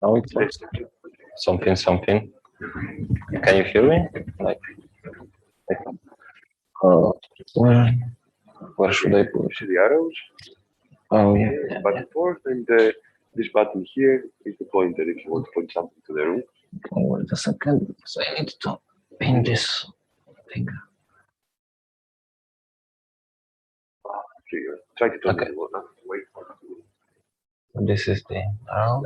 Now it's something. Can you hear me? Like where should I put the arrows? Oh yeah. Button 4, and this button here is the pointer if you want to point something to the room. Oh, wait a second, because I need to pin this thing. Here, try to turn the water. Wait for it. This is the arrow.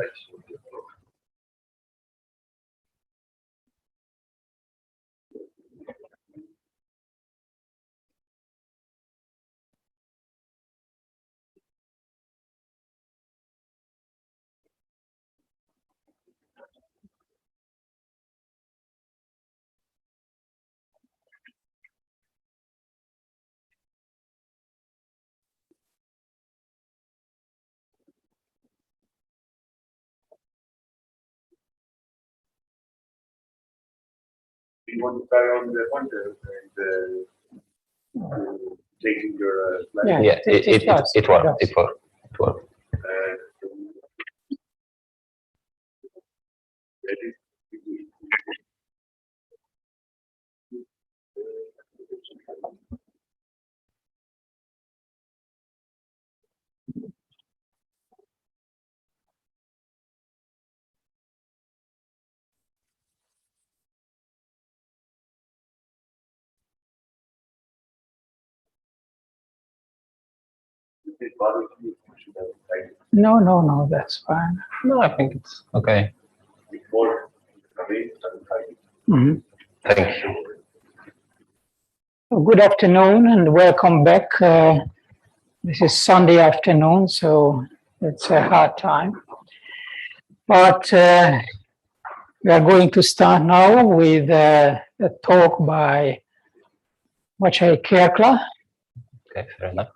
You want to carry on the pointer and changing your slide? Yeah, it worked. No, that's fine. No, I think it's okay. Mm-hmm. Thank you. Good afternoon and welcome back. This is Sunday afternoon, so it's a hard time. But we are going to start now with a talk by Maciej Kierkla. Okay, fair enough.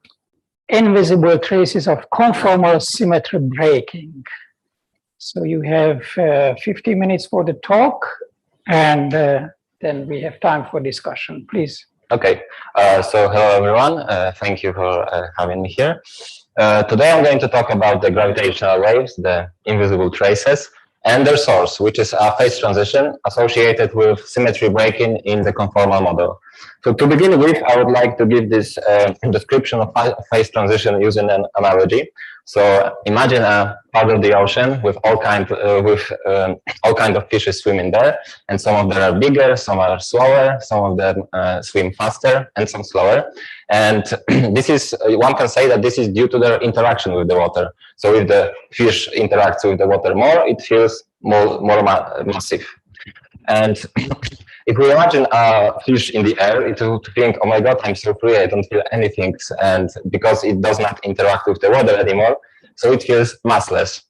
Invisible traces of conformal symmetry breaking. So you have 50 minutes for the talk, and then we have time for discussion. Please. Okay, so hello everyone. Thank you for having me here. Today I'm going to talk about the gravitational waves, the invisible traces, and their source, which is a phase transition associated with symmetry breaking in the conformal model. So to begin with, I would like to give this description of phase transition using an analogy. So imagine a part of the ocean with all kind of fishes swimming there, and some of them are bigger, some are slower, some of them swim faster, and some slower. And this is, one can say that this is due to their interaction with the water. So if the fish interacts with the water more, it feels more massive. And if we imagine a fish in the air, it would think, oh my God, I'm so free, I don't feel anything. And because it does not interact with the water anymore, so it feels massless.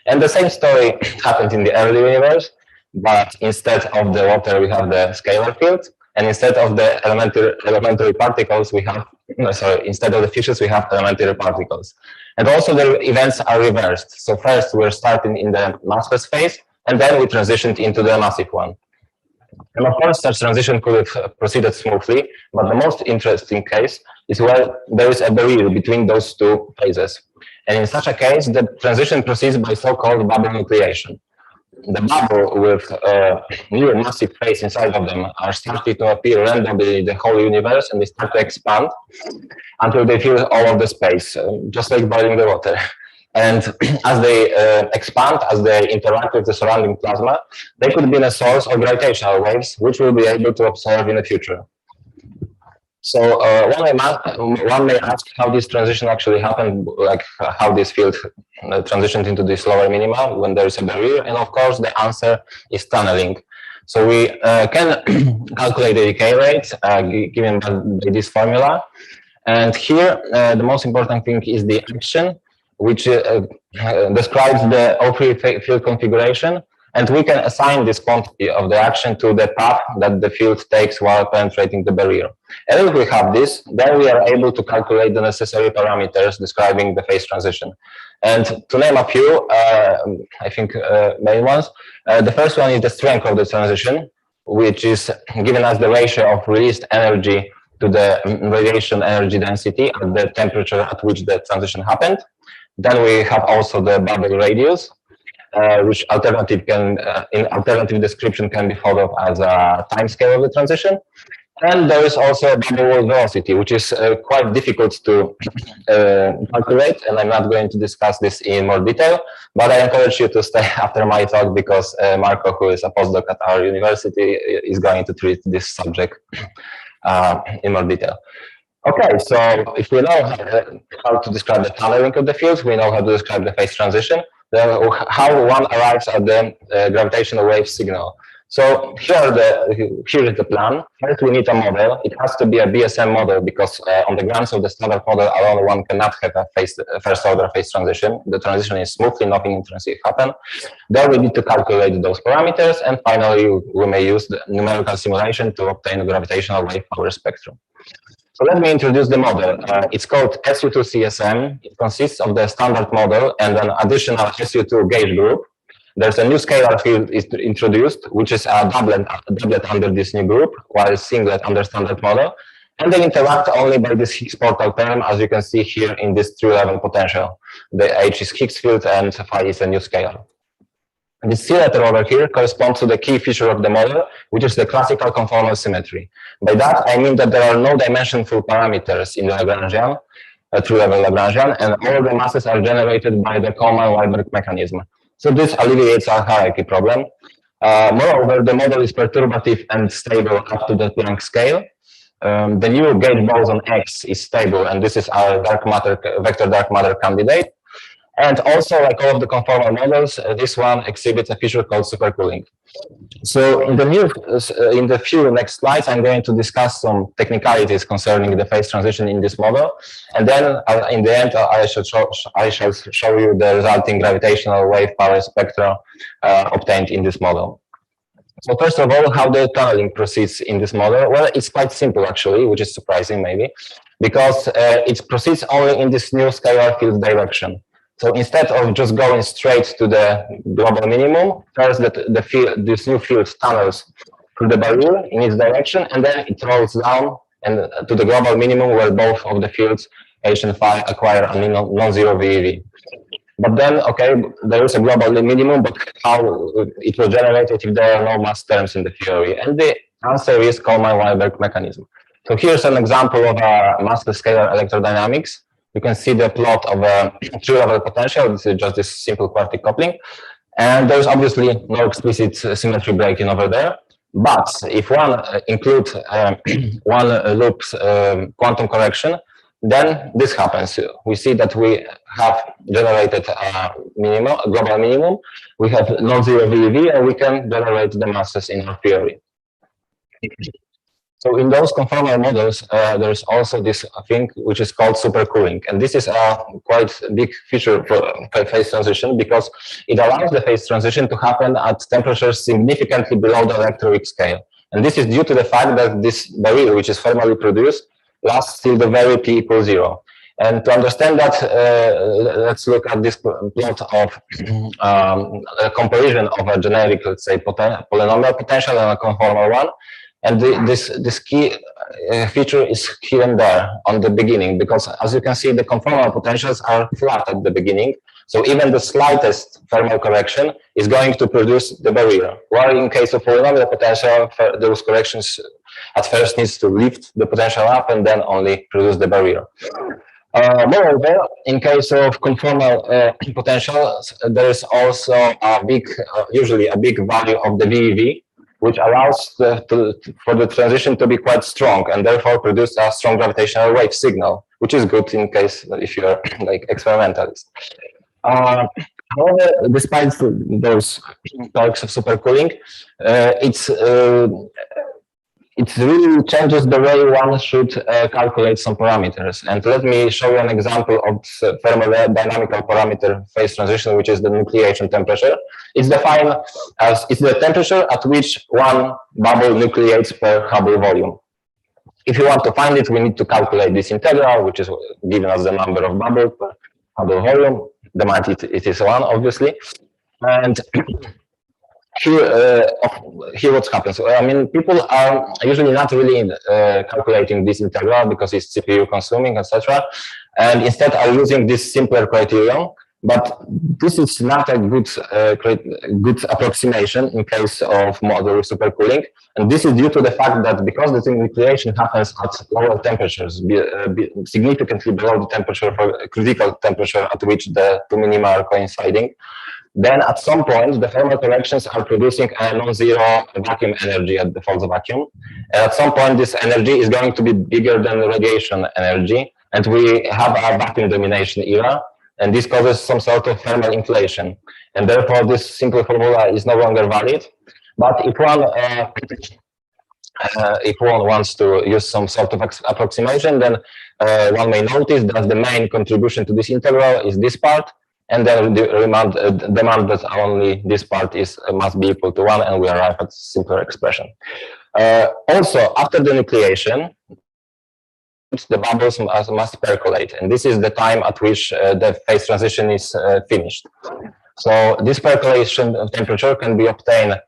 And the same story happened in the early universe, but instead of the water, we have the scalar field. And instead of the elementary particles, we have, instead of the fishes, we have elementary particles. And also the events are reversed. So first we're starting in the massless phase, and then we transitioned into the massive one. And of course, such transition could have proceeded smoothly, but the most interesting case is where there is a barrier between those two phases. And in such a case, the transition proceeds by so-called bubble nucleation. The bubble with new massive phase inside of them are starting to appear randomly in the whole universe, and they start to expand until they fill all of the space, just like boiling the water. And as they expand, as they interact with the surrounding plasma, they could be a source of gravitational waves, which we'll be able to observe in the future. So one may ask how this transition actually happened, like how this field transitioned into this lower minima when there is a barrier. And of course, the answer is tunneling. So we can calculate the decay rate given by this formula. And here, the most important thing is the action, which describes the O3 field configuration. And we can assign this quantity of the action to the path that the field takes while penetrating the barrier. And if we have this, then we are able to calculate the necessary parameters describing the phase transition. And to name a few, I think main ones, the first one is the strength of the transition, which is giving us the ratio of released energy to the radiation energy density at the temperature at which the transition happened. Then we have also the bubble radius. which in alternative description can be thought of as a time scale of the transition. And there is also a bubble wall velocity, which is quite difficult to calculate, and I'm not going to discuss this in more detail, but I encourage you to stay after my talk, because Marco, who is a postdoc at our university, is going to treat this subject in more detail. Okay, so if we know how to describe the tunneling of the fields, we know how to describe the phase transition, then how one arrives at the gravitational wave signal. So here is the plan. First, we need a model. It has to be a BSM model, because on the grounds of the standard model alone, one cannot have a first-order phase transition. The transition is smoothly, nothing intrinsic happen. Then we need to calculate those parameters, and finally, we may use the numerical simulation to obtain a gravitational wave power spectrum. So let me introduce the model. It's called SU2-CSM. It consists of the standard model and an additional SU2 gauge group. There's a new scalar field is introduced, which is a doublet under this new group, while singlet under standard model. And they interact only by this Higgs portal term, as you can see here in this 3-level potential. The H is Higgs field and phi is a new scalar. This C letter over here corresponds to the key feature of the model, which is the classical conformal symmetry. By that, I mean that there are no dimensionful parameters in the Lagrangian, a 3-level Lagrangian, and all the masses are generated by the Kalman-Weinberg mechanism. So this alleviates our hierarchy problem. Moreover, the model is perturbative and stable up to the Planck scale. The new gauge boson X is stable, and this is our vector dark matter candidate. And also, like all of the conformal models, this one exhibits a feature called supercooling. So in the few next slides, I'm going to discuss some technicalities concerning the phase transition in this model, and then in the end, I shall show you the resulting gravitational wave power spectra obtained in this model. So first of all, how the tunneling proceeds in this model? Well, it's quite simple actually, which is surprising maybe, because it proceeds only in this new scalar field direction. So instead of just going straight to the global minimum, first this new field tunnels through the barrier in its direction, and then it rolls down and to the global minimum, where both of the fields H and phi acquire a non-zero VEV. But then, okay, there is a global minimum, but how it was generated if there are no mass terms in the theory? And the answer is Kalman-Weinberg mechanism. So here's an example of a massless scalar electrodynamics. You can see the plot of a 3-level potential. This is just this simple quartic coupling. And there's obviously no explicit symmetry breaking over there. But if one includes one loop's quantum correction, then this happens. We see that we have generated a global minimum. We have non-zero VEV, and we can generate the masses in our theory. So in those conformal models, there's also this thing which is called supercooling. And this is a quite big feature for phase transition, because it allows the phase transition to happen at temperatures significantly below the electroweak scale. And this is due to the fact that this barrier, which is thermally produced, lasts till the very T equals 0. And to understand that, let's look at this plot of a comparison of a generic, let's say, polynomial potential and a conformal one. And this key feature is here and there on the beginning, because as you can see, the conformal potentials are flat at the beginning. So even the slightest thermal correction is going to produce the barrier. While in case of polynomial potential, those corrections at first needs to lift the potential up and then only produce the barrier. Moreover, in case of conformal potential, there is also a big, usually a big value of the VEV, which allows for the transition to be quite strong and therefore produce a strong gravitational wave signal, which is good in case if you're like experimentalist. However, despite those perks of supercooling, it really changes the way one should calculate some parameters. And let me show you an example of thermodynamical parameter phase transition, which is the nucleation temperature. It's defined as it's the temperature at which one bubble nucleates per Hubble volume. If you want to find it, we need to calculate this integral, which is given as the number of bubbles per Hubble volume. The math it is 1, obviously. And here what happens. I mean, people are usually not really calculating this integral because it's CPU consuming, etc. And instead are using this simpler criterion, But this is not a good approximation in case of model with supercooling, and this is due to the fact that because the nucleation happens at lower temperatures, significantly below the temperature for critical temperature at which the two minima are coinciding, then at some point the thermal corrections are producing a non-zero vacuum energy at the false vacuum. And at some point this energy is going to be bigger than the radiation energy, and we have a vacuum domination era, and this causes some sort of thermal inflation. And therefore this simple formula is no longer valid. But if one wants to use some sort of approximation, then one may notice that the main contribution to this integral is this part, and then the demand that only this part must be equal to 1, and we arrive at a simpler expression. Also, after the nucleation, the bubbles must percolate, and this is the time at which the phase transition is finished. So this percolation temperature can be obtained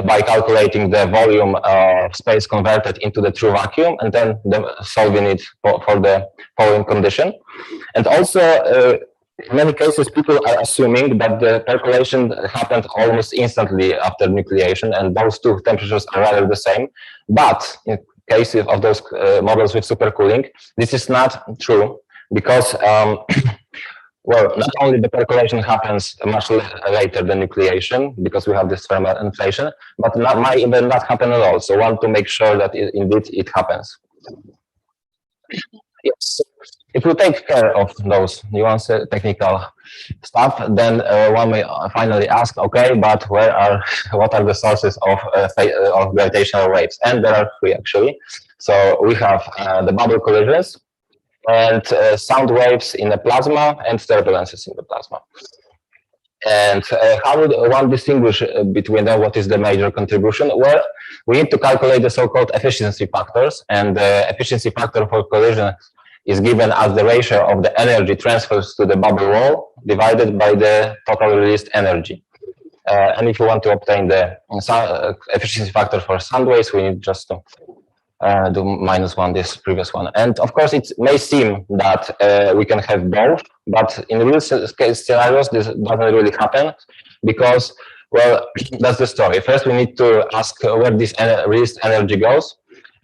by calculating the volume of space converted into the true vacuum, and then solving it for the following condition. And also, in many cases, people are assuming that the percolation happened almost instantly after nucleation, and those two temperatures are rather the same. But in case of those models with supercooling, this is not true, because well, not only the percolation happens much later than nucleation, because we have this thermal inflation, but might even not happen at all. So, want to make sure that indeed it happens. Yes. If we take care of those nuanced technical stuff, then one may finally ask, okay, but what are the sources of gravitational waves? And there are three actually. So we have the bubble collisions, and sound waves in the plasma, and turbulences in the plasma. And how would one distinguish between them? What is the major contribution? Well, we need to calculate the so-called efficiency factors, and the efficiency factor for collision is given as the ratio of the energy transfers to the bubble wall divided by the total released energy. And if you want to obtain the efficiency factor for sound waves, we need just to do -1 this previous one. And of course, it may seem that we can have both, but in real case scenarios, this doesn't really happen, because, well, that's the story. First, we need to ask where this released energy goes.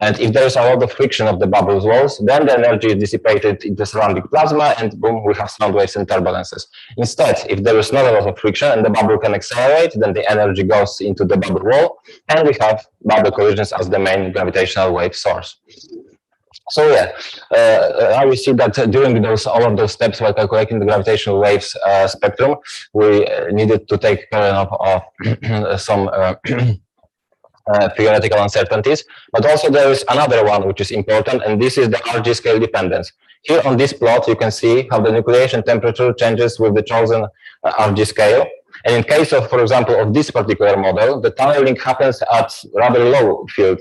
And if there is a lot of friction of the bubble's walls, then the energy is dissipated in the surrounding plasma, and boom, we have sound waves and turbulences. Instead, if there is not a lot of friction and the bubble can accelerate, then the energy goes into the bubble wall, and we have bubble collisions as the main gravitational wave source. So yeah, I will see that during all of those steps while calculating the gravitational waves spectrum, we needed to take care of some theoretical uncertainties, but also there is another one which is important, and this is the RG scale dependence. Here on this plot, you can see how the nucleation temperature changes with the chosen RG scale. And in case of, for example, of this particular model, the tunneling happens at rather low field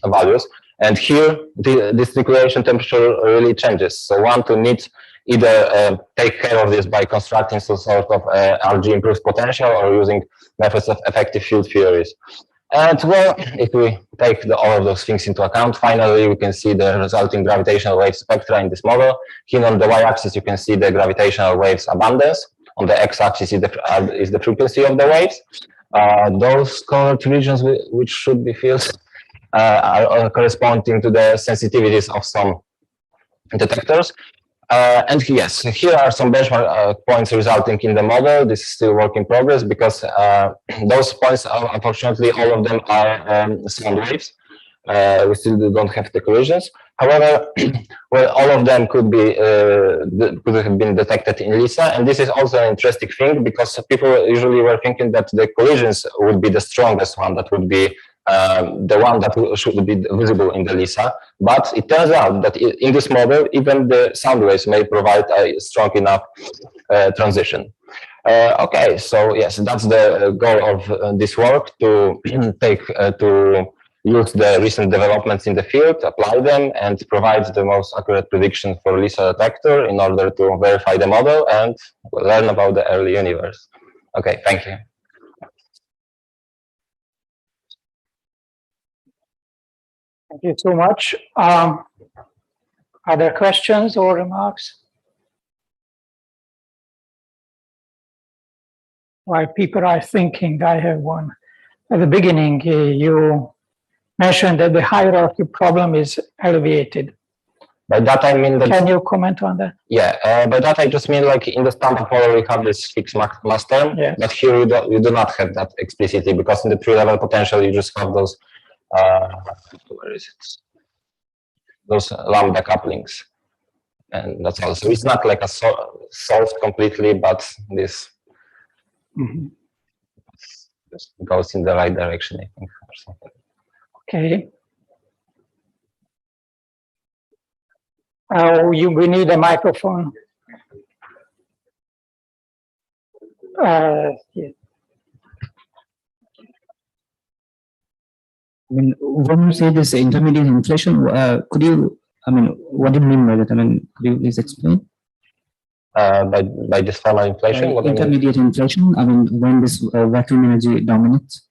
values, and here this nucleation temperature really changes. So one to need either take care of this by constructing some sort of RG improved potential, or using methods of effective field theories. And well, if we take all of those things into account, finally we can see the resulting gravitational wave spectra in this model. Here on the y-axis you can see the gravitational waves abundance. On the x-axis is the frequency of the waves. Those colored regions which should be fields are corresponding to the sensitivities of some detectors. And yes, here are some benchmark points resulting in the model. This is still work in progress, because those points are, unfortunately, all of them are sound waves. We still don't have the collisions. However, well, all of them could have been detected in LISA, and this is also an interesting thing, because people usually were thinking that the collisions would be the strongest one, that would be the one that should be visible in the LISA. But it turns out that in this model, even the sound waves may provide a strong enough transition. Okay, so yes, that's the goal of this work, to use the recent developments in the field, apply them, and provide the most accurate prediction for LISA detector in order to verify the model and learn about the early universe. Okay, thank you. Thank you so much. Other questions or remarks? while people are thinking, I have one. At the beginning, you mentioned that the hierarchy problem is elevated. By that I mean that. Can you comment on that? Yeah, by that I just mean like in the standard model we have this fixed mass term, Yes. but here you do not have that explicitly, because in the tree-level potential you just have those where is it? Those lambda couplings, and that's all. So it's not like a solved completely, but this just goes in the right direction, I think, or something. Okay. We need a microphone. Yeah. I mean, when you say this intermediate inflation, could you, I mean, what do you mean by that? I mean, could you please explain? By this formal inflation? By intermediate inflation, I mean, when this vacuum energy dominates?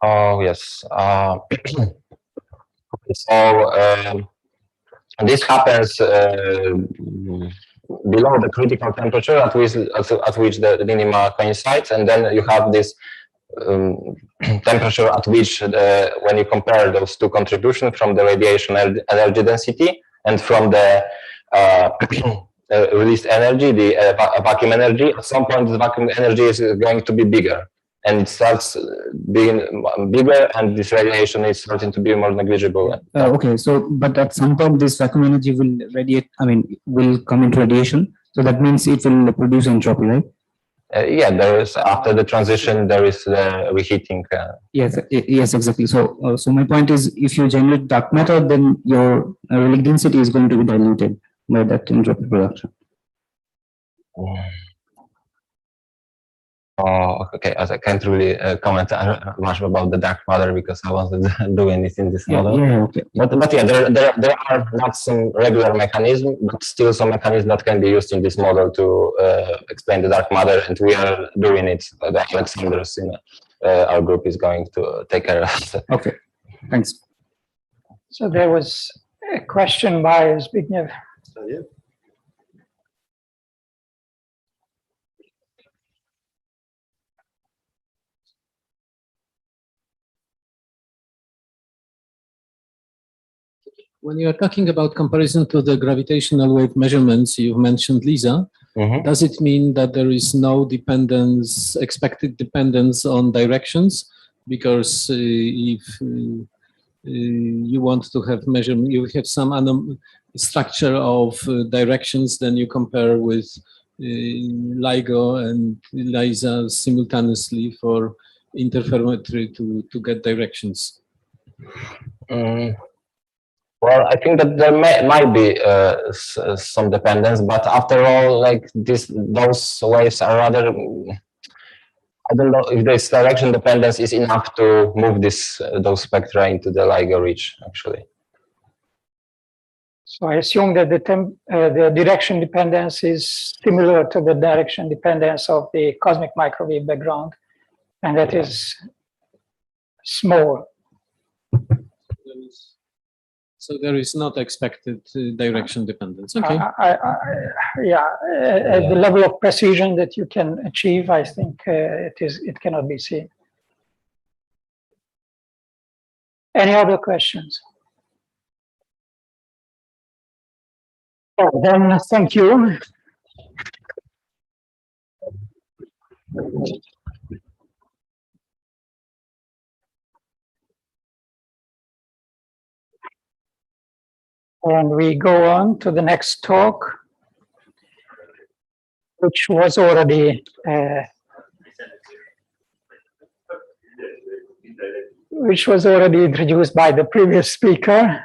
Oh, yes. So this happens below the critical temperature at which the minima coincides, and then you have this temperature at which when you compare those two contributions from the radiation energy density and from the released energy, the vacuum energy, at some point the vacuum energy is going to be bigger, and it starts being bigger, and this radiation is starting to be more negligible. Okay, so but at some point this vacuum energy will radiate, I mean, will come into radiation, so that means it will produce entropy, right? Yeah, there is, after the transition, there is the reheating. Yes, yes, exactly. So, so my point is, if you generate dark matter, then your relic density is going to be diluted by that entropy production. Oh, okay. As I can't really comment much about the dark matter because I wasn't doing it in this model. Yeah, okay. But yeah, there are not some regular mechanism, but still some mechanism that can be used in this model to explain the dark matter, and we are doing it. The Alexander's in our group is going to take care of it. Okay, thanks. So there was a question by Zbigniew. Yeah. When you are talking about comparison to the gravitational wave measurements, you've mentioned LISA. Does it mean that there is no dependence, expected dependence on directions? Because if you want to have measurement, you have some structure of directions, then you compare with LIGO and LISA simultaneously for interferometry to get directions. Well, I think that there might be some dependence, but after all, like those waves are rather. I don't know if this direction dependence is enough to move those spectra into the LIGO reach, actually. So I assume that the direction dependence is similar to the direction dependence of the cosmic microwave background, and that is small. So there is not expected direction dependence. Okay. Yeah, at the level of precision that you can achieve, I think it cannot be seen. Any other questions? Oh, then thank you. And we go on to the next talk, which was already introduced by the previous speaker.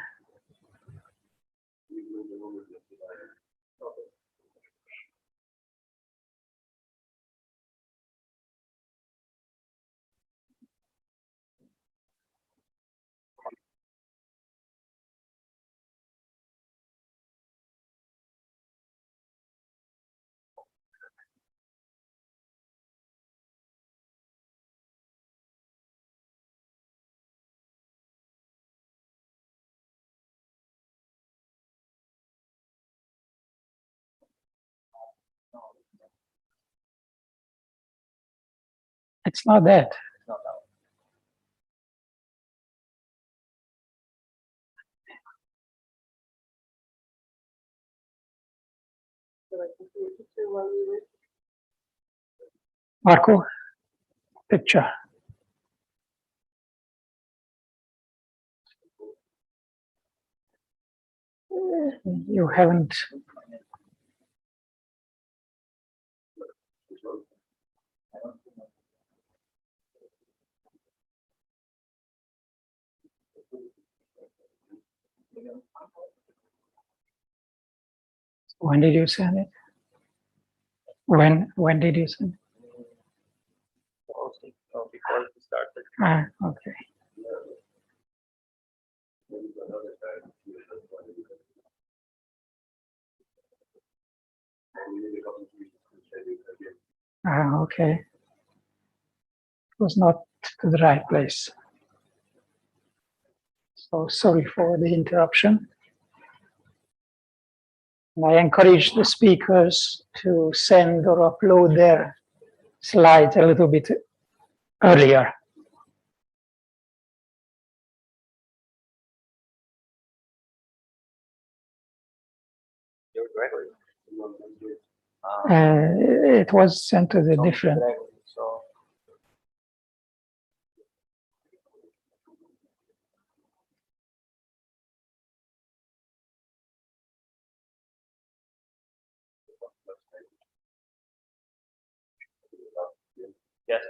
It's not that. Marco, picture. You haven't. When did you send it? When did you send it? Before we started. Ah, okay. Ah, okay. It was not to the right place. So sorry for the interruption. I encourage the speakers to send or upload their slides a little bit earlier. It was sent to the different. Yes.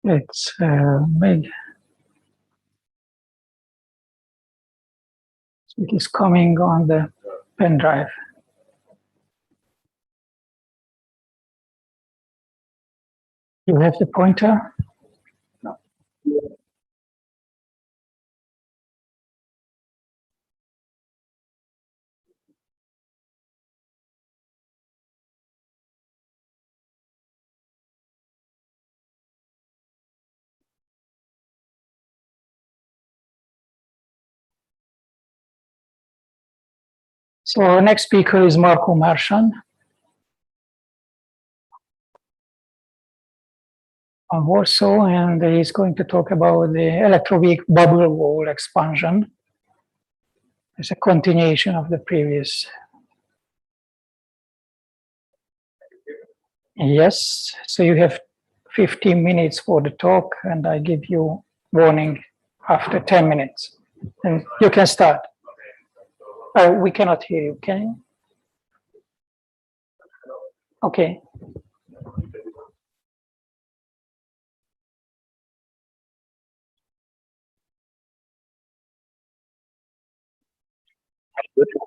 It's big. It is coming on the pen drive. You have the pointer? No. So our next speaker is Marco Marchand from Warsaw, and he's going to talk about the electroweak bubble wall expansion. It's a continuation of the previous. Yes, so you have 15 minutes for the talk, and I give you warning after 10 minutes. And you can start. We cannot hear you, can you? Okay.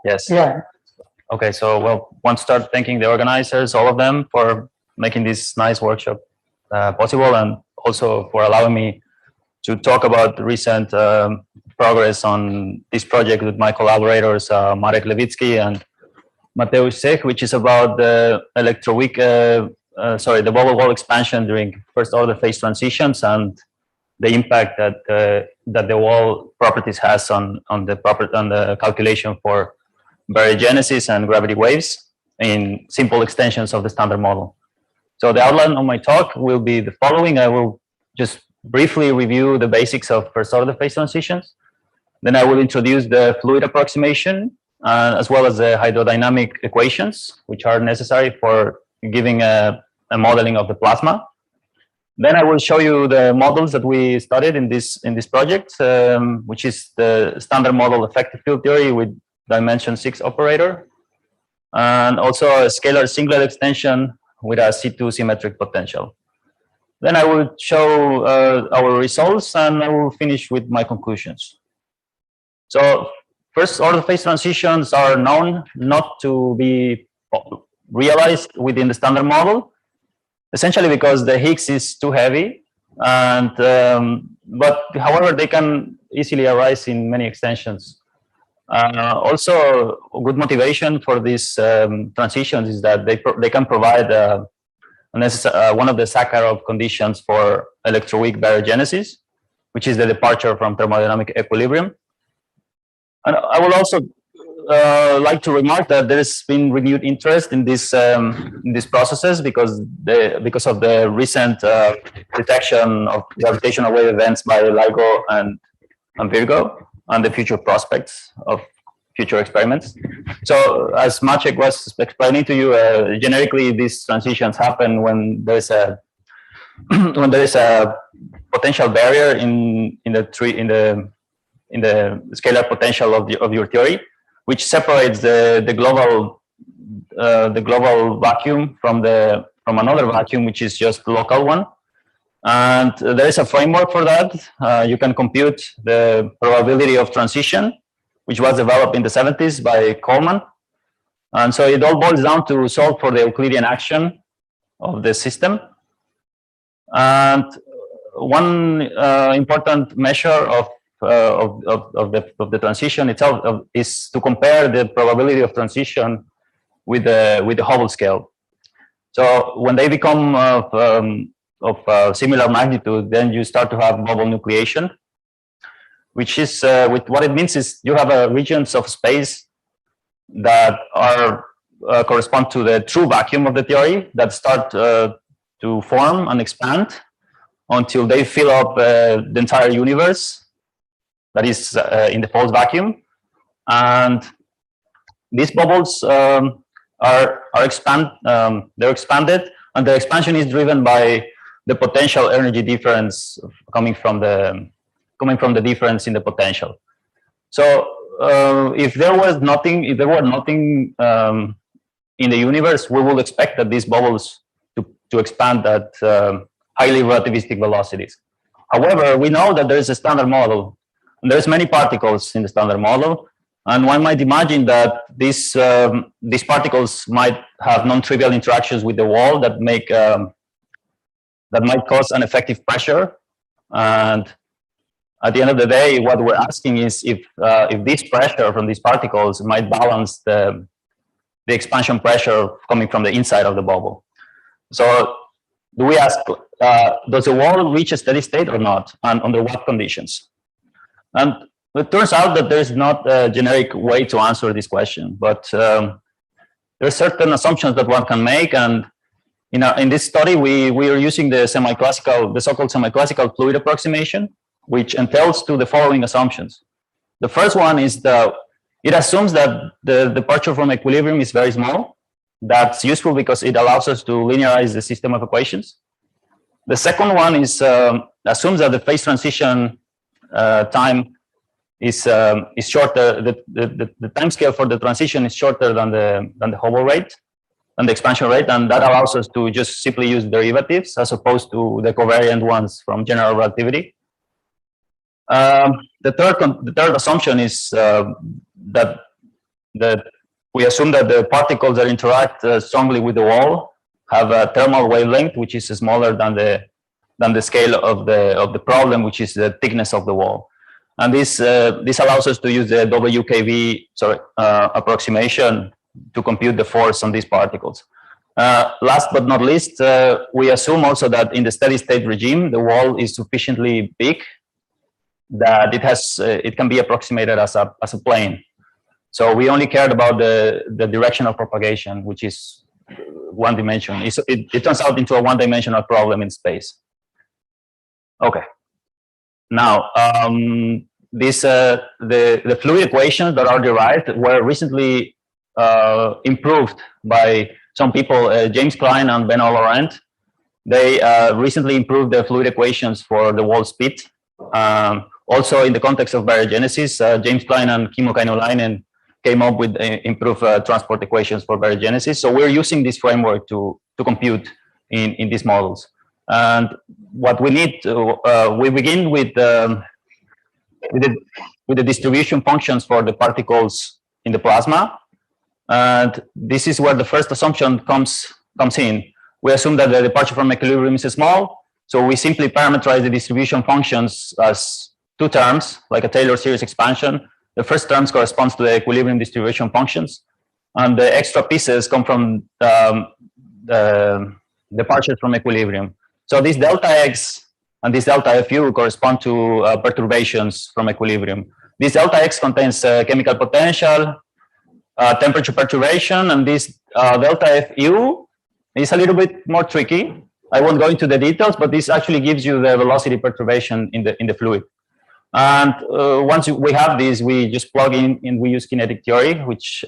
Yes. Yeah. Okay, so well, want to start thanking the organizers, all of them, for making this nice workshop possible, and also for allowing me to talk about the recent progress on this project with my collaborators, Marek Lewicki and Mateusz Sech, which is about the electroweak, the bubble wall expansion during first order phase transitions and the impact that that the wall properties has on the calculation for baryogenesis and gravity waves in simple extensions of the standard model. So the outline of my talk will be the following. I will just briefly review the basics of first order phase transitions. Then I will introduce the fluid approximation as well as the hydrodynamic equations, which are necessary for giving a modeling of the plasma. Then I will show you the models that we studied in this project, which is the standard model effective field theory with dimension 6 operator, and also a scalar singlet extension with a C2 symmetric potential. Then I will show our results, and I will finish with my conclusions. So first order phase transitions are known not to be realized within the standard model, essentially because the Higgs is too heavy, and but however they can easily arise in many extensions. Also, good motivation for these transitions is that they can provide one of the Sakharov conditions for electroweak baryogenesis, which is the departure from thermodynamic equilibrium. And I will also like to remark that there has been renewed interest in these processes because of the recent detection of gravitational wave events by LIGO and Virgo, and the future prospects of future experiments. So, as Maciek was explaining to you, generically these transitions happen when there is a potential barrier in the scalar potential of your theory, which separates the global vacuum from another vacuum, which is just the local one. And there is a framework for that. You can compute the probability of transition, which was developed in the 70s by Coleman. And so it all boils down to solve for the Euclidean action of the system. And one important measure of the transition itself is to compare the probability of transition with the Hubble scale. So when they become of similar magnitude, then you start to have bubble nucleation, which is what it means is you have regions of space that are correspond to the true vacuum of the theory that start to form and expand until they fill up the entire universe that is in the false vacuum. And these bubbles they're expanded, and the expansion is driven by the potential energy difference coming from the difference in the potential. So if there were nothing in the universe, we would expect that these bubbles to expand at highly relativistic velocities. However, we know that there is a standard model, and there's many particles in the standard model, and one might imagine that these particles might have non-trivial interactions with the wall that might cause an effective pressure. And at the end of the day, what we're asking is if this pressure from these particles might balance the expansion pressure coming from the inside of the bubble. So do we ask, does the wall reach a steady state or not, and under what conditions? And it turns out that there's not a generic way to answer this question, but there are certain assumptions that one can make. And in this study, we are using the so-called semi-classical fluid approximation, which entails to the following assumptions. The first one is it assumes that the departure from equilibrium is very small. That's useful because it allows us to linearize the system of equations. The second one is assumes that the phase transition time is shorter. The time scale for the transition is shorter than the Hubble rate and the expansion rate, and that allows us to just simply use derivatives as opposed to the covariant ones from general relativity. The third assumption is that we assume that the particles that interact strongly with the wall have a thermal wavelength which is smaller than the scale of the problem, which is the thickness of the wall. And this allows us to use the WKV approximation to compute the force on these particles. Last but not least, we assume also that in the steady state regime, the wall is sufficiently big that it can be approximated as a plane. So we only cared about the direction of propagation, which is one dimension. It turns out into a one-dimensional problem in space. Okay. Now, the fluid equations that are derived were recently improved by some people, James Klein and Ben Laurent, they recently improved the fluid equations for the wall speed. Also, in the context of baryogenesis, James Klein and Kimmo Kainulainen came up with improved transport equations for baryogenesis. So we're using this framework to compute in these models. And what we need, we begin with the distribution functions for the particles in the plasma. And this is where the first assumption comes in. We assume that the departure from equilibrium is small. So we simply parameterize the distribution functions as two terms, like a Taylor series expansion. The first terms corresponds to the equilibrium distribution functions. And the extra pieces come from the departures from equilibrium. So this delta x and this delta fu correspond to perturbations from equilibrium. This delta x contains chemical potential, temperature perturbation, and this delta fu is a little bit more tricky. I won't go into the details, but this actually gives you the velocity perturbation in the fluid. And once we have this, we just plug in and we use kinetic theory, which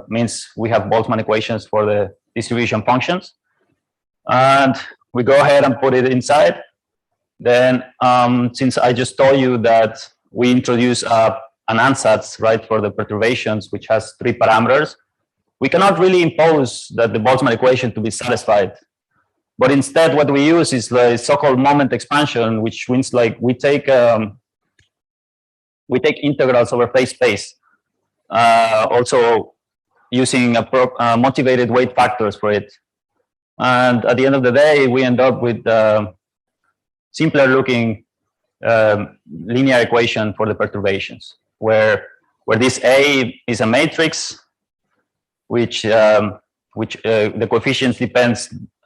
means we have Boltzmann equations for the distribution functions. And we go ahead and put it inside. Then, since I just told you that we introduce an ansatz, right, for the perturbations, which has 3 parameters, we cannot really impose that the Boltzmann equation to be satisfied. But instead, what we use is the so-called moment expansion, which means like we take integrals over phase space, also using a motivated weight factors for it. And at the end of the day, we end up with simpler looking linear equation for the perturbations, where this A is a matrix, which the coefficients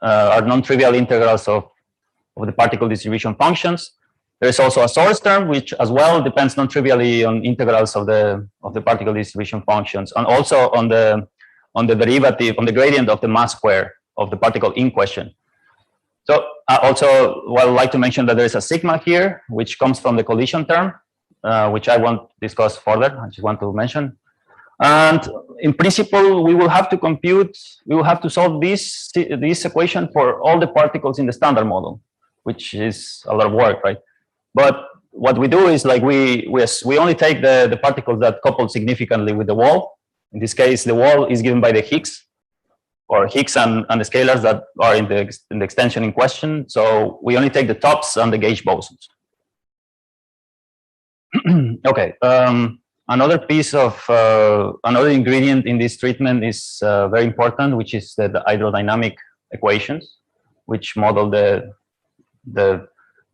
are non-trivial integrals of the particle distribution functions. There is also a source term, which as well depends non-trivially on integrals of the particle distribution functions, and also on the derivative, on the gradient of the mass square of the particle in question. So also, well, I'd like to mention that there is a sigma here, which comes from the collision term, which I won't discuss further. I just want to mention. And in principle, we will have to compute, we will have to solve this equation for all the particles in the standard model, which is a lot of work, right? But what we do is like we only take the particles that couple significantly with the wall. In this case, the wall is given by the Higgs, or Higgs and the scalars that are in the extension in question. So we only take the tops and the gauge bosons. Okay. Another piece of another ingredient in this treatment is very important, which is the hydrodynamic equations, which model the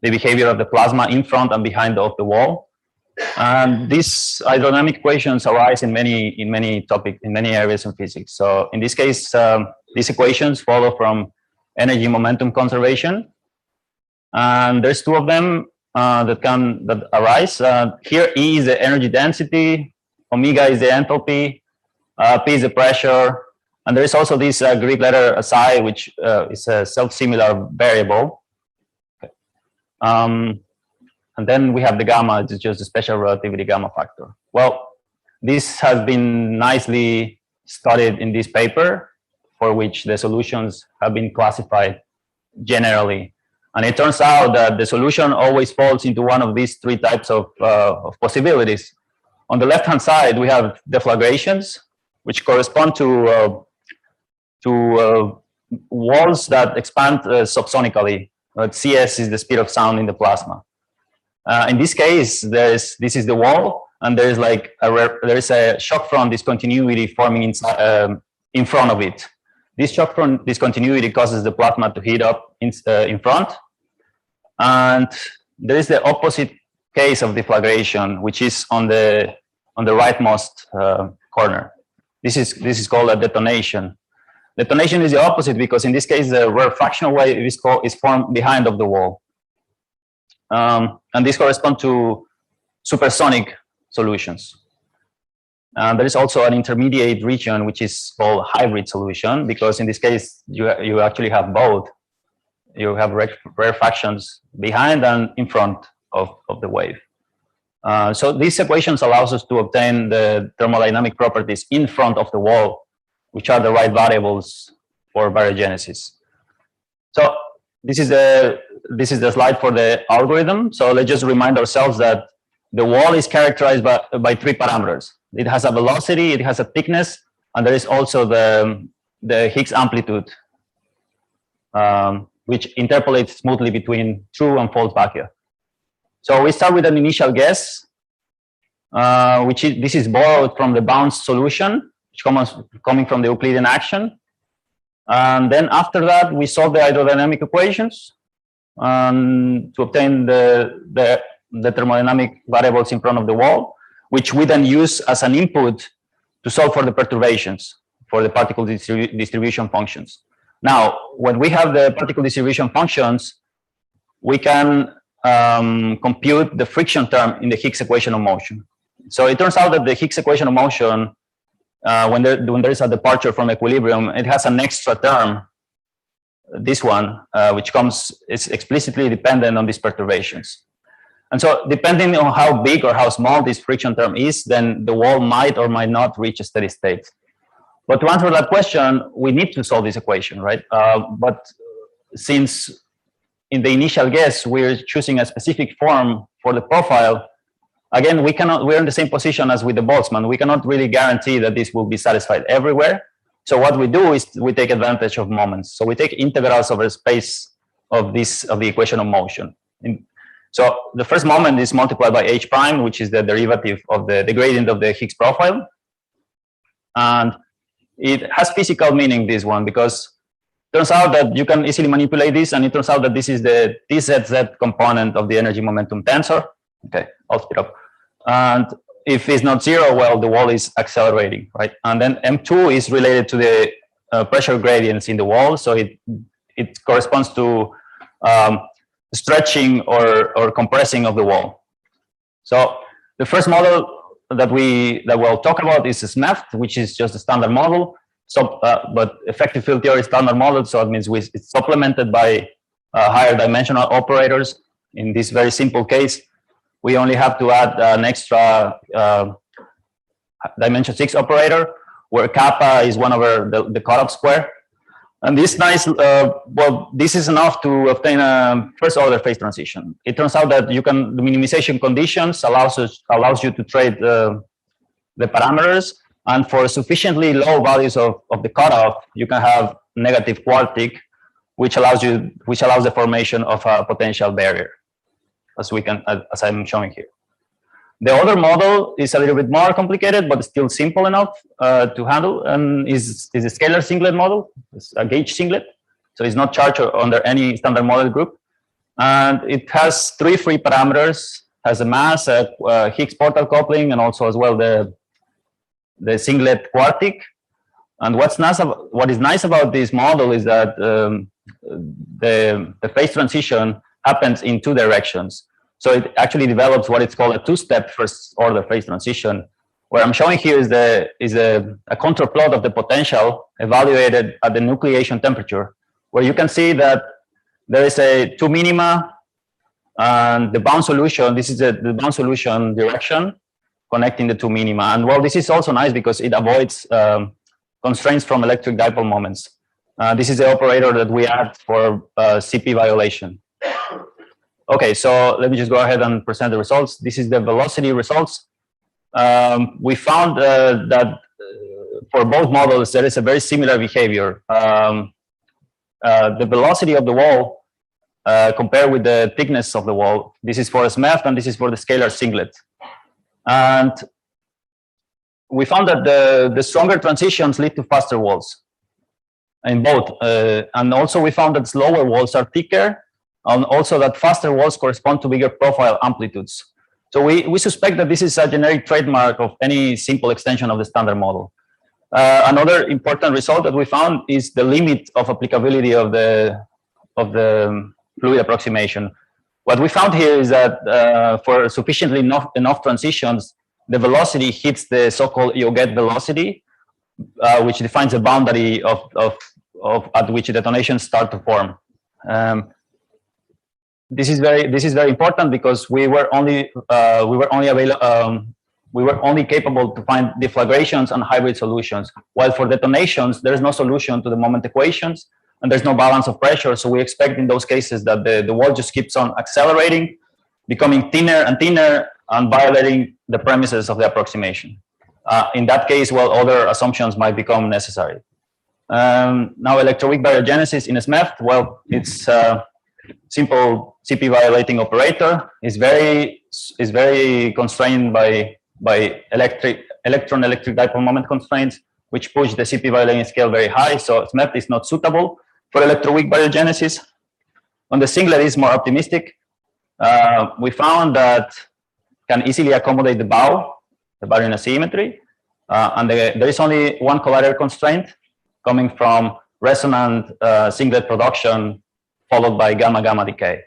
behavior of the plasma in front and behind of the wall. And these hydrodynamic equations arise in many areas of physics. So in this case, these equations follow from energy momentum conservation, and there's 2 of them that arise. Here, E is the energy density, omega is the enthalpy, P is the pressure, and there is also this Greek letter psi, which is a self-similar variable. Okay. And then we have the gamma, it's just the special relativity gamma factor. Well, this has been nicely studied in this paper, for which the solutions have been classified generally. And it turns out that the solution always falls into one of these 3 types of possibilities. On the left-hand side, we have deflagrations, which correspond to walls that expand subsonically. CS is the speed of sound in the plasma. In this case, this is the wall, and there is like there is a shock front discontinuity forming inside, in front of it. This shock front discontinuity causes the plasma to heat up in front, and there is the opposite case of deflagration, which is on the rightmost corner. This is called a detonation. Detonation is the opposite because in this case the rarefractional wave is formed behind of the wall. And this corresponds to supersonic solutions. And there is also an intermediate region, which is called hybrid solution, because in this case, you actually have both. You have rarefactions behind and in front of the wave. So these equations allows us to obtain the thermodynamic properties in front of the wall, which are the right variables for baryogenesis. So this is the slide for the algorithm. So let's just remind ourselves that the wall is characterized by three parameters. It has a velocity, it has a thickness, and there is also the Higgs amplitude, which interpolates smoothly between true and false vacua. So we start with an initial guess, this is borrowed from the bounce solution, which comes coming from the Euclidean action. And then after that, we solve the hydrodynamic equations to obtain the thermodynamic variables in front of the wall, which we then use as an input to solve for the perturbations, for the particle distribution functions. Now, when we have the particle distribution functions, we can compute the friction term in the Higgs equation of motion. So it turns out that the Higgs equation of motion, when there is a departure from equilibrium, it has an extra term, this one, which is explicitly dependent on these perturbations. And so depending on how big or how small this friction term is, then the wall might or might not reach a steady state. But to answer that question, we need to solve this equation, right? But since in the initial guess, we're choosing a specific form for the profile, again, we're in the same position as with the Boltzmann. We cannot really guarantee that this will be satisfied everywhere. So what we do is we take advantage of moments. So we take integrals over space of the equation of motion. So the first moment is multiplied by h prime, which is the derivative of the gradient of the Higgs profile. And it has physical meaning, this one, because it turns out that you can easily manipulate this, and it turns out that this is the TZZ component of the energy momentum tensor. Okay, I'll speed up. And if it's not zero, well, the wall is accelerating, right? And then M2 is related to the pressure gradients in the wall, so it corresponds to stretching or compressing of the wall. So the first model that we'll talk about is SMEFT, which is just a standard model. So, but effective field theory standard model, so it means it's supplemented by higher dimensional operators. In this very simple case, we only have to add an extra dimension 6 operator, where kappa is 1 over the cutoff square. And this well, this is enough to obtain a first order phase transition. It turns out that the minimization conditions allows you to trade the parameters, and for sufficiently low values of the cutoff, you can have negative quartic, which allows the formation of a potential barrier, as I'm showing here. The other model is a little bit more complicated, but still simple enough to handle, and is a scalar singlet model. It's a gauge singlet, so it's not charged under any standard model group. And it has 3 free parameters: has a mass, a Higgs portal coupling, and also as well the singlet quartic. And what is nice about this model is that the phase transition happens in 2 directions. So it actually develops what it's called a 2-step first order phase transition. What I'm showing here is a contour plot of the potential evaluated at the nucleation temperature, where you can see that there is a 2 minima, and the bound solution, this is the bound solution direction connecting the 2 minima. And well, this is also nice because it avoids constraints from electric dipole moments. This is the operator that we add for CP violation. Okay, so let me just go ahead and present the results. This is the velocity results. We found that for both models, there is a very similar behavior. The velocity of the wall compared with the thickness of the wall. This is for SMEFT, and this is for the scalar singlet. And we found that the stronger transitions lead to faster walls in both. And also we found that slower walls are thicker, and also that faster walls correspond to bigger profile amplitudes. So we suspect that this is a generic trademark of any simple extension of the standard model. Another important result that we found is the limit of applicability of the fluid approximation. What we found here is that for sufficiently enough transitions, the velocity hits the so-called Yoget velocity, which defines a boundary of at which detonations start to form. This is very important because we were only we were only capable to find deflagrations and hybrid solutions. While for detonations, there is no solution to the moment equations, and there's no balance of pressure. So we expect in those cases that the wall just keeps on accelerating, becoming thinner and thinner, and violating the premises of the approximation. In that case, well, other assumptions might become necessary. Now, electroweak baryogenesis in SMEFT, well, it's a simple CP violating operator. Is very constrained by electron-electric dipole moment constraints, which push the CP violating scale very high. So SMEFT is not suitable for electroweak baryogenesis. On the singlet, is more optimistic. We found that can easily accommodate the bow, the baryon asymmetry, and there is only one collider constraint coming from resonant singlet production followed by gamma-gamma decay.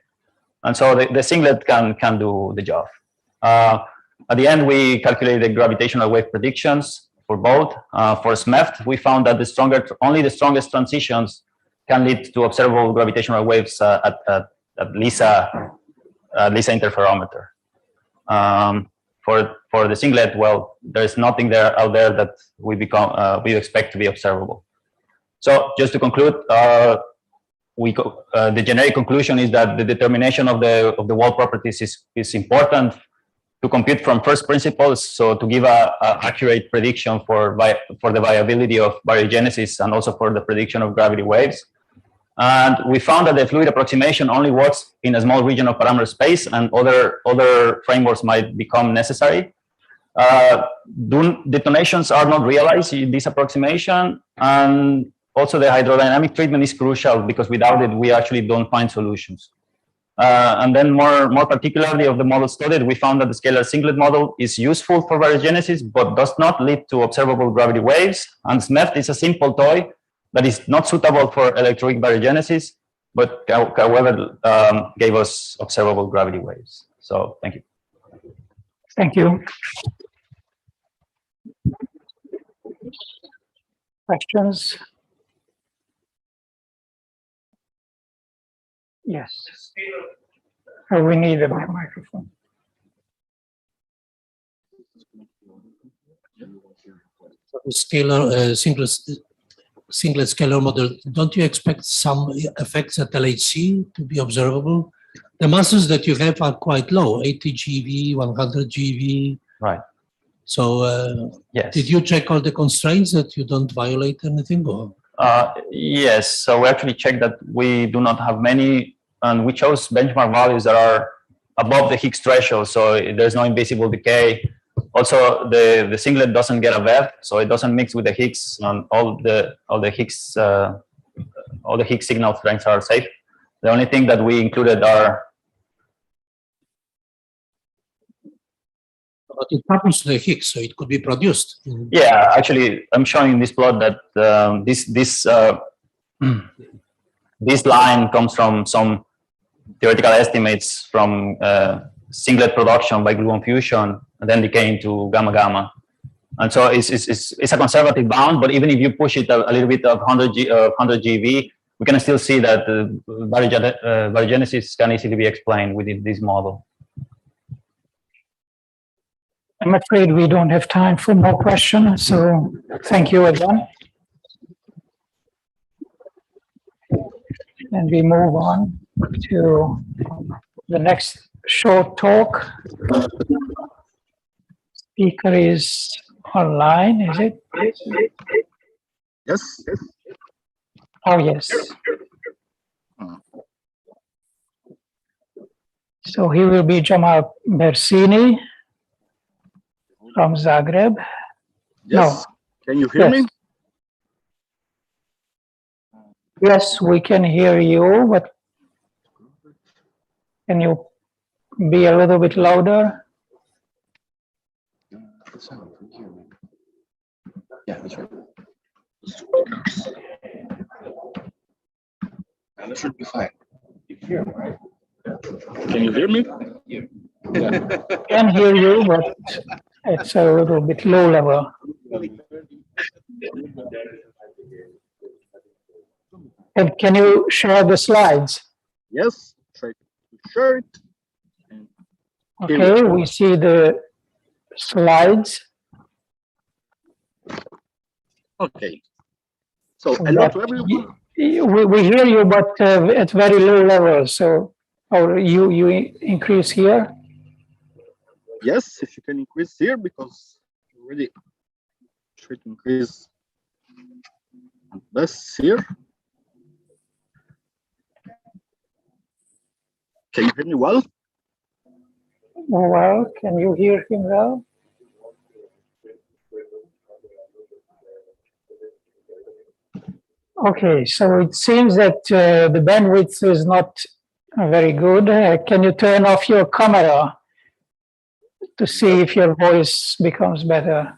And so the singlet can do the job. At the end, we calculated gravitational wave predictions for both. For SMEFT, we found that only the strongest transitions can lead to observable gravitational waves at LISA interferometer. For the singlet, well, there is nothing out there that we expect to be observable. So just to conclude, the generic conclusion is that the determination of the wall properties is important to compute from first principles, so to give a accurate prediction for the viability of baryogenesis and also for the prediction of gravity waves. And we found that the fluid approximation only works in a small region of parameter space, and other frameworks might become necessary. Detonations are not realized in this approximation, and also the hydrodynamic treatment is crucial because without it, we actually don't find solutions. And then more particularly of the model studied, we found that the scalar singlet model is useful for baryogenesis, but does not lead to observable gravity waves. And SMEFT is a simple toy that is not suitable for electroweak baryogenesis, but however gave us observable gravity waves. So thank you. Thank you. Questions? Yes. Oh, we need a microphone. Scalar singlet scalar model, don't you expect some effects at LHC to be observable? The masses that you have are quite low, 80 GeV, 100 GeV. Right. So yes. Did you check all the constraints that you don't violate anything? Or? Yes, so we actually checked that we do not have many, and we chose benchmark values that are above the Higgs threshold, so there's no invisible decay. Also, the singlet doesn't get a VEV, so it doesn't mix with the Higgs, and all the Higgs signal strengths are safe. The only thing that we included are. But it happens to the Higgs, so it could be produced. Yeah, actually, I'm showing in this plot that this line comes from some theoretical estimates from singlet production by gluon fusion and then decaying to gamma-gamma. And so it's a conservative bound, but even if you push it a little bit of 100 GeV, we can still see that baryogenesis can easily be explained within this model. I'm afraid we don't have time for more questions, so thank you again. And we move on to the next short talk. Speaker is online, is it? Yes. Oh, yes. So he will be Jamal Bersini from Zagreb. Yes. No. Can you hear me? Yes, we can hear you, but can you be a little bit louder? Yeah, that's right. And it should be fine. Can you hear me? Can hear you, but it's a little bit low level. And can you share the slides? Yes. Try to share it. Okay, we see the slides. Okay. So hello to everyone. We hear you, but at very low level. So, or you increase here. Yes, if you can increase here, because already should increase less here. Can you hear me well? Well, can you hear him well? Okay, so it seems that the bandwidth is not very good. Can you turn off your camera to see if your voice becomes better?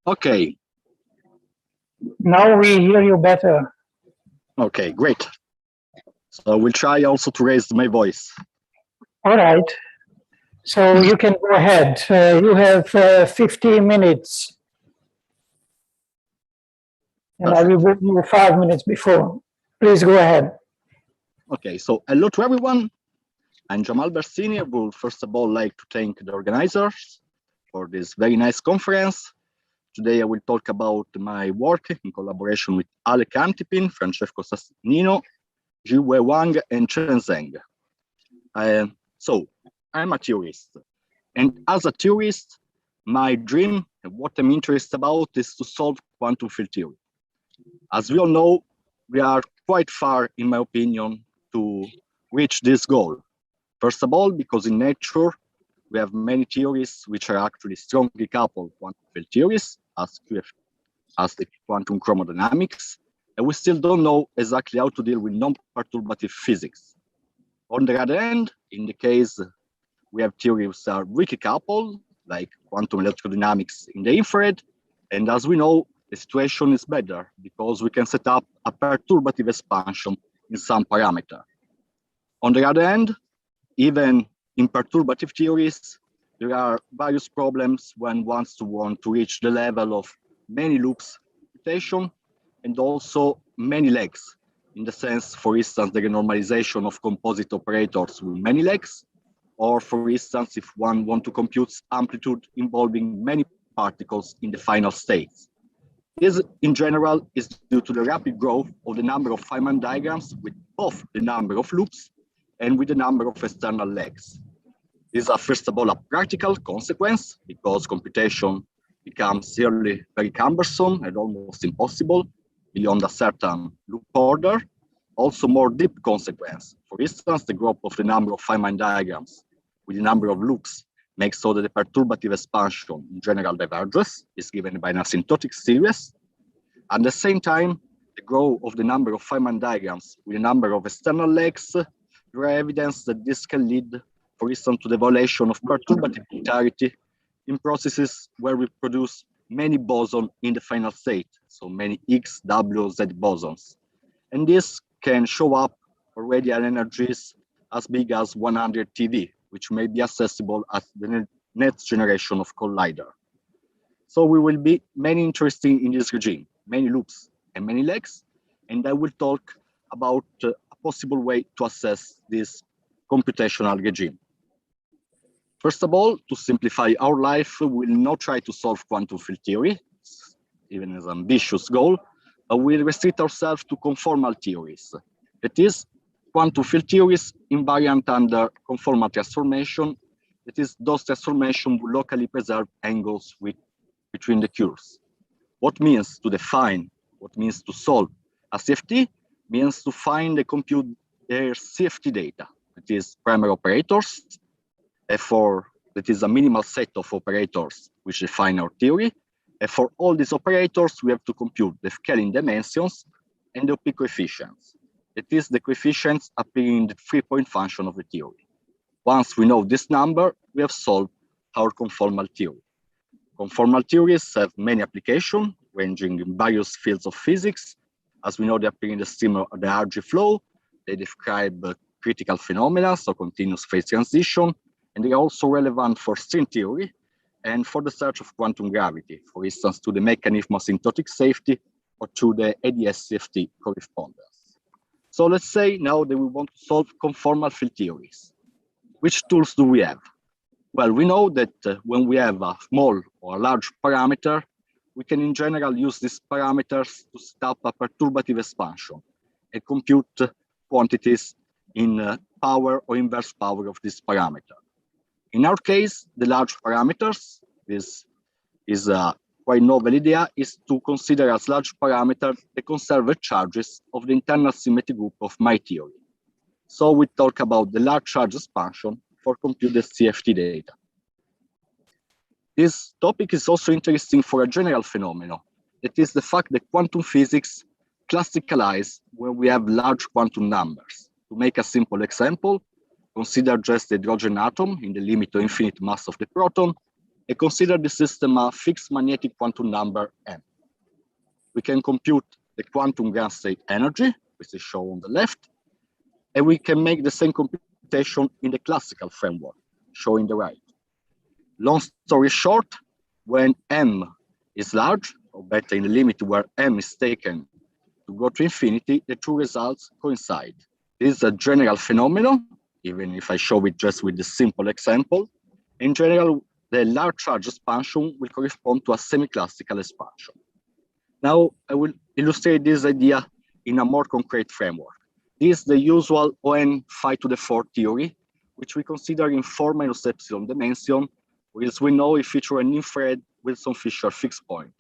Okay. Now we hear you better. Okay, great. So we'll try also to raise my voice. All right. So you can go ahead. You have 15 minutes. And I will give you 5 minutes before. Please go ahead. Okay, so hello to everyone. I'm Jamal Bersini. I would first of all like to thank the organizers for this very nice conference. Today I will talk about my work in collaboration with Alec Antipin, Francesco Sasnino, Jiwei Wang, and Chen Zheng. So I'm a theorist. And as a theorist, my dream and what I'm interested about is to solve quantum field theory. As we all know, we are quite far, in my opinion, to reach this goal. First of all, because in nature, we have many theories which are actually strongly coupled quantum field theories, as the quantum chromodynamics, and we still don't know exactly how to deal with non-perturbative physics. On the other hand, in the case we have theories that are weakly coupled, like quantum electrodynamics in the infrared, and as we know, the situation is better because we can set up a perturbative expansion in some parameter. On the other hand, even in perturbative theories, there are various problems when one wants to reach the level of many loops computation and also many legs, in the sense, for instance, the renormalization of composite operators with many legs, or for instance, if one wants to compute amplitude involving many particles in the final states. This, in general, is due to the rapid growth of the number of Feynman diagrams with both the number of loops and with the number of external legs. These are, first of all, a practical consequence because computation becomes really very cumbersome and almost impossible beyond a certain loop order. Also, more deep consequence. For instance, the growth of the number of Feynman diagrams with the number of loops makes so that the perturbative expansion in general diverges, is given by an asymptotic series. At the same time, the growth of the number of Feynman diagrams with the number of external legs, there are evidence that this can lead, for instance, to the violation of perturbative unitarity in processes where we produce many bosons in the final state, so many X, W, Z bosons. And this can show up already at energies as big as 100 TeV, which may be accessible as the next generation of collider. So we will be many interested in this regime, many loops and many legs, and I will talk about a possible way to assess this computational regime. First of all, to simplify our life, we will not try to solve quantum field theory, even as an ambitious goal, but we'll restrict ourselves to conformal theories. That is, quantum field theories invariant under conformal transformation. That is, those transformations will locally preserve angles between the curves. What means to define, what means to solve a CFT means to find and compute their CFT data. That is, primary operators, that is a minimal set of operators which define our theory. And for all these operators, we have to compute the scaling dimensions and the OP coefficients. That is, the coefficients appearing in the 3-point function of the theory. Once we know this number, we have solved our conformal theory. Conformal theories have many applications, ranging in various fields of physics. As we know, they appear in the stream of the RG flow. They describe critical phenomena, so continuous phase transition, and they are also relevant for string theory and for the search of quantum gravity, for instance, to the mechanism of asymptotic safety or to the ADS-CFT correspondence. So let's say now that we want to solve conformal field theories. Which tools do we have? Well, we know that when we have a small or a large parameter, we can in general use these parameters to set up a perturbative expansion and compute quantities in power or inverse power of this parameter. In our case, the large parameters, this is a quite novel idea, is to consider as large parameter the conserved charges of the internal symmetry group of my theory. So we talk about the large charge expansion for compute the CFT data. This topic is also interesting for a general phenomenon. That is the fact that quantum physics classicalize when we have large quantum numbers. To make a simple example, consider just the hydrogen atom in the limit to infinite mass of the proton, and consider the system a fixed magnetic quantum number m. We can compute the quantum ground state energy, which is shown on the left, and we can make the same computation in the classical framework, shown in the right. Long story short, when m is large, or better in the limit where m is taken to go to infinity, the two results coincide. This is a general phenomenon, even if I show it just with the simple example. In general, the large charge expansion will correspond to a semi-classical expansion. Now, I will illustrate this idea in a more concrete framework. This is the usual ON phi to the 4 theory, which we consider in 4 minus epsilon dimension, whereas we know it features an infrared Wilson-Fisher fixed point.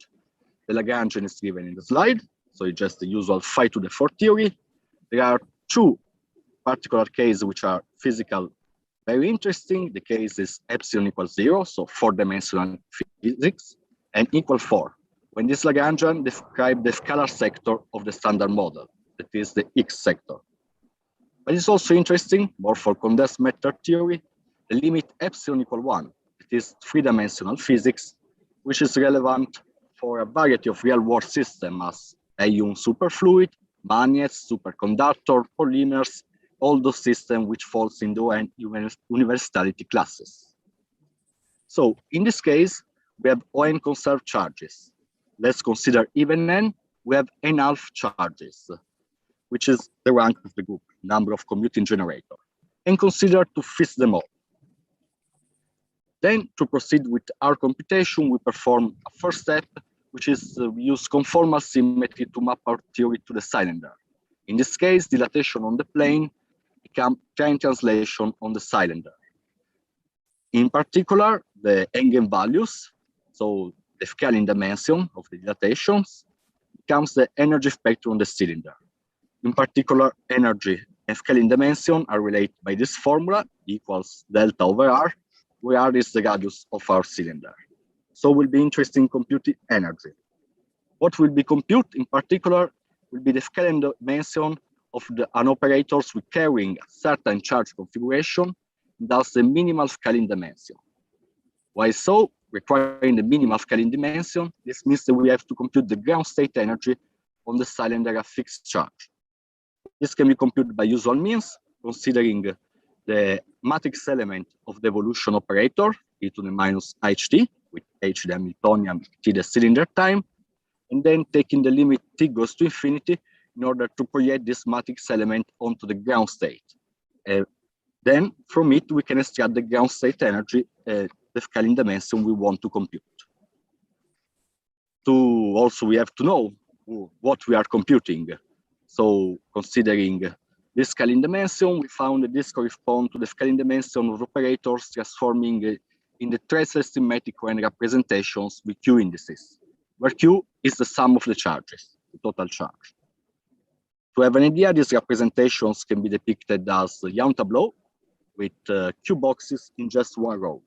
The Lagrangian is given in the slide, so it's just the usual phi to the 4 theory. There are 2 particular cases which are physical very interesting. The case is epsilon equals 0, so 4-dimensional physics, and equal 4, when this Lagrangian describes the scalar sector of the standard model, that is the X sector. But it's also interesting, more for condensed matter theory, the limit epsilon equal 1, it is 3-dimensional physics, which is relevant for a variety of real-world systems as ion superfluid, magnets, superconductor, polymers, all those systems which falls into an universality classes. So in this case, we have ON conserved charges. Let's consider even n, we have n-half charges, which is the rank of the group, number of commuting generator, and consider to fix them all. Then to proceed with our computation, we perform a first step, which is we use conformal symmetry to map our theory to the cylinder. In this case, dilatation on the plane become time translation on the cylinder. In particular, the eigenvalues, so the scaling dimension of the dilatations, becomes the energy spectrum on the cylinder. In particular, energy and scaling dimension are related by this formula, equals delta over R, where R is the radius of our cylinder. So we'll be interested in computing energy. What will be computed in particular will be the scaling dimension of an operators with carrying a certain charge configuration, thus the minimal scaling dimension. Why so? Requiring the minimal scaling dimension, this means that we have to compute the ground state energy on the cylinder at fixed charge. This can be computed by usual means, considering the matrix element of the evolution operator, e to the minus ht, with h the Hamiltonian, t the cylinder time, and then taking the limit t goes to infinity in order to project this matrix element onto the ground state. Then from it, we can extract the ground state energy, the scaling dimension we want to compute. Also, we have to know what we are computing. So considering this scaling dimension, we found that this corresponds to the scaling dimension of operators transforming in the traceless symmetric Cohen representations with Q indices, where Q is the sum of the charges, the total charge. To have an idea, these representations can be depicted as a Young tableau with Q boxes in just one row.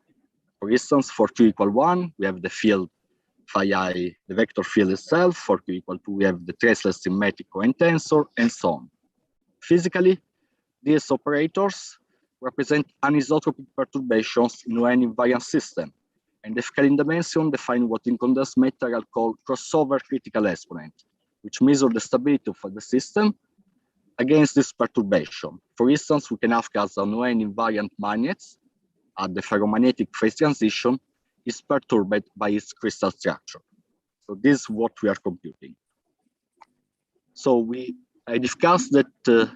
For instance, for Q equal 1, we have the field phi I, the vector field itself. For Q equal 2, we have the traceless symmetric Cohen tensor, and so on. Physically, these operators represent anisotropic perturbations in an invariant system, and the scaling dimension define what in condensed matter are called crossover critical exponent, which measure the stability of the system against this perturbation. For instance, we can ask as an invariant magnets at the ferromagnetic phase transition is perturbed by its crystal structure. So this is what we are computing. So we I discussed that the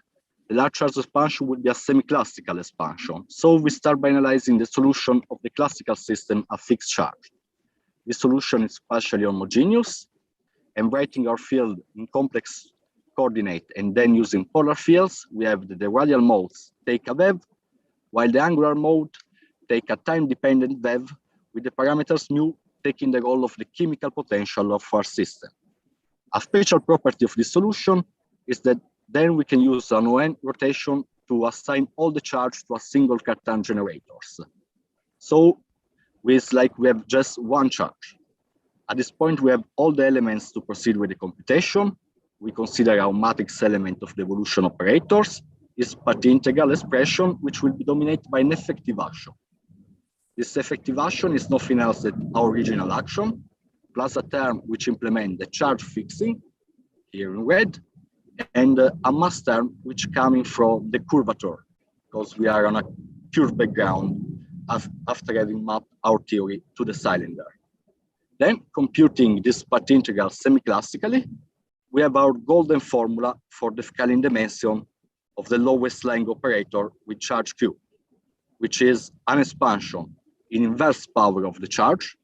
large charge expansion will be a semi-classical expansion. So we start by analyzing the solution of the classical system at fixed charge. This solution is partially homogeneous, and writing our field in complex coordinate and then using polar fields, we have the radial modes take a wave, while the angular mode take a time-dependent wave with the parameters mu taking the role of the chemical potential of our system. A special property of this solution is that then we can use an ON rotation to assign all the charge to a single Cartan generators. So it's like we have just one charge. At this point, we have all the elements to proceed with the computation. We consider our matrix element of the evolution operators, is part integral expression, which will be dominated by an effective action. This effective action is nothing else than our original action, plus a term which implements the charge fixing, here in red, and a mass term which coming from the curvature, because we are on a curved background after having mapped our theory to the cylinder. Then, computing this part integral semi-classically, we have our golden formula for the scaling dimension of the lowest lying operator with charge Q, which is an expansion in inverse power of the charge,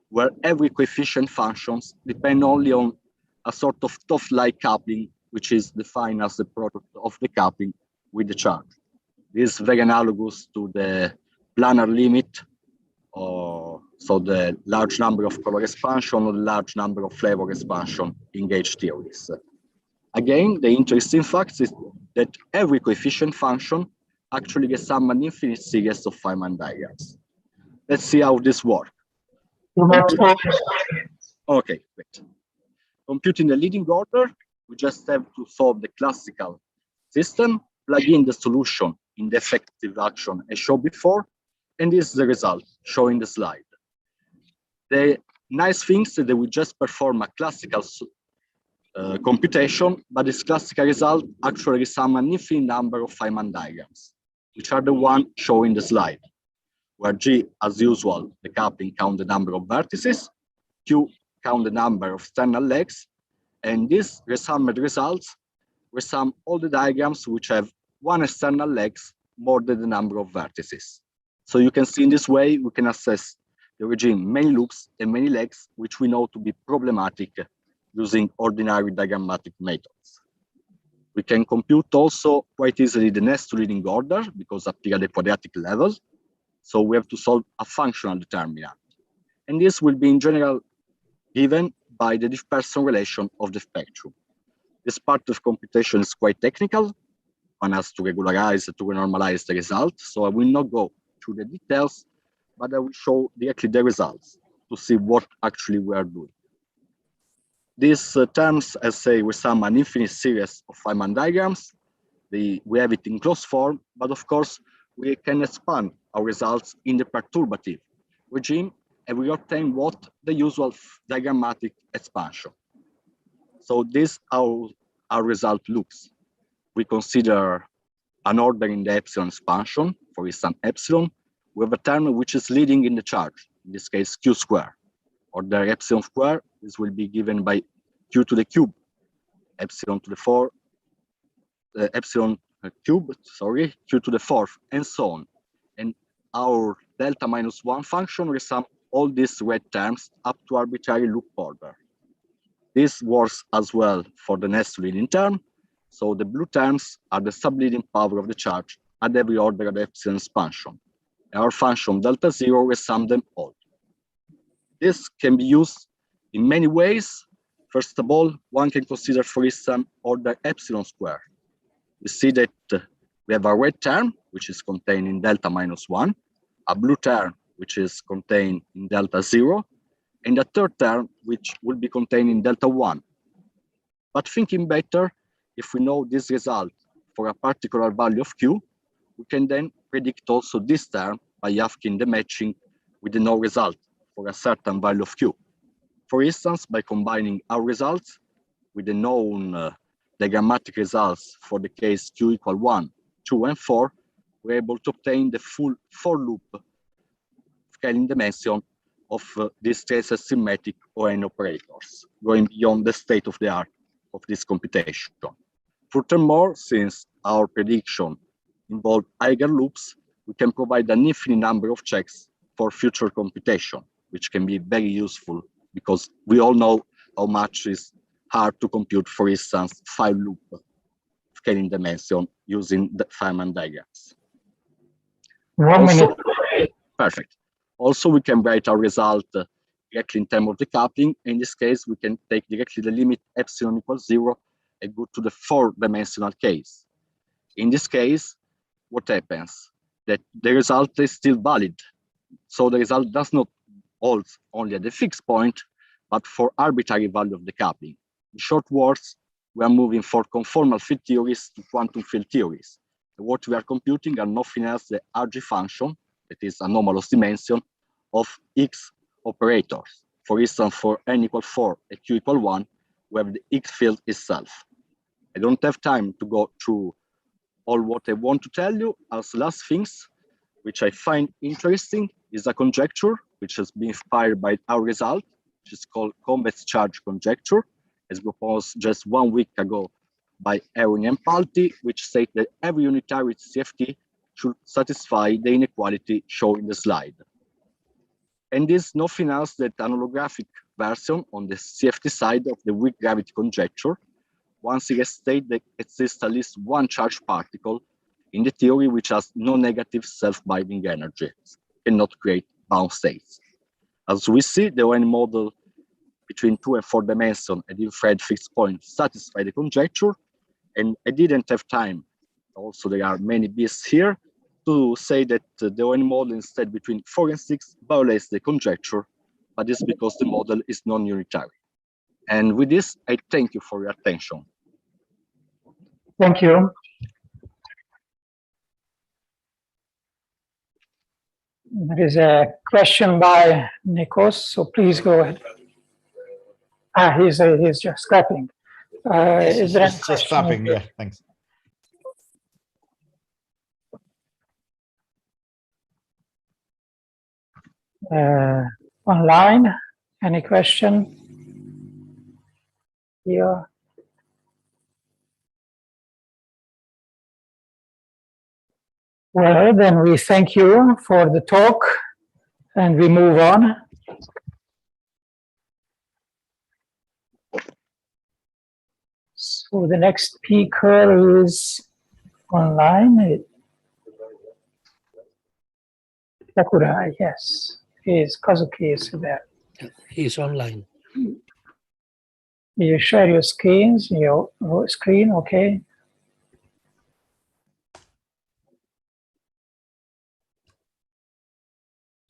where every coefficient functions depend only on a sort of Toff-like coupling, which is defined as the product of the coupling with the charge. This is very analogous to the planar limit, so the large number of color expansion or the large number of flavor expansion in gauge theories. Again, the interesting fact is that every coefficient function actually gets some an infinite series of Feynman diagrams. Let's see how this works. Okay, great. Computing the leading order, we just have to solve the classical system, plug in the solution in the effective action as shown before, and this is the result shown in the slide. The nice thing is that we just perform a classical computation, but this classical result actually sum an infinite number of Feynman diagrams, which are the one shown in the slide, where G, as usual, the coupling count the number of vertices, Q count the number of external legs, and these resummed results resum all the diagrams which have one external legs more than the number of vertices. So you can see in this way, we can assess the regime many loops and many legs, which we know to be problematic using ordinary diagrammatic methods. We can compute also quite easily the next leading order because appear at the quadratic level. So we have to solve a functional determinant. And this will be in general given by the dispersion relation of the spectrum. This part of computation is quite technical. One has to regularize, to normalize the result. So I will not go through the details, but I will show directly the results to see what actually we are doing. These terms, as say, we sum an infinite series of Feynman diagrams. We have it in closed form, but of course, we can expand our results in the perturbative regime, and we obtain what the usual diagrammatic expansion. So this how our result looks. We consider an order in the epsilon expansion, for instance, epsilon, we have a term which is leading in the charge, in this case, Q square. Order epsilon square, this will be given by Q to the cube, epsilon to the 4, epsilon cube, sorry, Q to the 4th, and so on. And our delta minus 1 function will sum all these red terms up to arbitrary loop order. This works as well for the next leading term. So the blue terms are the subleading power of the charge at every order of the epsilon expansion. Our function delta 0 will sum them all. This can be used in many ways. First of all, one can consider, for instance, order epsilon square. You see that we have a red term, which is contained in delta minus 1, a blue term, which is contained in delta 0, and a third term, which will be contained in delta 1. But thinking better, if we know this result for a particular value of Q, we can then predict also this term by asking the matching with the known result for a certain value of Q. For instance, by combining our results with the known diagrammatic results for the case Q equal 1, 2, and 4, we're able to obtain the full for-loop scaling dimension of these traces symmetric ON operators, going beyond the state of the art of this computation. Furthermore, since our prediction involved Eiger loops, we can provide an infinite number of checks for future computation, which can be very useful because we all know how much is hard to compute, for instance, 5-loop scaling dimension using the Feynman diagrams. 1 minute. Perfect. Also, we can write our result directly in terms of decoupling. In this case, we can take directly the limit epsilon equals 0 and go to the 4-dimensional case. In this case, what happens? That the result is still valid. So the result does not hold only at the fixed point, but for arbitrary value of decoupling. In short words, we are moving from conformal field theories to quantum field theories. What we are computing are nothing else than the RG function, that is anomalous dimension, of X operators. For instance, for n equal 4 and q equal 1, we have the X field itself. I don't have time to go through all what I want to tell you. As last things, which I find interesting, is a conjecture which has been inspired by our result, which is called convex charge conjecture, as proposed just 1 week ago by Aaron and Palti, which state that every unitary CFT should satisfy the inequality shown in the slide. And this is nothing else than an holographic version on the CFT side of the weak gravity conjecture. Once it states that exists at least one charged particle in the theory which has no negative self-binding energy, cannot create bound states. As we see, the ON model between 2 and 4 dimensions at infrared fixed point satisfy the conjecture, and I didn't have time. Also, there are many beasts here to say that the ON model instead between 4 and 6 violates the conjecture, but it's because the model is non-unitary. And with this, I thank you for your attention. Thank you. There is a question by Nikos, so please go ahead. He's just clapping. Is there any Just question? clapping, yeah, thanks. Online, any question? Here. Well, then we thank you for the talk and we move on. So the next speaker is online. Sakurai, yes. Kazuki is there. He's online. You share your screens, your screen, okay?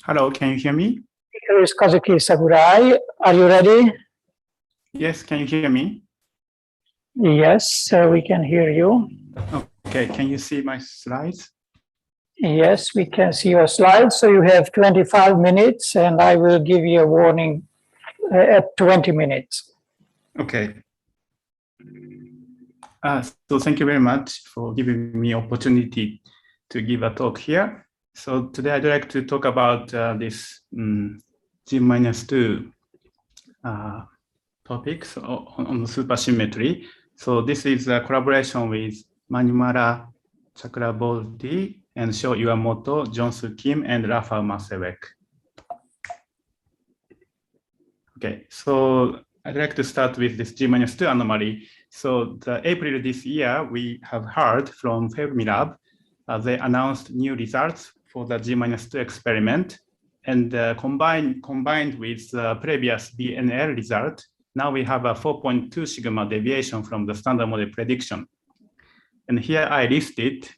Hello, can you hear me? Here is Kazuki Sakurai. Are you ready? Yes, can you hear me? Yes, we can hear you. Okay, can you see my slides? Yes, we can see your slides. So you have 25 minutes and I will give you a warning at 20 minutes. Okay. So thank you very much for giving me opportunity to give a talk here. So today I'd like to talk about this G-2 topics on supersymmetry. So this is a collaboration with Manumara Chakraborty and Sho Iwamoto, Jonsu Kim, and Rafael Masewek. Okay, so I'd like to start with this G-2 anomaly. So the April this year, we have heard from Fermilab. They announced new results for the G-2 experiment, and combined with the previous BNL result, now we have a 4.2 sigma deviation from the standard model prediction. And here I listed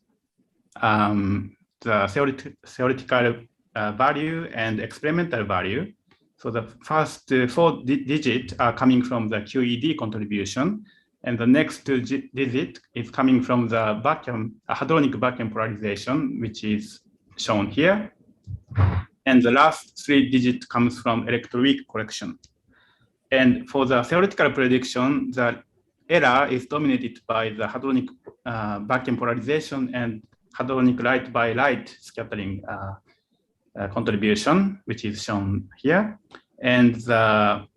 the theoretical value and experimental value. So the first 4 digits are coming from the QED contribution, and the next 2 digits is coming from the hadronic vacuum polarization, which is shown here. And the last 3 digits comes from electroweak correction. And for the theoretical prediction, the error is dominated by the hadronic vacuum polarization and hadronic light by light scattering contribution, which is shown here. And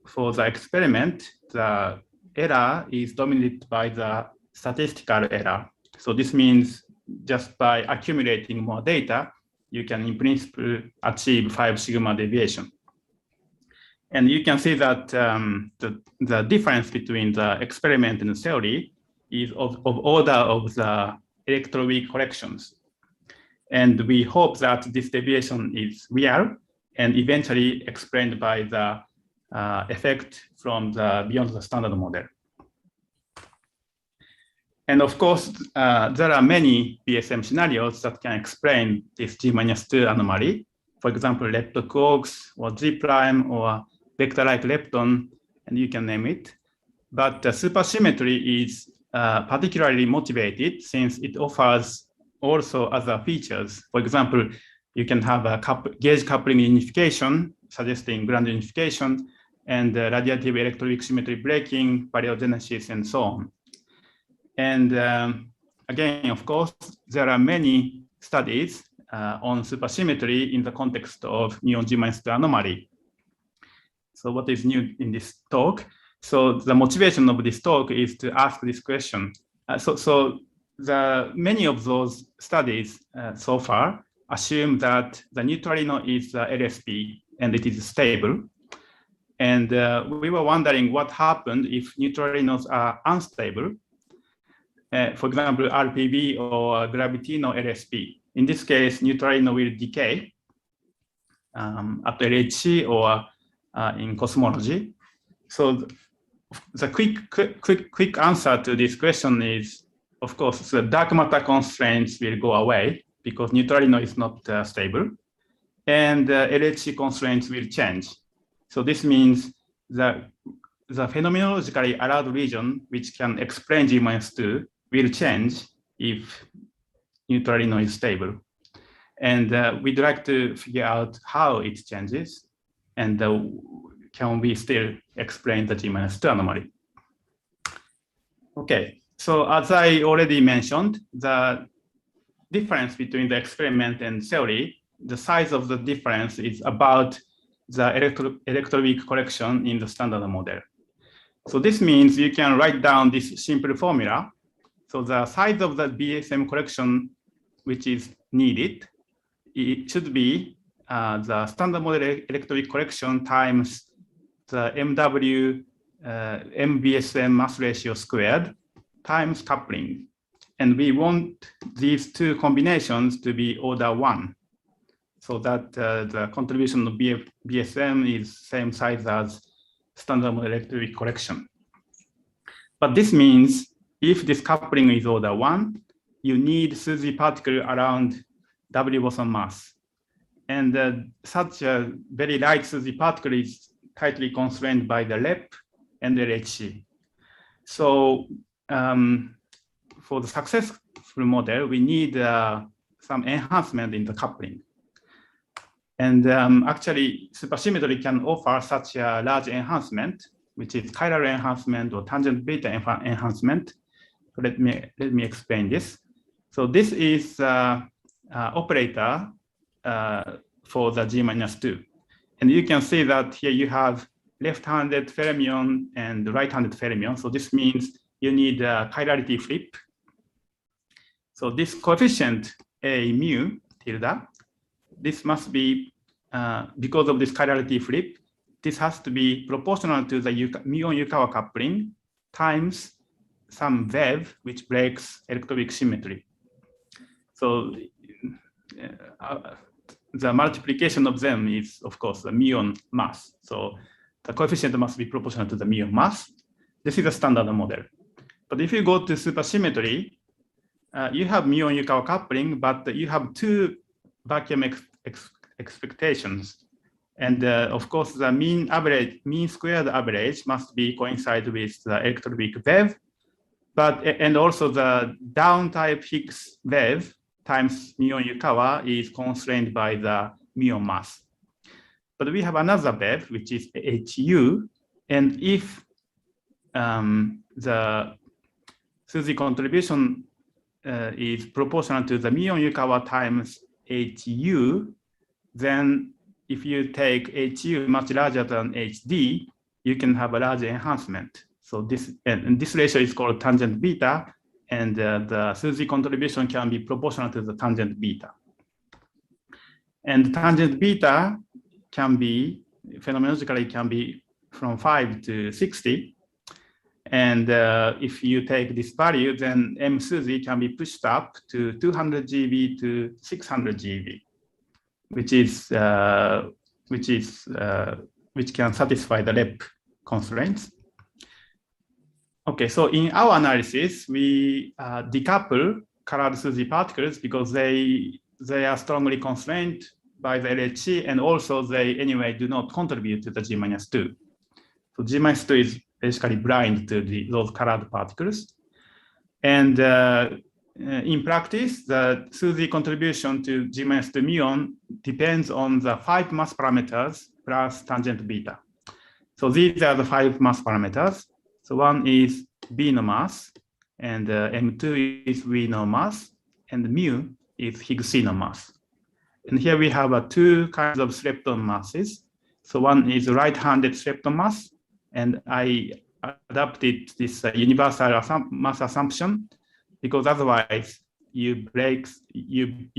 for the experiment, the error is dominated by the statistical error. So this means just by accumulating more data, you can in principle achieve 5 sigma deviation. And you can see that the difference between the experiment and the theory is of order of the electroweak corrections. And we hope that this deviation is real and eventually explained by the effect from the beyond the standard model. And of course, there are many BSM scenarios that can explain this G-2 anomaly. For example, leptocoax or G prime or vector-like lepton, and you can name it. But the supersymmetry is particularly motivated since it offers also other features. For example, you can have a gauge coupling unification, suggesting grand unification, and radiative electroweak symmetry breaking, baryogenesis, and so on. And again, of course, there are many studies on supersymmetry in the context of muon G-2 anomaly. So what is new in this talk? So the motivation of this talk is to ask this question. Many of those studies so far assume that the neutrino is LSP and it is stable. And we were wondering what happened if neutrinos are unstable. For example, RPB or gravitino LSP. In this case, neutrino will decay at LHC or in cosmology. So the quick answer to this question is, of course, the dark matter constraints will go away because neutrino is not stable, and LHC constraints will change. So this means that the phenomenologically allowed region, which can explain G-2, will change if neutrino is stable. And we'd like to figure out how it changes, and can we still explain the G-2 anomaly? Okay, so as I already mentioned, the difference between the experiment and theory, the size of the difference is about the electroweak correction in the standard model. So this means you can write down this simple formula. So the size of the BSM correction which is needed, it should be the standard model electroweak correction times the MW MBSM mass ratio squared times coupling. And we want these two combinations to be order 1, so that the contribution of BSM is same size as standard model electroweak correction. But this means if this coupling is order 1, you need SUSY particle around W boson mass. And such a very light SUSY particle is tightly constrained by the LEP and LHC. So for the successful model, we need some enhancement in the coupling. And actually, supersymmetry can offer such a large enhancement, which is chiral enhancement or tangent beta enhancement. So let me explain this. So this is operator for the G-2. And you can see that here you have left-handed fermion and right-handed fermion. So this means you need a chirality flip. So this coefficient A mu tilde, this must be, because of this chirality flip, this has to be proportional to the muon-Yukawa coupling times some wave which breaks electroweak symmetry. So the multiplication of them is, of course, the muon mass. So the coefficient must be proportional to the muon mass. This is a standard model. But if you go to supersymmetry, you have muon-Yukawa coupling, but you have two vacuum expectations. And of course, the mean squared average must be coincide with the electroweak wave, and also the down type Higgs wave times muon-Yukawa is constrained by the muon mass. But we have another wave, which is HU, and if the SUSY contribution is proportional to the muon-Yukawa times HU, then if you take HU much larger than HD, you can have a large enhancement. So this ratio is called tangent beta, and the SUSY contribution can be proportional to the tangent beta. And tangent beta can be, phenomenologically, can be from 5 to 60. And if you take this value, then M SUSY can be pushed up to 200 GeV to 600 GeV, which can satisfy the LEP constraints. Okay, so in our analysis, we decouple colored SUSY particles because they are strongly constrained by the LHC, and also they anyway do not contribute to the G-2. So G-2 is basically blind to those colored particles. And in practice, the SUSY contribution to G-2 muon depends on the 5 mass parameters plus tangent beta. So these are the 5 mass parameters. So one is Bino mass, and M2 is Wino mass, and mu is Higgsino mass. And here we have 2 kinds of lepton masses. So one is right-handed lepton mass, and I adapted this universal mass assumption because otherwise you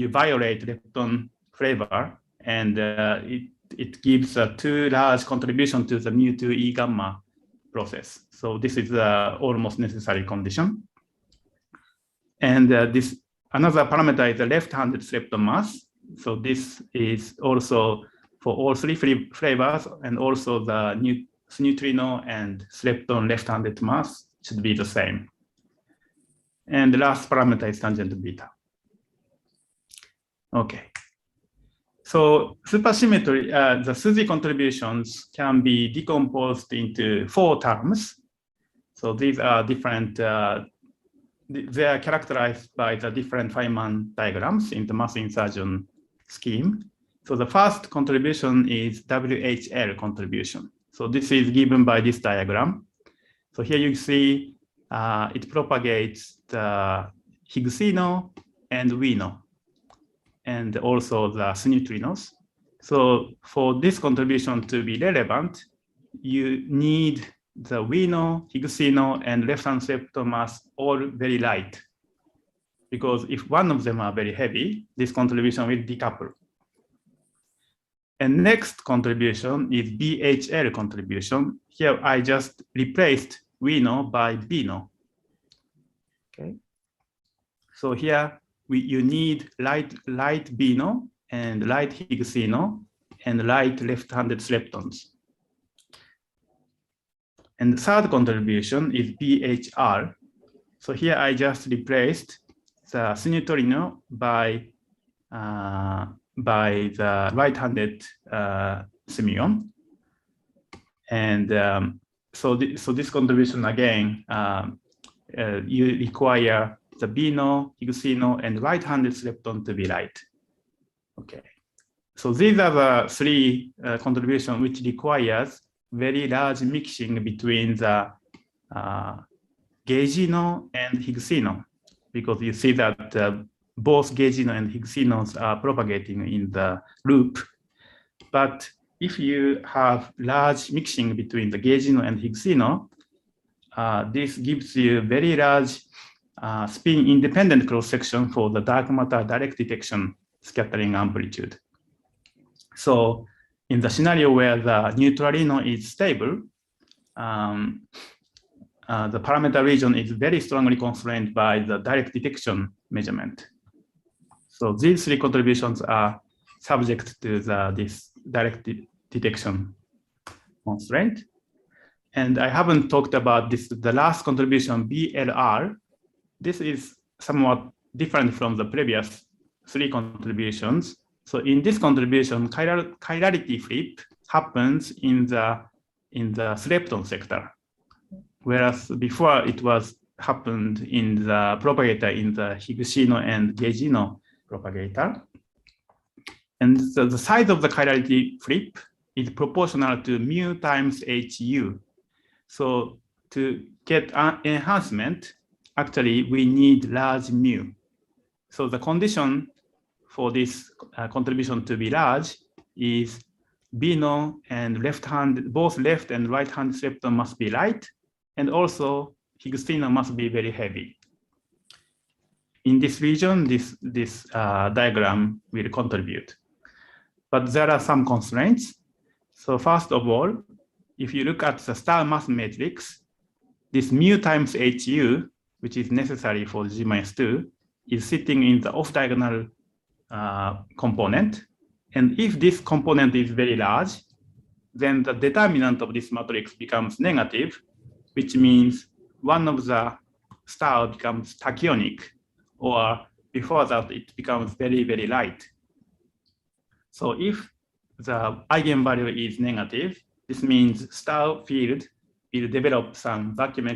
violate lepton flavor, and it gives a too large contribution to the mu2 E gamma process. So this is almost necessary condition. And this another parameter is the left-handed lepton mass. So this is also for all 3 flavors, and also the neutrino and lepton left-handed mass should be the same. And the last parameter is tangent beta. Okay. So supersymmetry, the SUSY contributions can be decomposed into 4 terms. So these are different, they are characterized by the different Feynman diagrams in the mass insertion scheme. So the first contribution is WHL contribution. So this is given by this diagram. So here you see it propagates the Higgsino and Wino, and also the neutrinos. So for this contribution to be relevant, you need the Wino, Higgsino, and left-hand lepton mass all very light. Because if one of them are very heavy, this contribution will decouple. And next contribution is BHL contribution. Here I just replaced Wino by Bino. Okay. So here you need light Bino and light Higgsino and light left-handed leptons. And the third contribution is BHR. So here I just replaced the neutrino by the right-handed semyon. And so this contribution again, you require the Bino, Higgsino, and right-handed lepton to be light. Okay. So these are the 3 contributions which requires very large mixing between the Gaugino and Higgsino, because you see that both Gaugino and Higgsinos are propagating in the loop. But if you have large mixing between the Gaugino and Higgsino, this gives you very large spin-independent cross-section for the dark matter direct detection scattering amplitude. So in the scenario where the neutralino is stable, the parameter region is very strongly constrained by the direct detection measurement. So these 3 contributions are subject to this direct detection constraint. And I haven't talked about this, the last contribution, BLR. This is somewhat different from the previous 3 contributions. So in this contribution, chirality flip happens in the lepton sector, whereas before it was happened in the propagator in the Higgsino and Gaugino propagator. And so the size of the chirality flip is proportional to mu times HU. So to get an enhancement, actually we need large mu. So the condition for this contribution to be large is Bino and both left and right-hand lepton must be light, and also Higgsino must be very heavy. in this region, this diagram will contribute. But there are some constraints. So first of all, if you look at the star mass matrix, this mu times HU, which is necessary for G-2, is sitting in the off-diagonal component. And if this component is very large, then the determinant of this matrix becomes negative, which means one of the stars becomes tachyonic, or before that, it becomes very, very light. So if the eigenvalue is negative, this means star field will develop some vacuum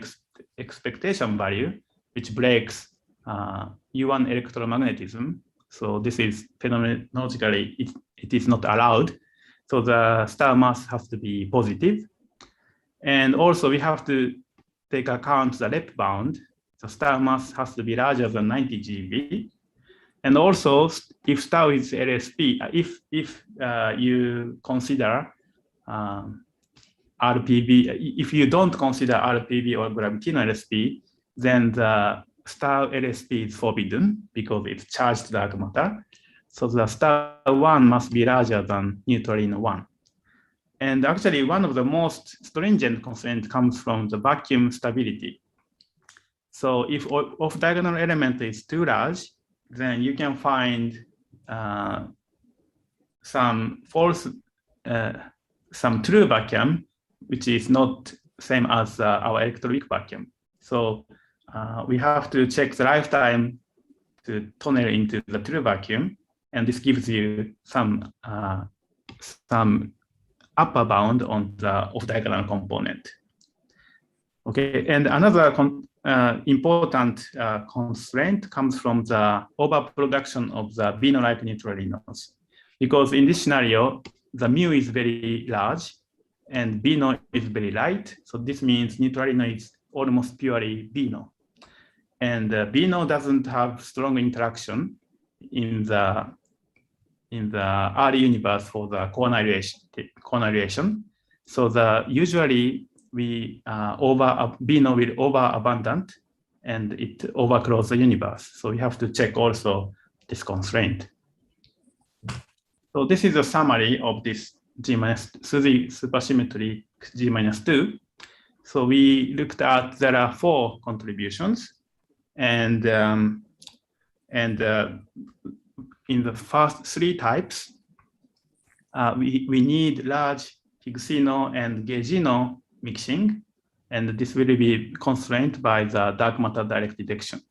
expectation value, which breaks U1 electromagnetism. So this is phenomenologically, it is not allowed. So the star mass has to be positive. And also we have to take account the left bound. The star mass has to be larger than 90 GeV. And also, if star is LSP, if you consider RPV, if you don't consider RPV or gravitational LSP, then the star LSP is forbidden because it's charged dark matter. So the star 1 must be larger than neutrino 1. And actually, one of the most stringent constraints comes from the vacuum stability. So if off-diagonal element is too large, then you can find some true vacuum, which is not same as our electroweak vacuum. So we have to check the lifetime to tunnel into the true vacuum, and this gives you some upper bound on the off-diagonal component. Okay, and another important constraint comes from the overproduction of the Bino-like neutralinos. Because in this scenario, the mu is very large and Bino is very light. So this means neutralino is almost purely Bino. And Bino doesn't have strong interaction in the early universe for the co-annihilation. So usually Bino will over-abundant and it overclows the universe. So we have to check also this constraint. So this is a summary of this SUSY supersymmetric G-2. So we looked at, there are 4 contributions, and in the first 3 types, we need large Higgsino and Gaugino mixing, and this will be constrained by the dark matter direct detection.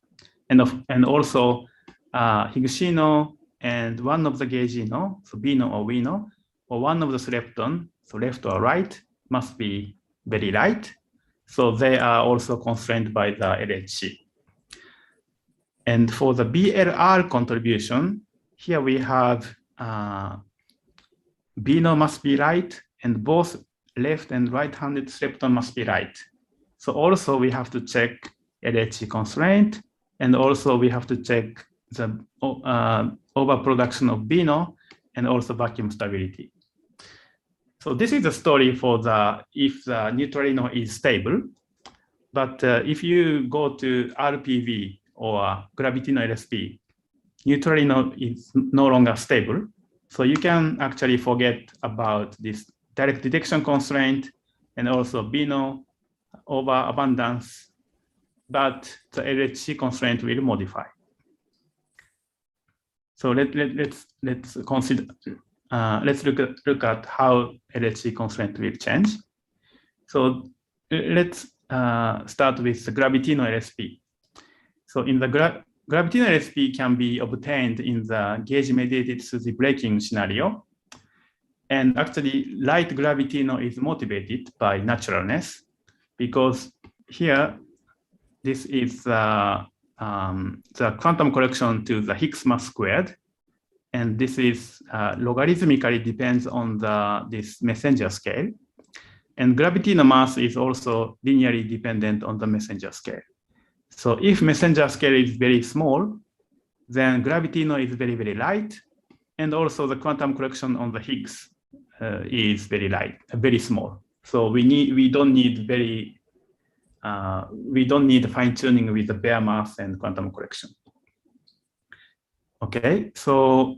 And also Higgsino and one of the Gaugino, so Bino or Wino, or one of the lepton, so left or right, must be very light. So they are also constrained by the LHC. And for the BLR contribution, here we have Bino must be light, and both left and right-handed lepton must be light. So also we have to check LHC constraint, and also we have to check the overproduction of Bino and also vacuum stability. So this is the story for if the neutralino is stable. But if you go to RPV or gravitino LSP, neutralino is no longer stable. So you can actually forget about this direct detection constraint and also Bino overabundance, but the LHC constraint will modify. So let's consider. Let's look at how LHC constraint will change. So let's start with the gravitino LSP. So in the gravitino LSP can be obtained in the gauge-mediated SUSY breaking scenario. And actually, light gravitino is motivated by naturalness, because here, this is the quantum correction to the Higgs mass squared. And this is logarithmically depends on this messenger scale. And gravitino mass is also linearly dependent on the messenger scale. So if messenger scale is very small, then gravitino is very, very light. And also the quantum correction on the Higgs is very light, very small. So we don't need fine tuning with the bare mass and quantum correction. Okay, so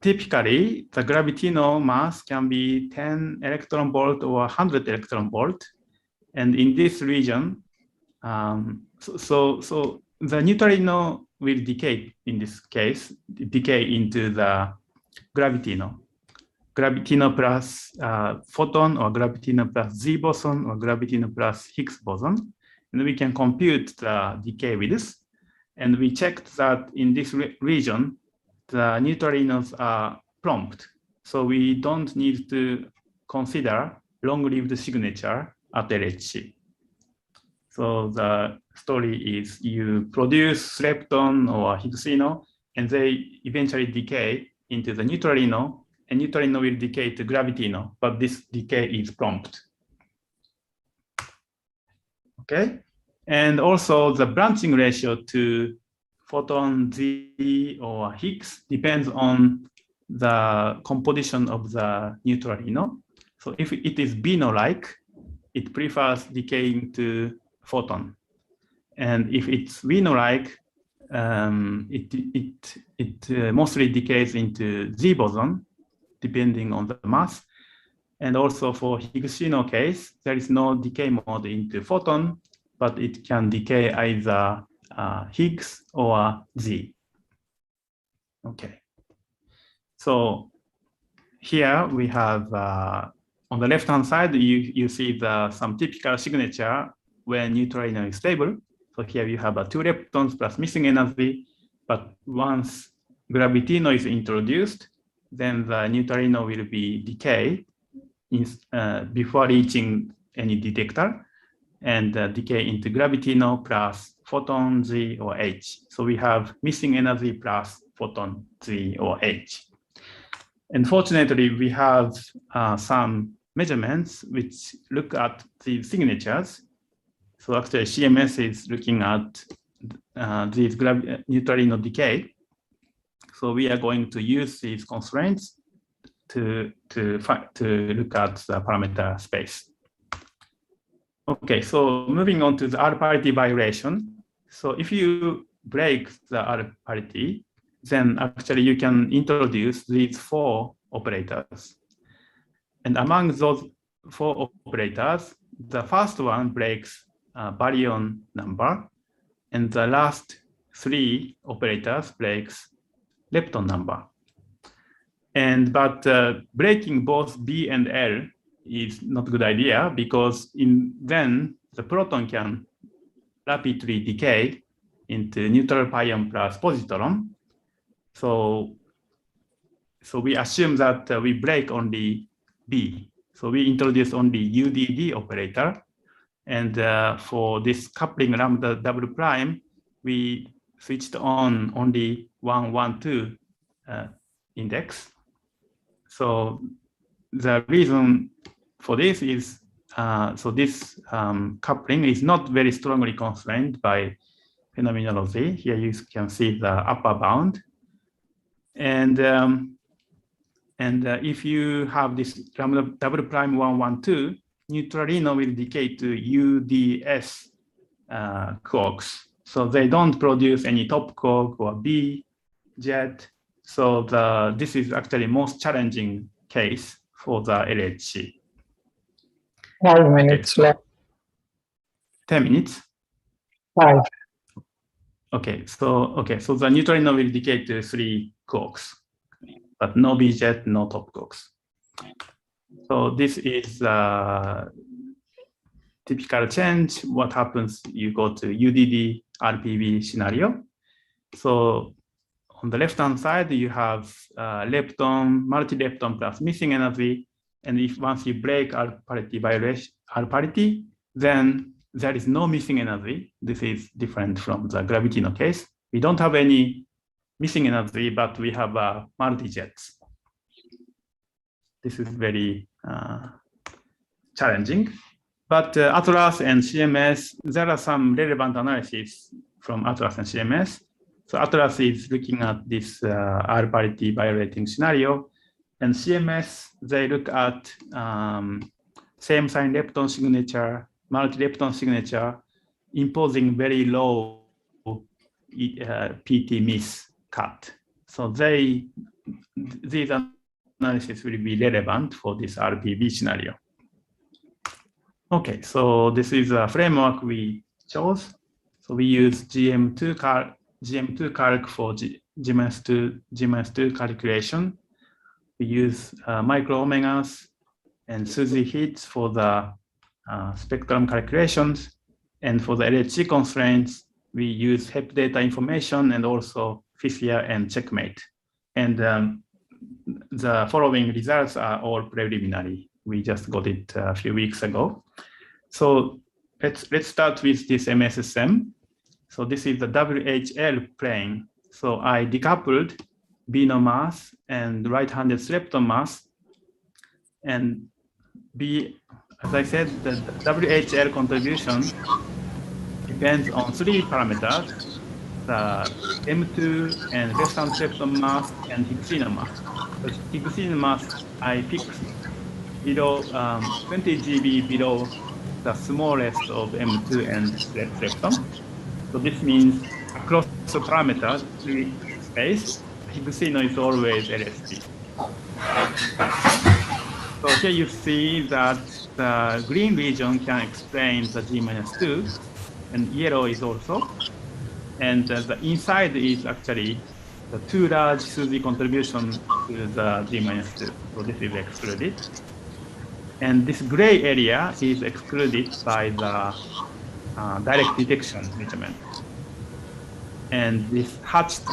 typically the gravitino mass can be 10 electron volt or 100 electron volt. And in this region, so the neutrino will decay in this case, decay into the gravitino. Gravitino plus photon, or gravitino plus Z boson, or gravitino plus Higgs boson. And we can compute the decay width. And we checked that in this region, the neutrinos are prompt. So we don't need to consider long-lived signature at LHC. So the story is you produce lepton or Higgsino, and they eventually decay into the neutrino, and neutrino will decay to gravitino, but this decay is prompt. Okay, and also the branching ratio to photon Z or Higgs depends on the composition of the neutrino. So if it is Bino-like, it prefers decaying to photon. And if it's Wino-like, it mostly decays into Z boson, depending on the mass. And also for Higgsino case, there is no decay mode into photon, but it can decay either Higgs or Z. Okay. So here we have, on the left-hand side, you see some typical signature when neutrino is stable. So here you have 2 leptons plus missing energy, but once gravitino is introduced, then the neutrino will be decay before reaching any detector, and decay into gravitino plus photon Z or H. So we have missing energy plus photon Z or H. Unfortunately, we have some measurements which look at the signatures. So actually, CMS is looking at these neutrino decay. So we are going to use these constraints to look at the parameter space. Okay, so moving on to the R parity violation. So if you break the R parity, then actually you can introduce these 4 operators. And among those 4 operators, the first one breaks baryon number, and the last 3 operators breaks lepton number. But breaking both B and L is not a good idea, because then the proton can rapidly decay into neutral pion plus positron. So we assume that we break only B. So we introduce only UDD operator. And for this coupling lambda double prime, we switched on only 1, 1, 2 index. So the reason for this is, so this coupling is not very strongly constrained by phenomenology. Here you can see the upper bound. And if you have this lambda double prime 1, 1, 2, neutrino will decay to UDS quarks. So they don't produce any top quark or B jet. So this is actually most challenging case for the LHC. 5 minutes left. 10 minutes? 5. Okay, so the neutrino will decay to 3 quarks, but no B jet, no top quarks. So this is typical change. What happens? You go to UDD RPV scenario. So on the left-hand side, you have lepton, multi-lepton plus missing energy. And if once you break R parity violation, R parity, then there is no missing energy. This is different from the gravitino case. We don't have any missing energy, but we have multi-jets. This is very challenging. But Atlas and CMS, there are some relevant analysis from Atlas and CMS. So Atlas is looking at this R parity violating scenario, and CMS, they look at same sign lepton signature, multi-lepton signature, imposing very low PT miss cut. So these analysis will be relevant for this RPV scenario. Okay, so this is a framework we chose. So we use GM2 calc for G-2 calculation. We use micro omegas and SUSY heats for the spectrum calculations. And for the LHC constraints, we use HEP data information and also Fissia and Checkmate. And the following results are all preliminary. We just got it a few weeks ago. So let's start with this MSSM. So this is the WHL plane. So I decoupled Beano mass and right-handed lepton mass. And as I said, the WHL contribution depends on 3 parameters: the M2 and left-hand lepton mass and Higgsino mass. The Higgsino mass I picked below 20 GeV below the smallest of M2 and lepton. So this means across the parameters space, Higgsino is always LSP. So here you see that the green region can explain the G-2, and yellow is also. And the inside is actually the too large SUSY contribution to the G-2. So this is excluded. And this gray area is excluded by the direct detection measurement. And this hatched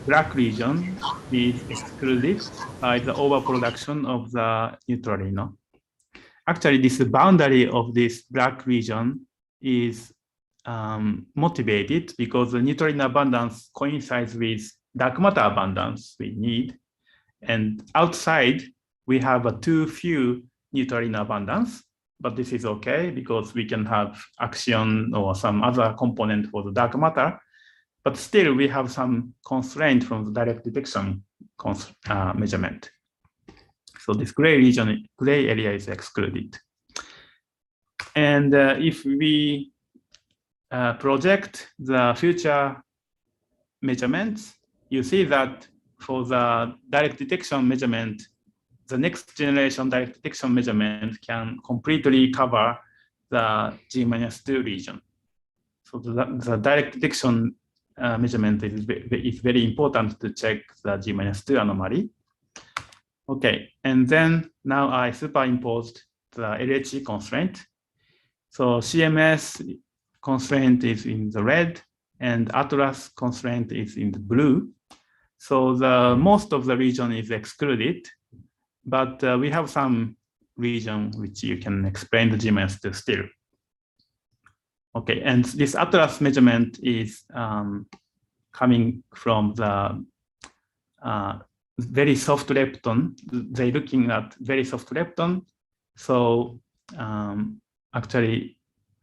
black region is excluded by the overproduction of the neutralino. Actually, this boundary of this black region is motivated because the neutralino abundance coincides with dark matter abundance we need. And outside, we have too few neutralino abundance, but this is okay because we can have action or some other component for the dark matter. But still, we have some constraint from the direct detection measurement. So this gray area is excluded. And if we project the future measurements, you see that for the direct detection measurement, the next generation direct detection measurement can completely cover the G-2 region. So the direct detection measurement is very important to check the G-2 anomaly. Okay, and then now I superimposed the LHC constraint. So CMS constraint is in the red and Atlas constraint is in the blue. So most of the region is excluded, but we have some region which you can explain the G-2 still. Okay, and this Atlas measurement is coming from the very soft lepton. They're looking at very soft lepton. So actually,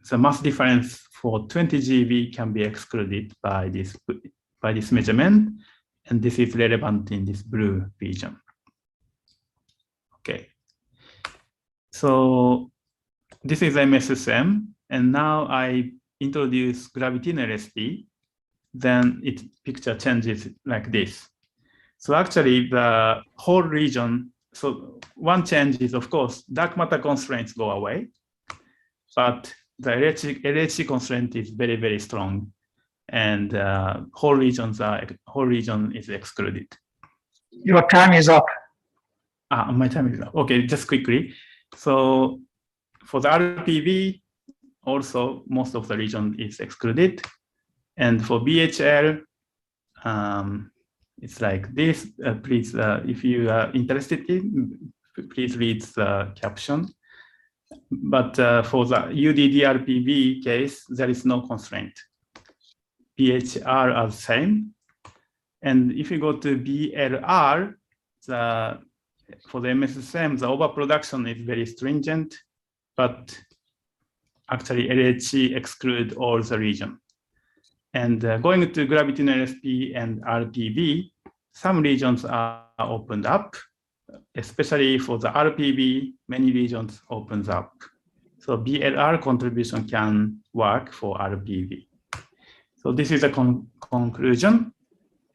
the mass difference for 20 GeV can be excluded by this measurement, and this is relevant in this blue region. Okay, so this is MSSM. And now I introduce gravitational LSP, then its picture changes like this. So actually the whole region, so one change is of course, dark matter constraints go away, but the LHC constraint is very, very strong, and whole region is excluded. Your time is up. My time is up. Okay, just quickly. So for the RPV, also, most of the region is excluded. And for BHL, it's like this. Please, if you are interested please read the caption. But for the UDDRPV case, there is no constraint. BHR are the same. And if you go to BLR, for the MSSM, the overproduction is very stringent, but actually LHC exclude all the region. And going to gravitational LSP and RPV, some regions are opened up, especially for the RPV, many regions opens up. So BLR contribution can work for RPV. So this is a conclusion.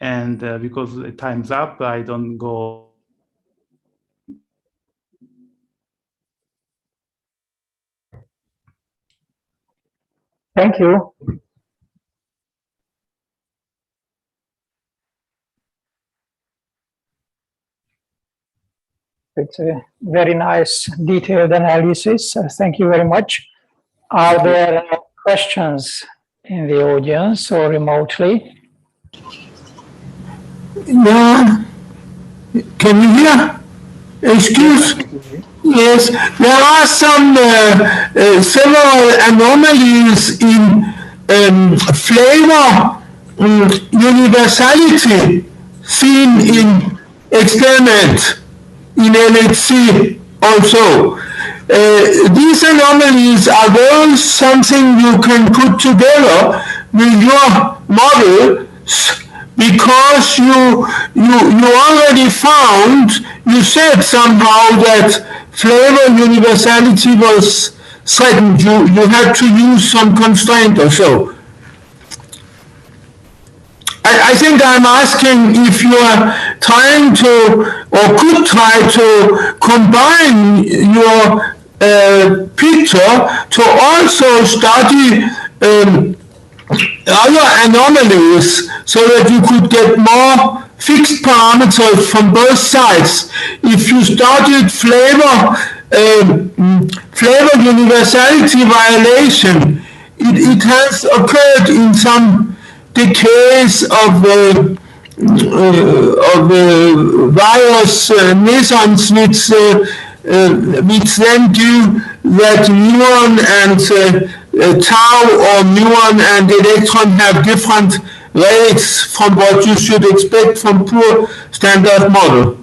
And because the time's up, I don't go. Thank you. It's a very nice detailed analysis. Thank you very much. Are there questions in the audience or remotely? Yeah. Can you hear? Excuse? Yes, there are some several anomalies in flavor universality seen in experiment in LHC also. These anomalies, are those something you can put together with your model, because you already found, you said somehow that flavor universality was threatened. You had to use some constraint or so. I think I'm asking if you are trying to, or could try to combine your picture to also study other anomalies so that you could get more fixed parameters from both sides. If you studied flavor universality violation, it has occurred in some decays of virus mesons, which then do that muon and tau or muon and electron have different rates from what you should expect from pure standard model.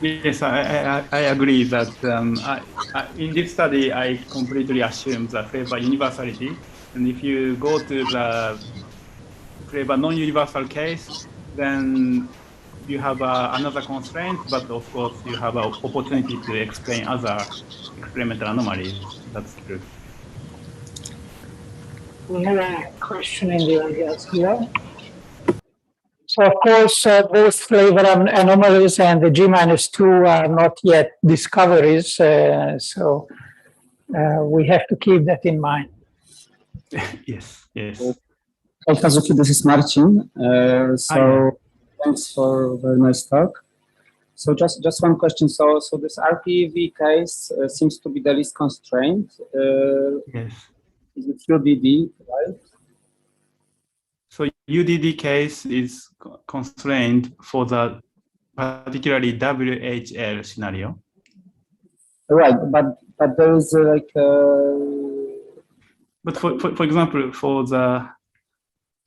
Yes, I agree that in this study, I completely assume the flavor universality. And if you go to the flavor non-universal case, then you have another constraint, but of course you have an opportunity to explain other experimental anomalies. That's true. We have a question in the audience here. So of course, both flavor anomalies and the G-2 are not yet discoveries. So we have to keep that in mind. Yes, yes. Hi, Kazuki, this is Marcin. Thanks for a very nice talk. So just one question. So this RPV case seems to be the least constrained. Yes. Is it UDD, right? So UDD case is constrained for the particularly WHL scenario. Right, but there is like. But for example, for the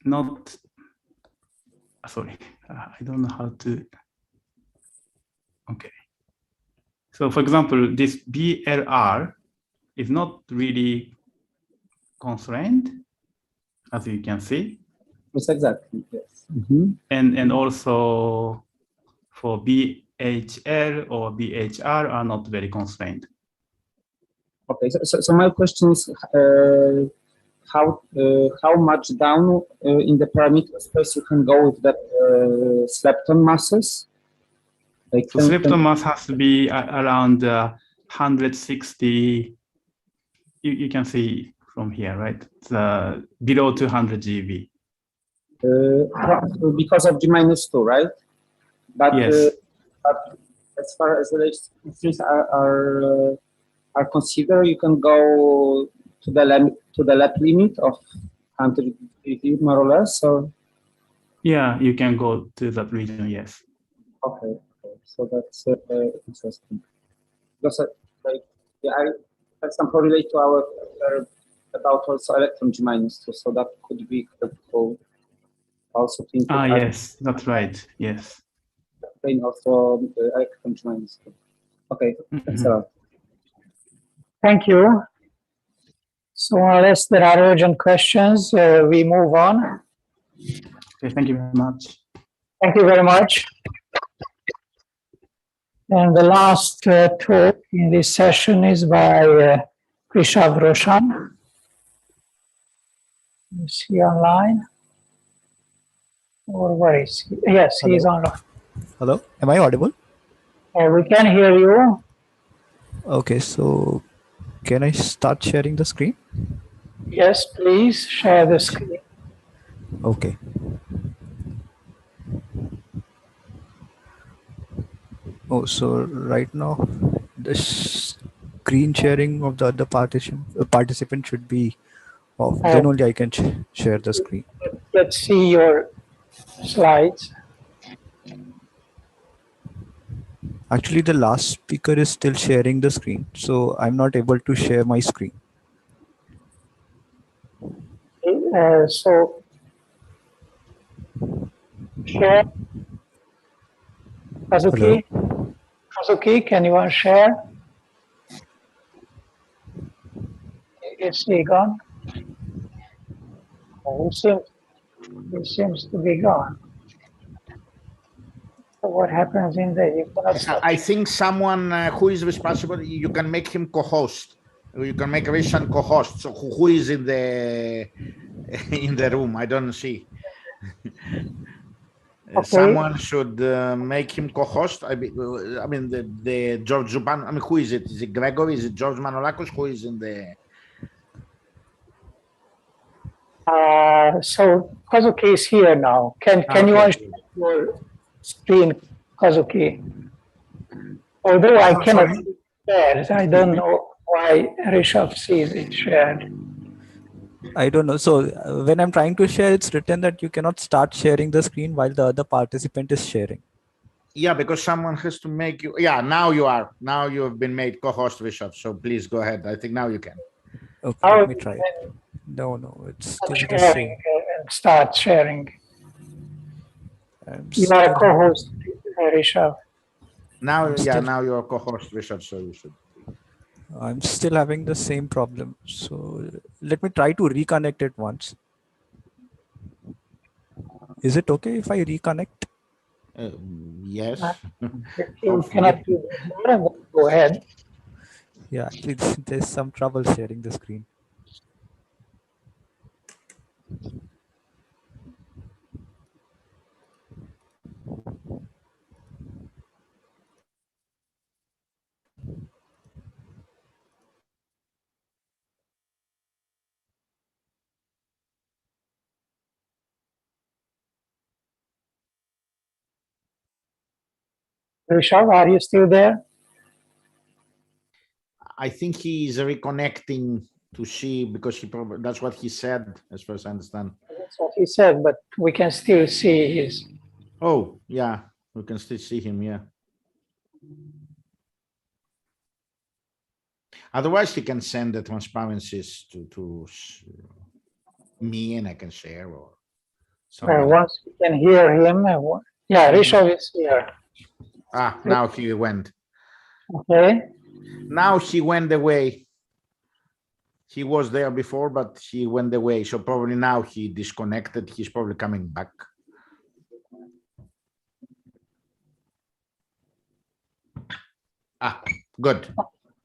not. Sorry, I don't know how to. Okay. So for example, this BLR is not really constrained, as you can see. Yes, exactly. Yes. And also for BHL or BHR are not very constrained. Okay, so my question is how much down in the parameter space you can go with the lepton masses? Like so lepton mass has to be around 160. You can see from here, right? It's below 200 GeV. Because of G-2, right? But, yes. But as far as the things are considered, you can go to the left limit of 100 GeV more or less. So yeah, you can go to that region. Yes. Okay. So that's interesting. Because I have some correlate to our about also electron G-2, so that could be helpful. Also think. Yes, that's right. Yes. Also electron G-2. Okay, thanks a lot. Thank you. So unless there are urgent questions, we move on. Okay, thank you very much. Thank you very much. And the last talk in this session is by Krishav Roshan. Is he online? Or where is he? Yes, he is on. Hello, am I audible? We can hear you. Okay, so can I start sharing the screen? Yes, please share the screen. Okay. Oh, so right now the screen sharing of the other participant should be off. Then only I can share the screen. Let's see your slides. Actually, the last speaker is still sharing the screen, so I'm not able to share my screen. So share. Kazuki, Kazuki, can you share? Is he gone? Oh, he seems to be gone. So what happens in there? You cannot I think someone who is responsible, you can make him co-host. You can make Rishan co-host. So who is in the room? I don't see. Okay. Someone should make him co-host. I mean, the George Zupan. I mean, who is it? Is it Gregory? Is it George Manolakos? Who is in the? So Kazuki is here now. Can you share your screen, Kazuki? Although I cannot share it, I don't know why Rishabh sees it shared. I don't know. So when I'm trying to share, it's written that you cannot start sharing the screen while the other participant is sharing. Yeah, because someone has to make you. Yeah, now you are. Now you have been made co-host, Rishabh. So please go ahead. I think now you can. Okay, let me try it. No, it's still the same. And start sharing. You are a co-host, Rishabh. Now, yeah, now you're a co-host, Rishabh. So you should. I'm still having the same problem. So let me try to reconnect it once. Is it okay if I reconnect? Yes. You cannot go ahead. Yeah, actually, there's some trouble sharing the screen. Rishabh, are you still there? I think he is reconnecting to see because he probably that's what he said, as far as I understand. That's what he said, but we can still see his. Oh, yeah, we can still see him. Yeah. Otherwise, he can send the transparencies to me, and I can share or. Once we can hear him, yeah, Rishabh is here. Ah, now he went. Okay. Now he went away. He was there before, but he went away. So probably now he disconnected. He's probably coming back. Ah, good.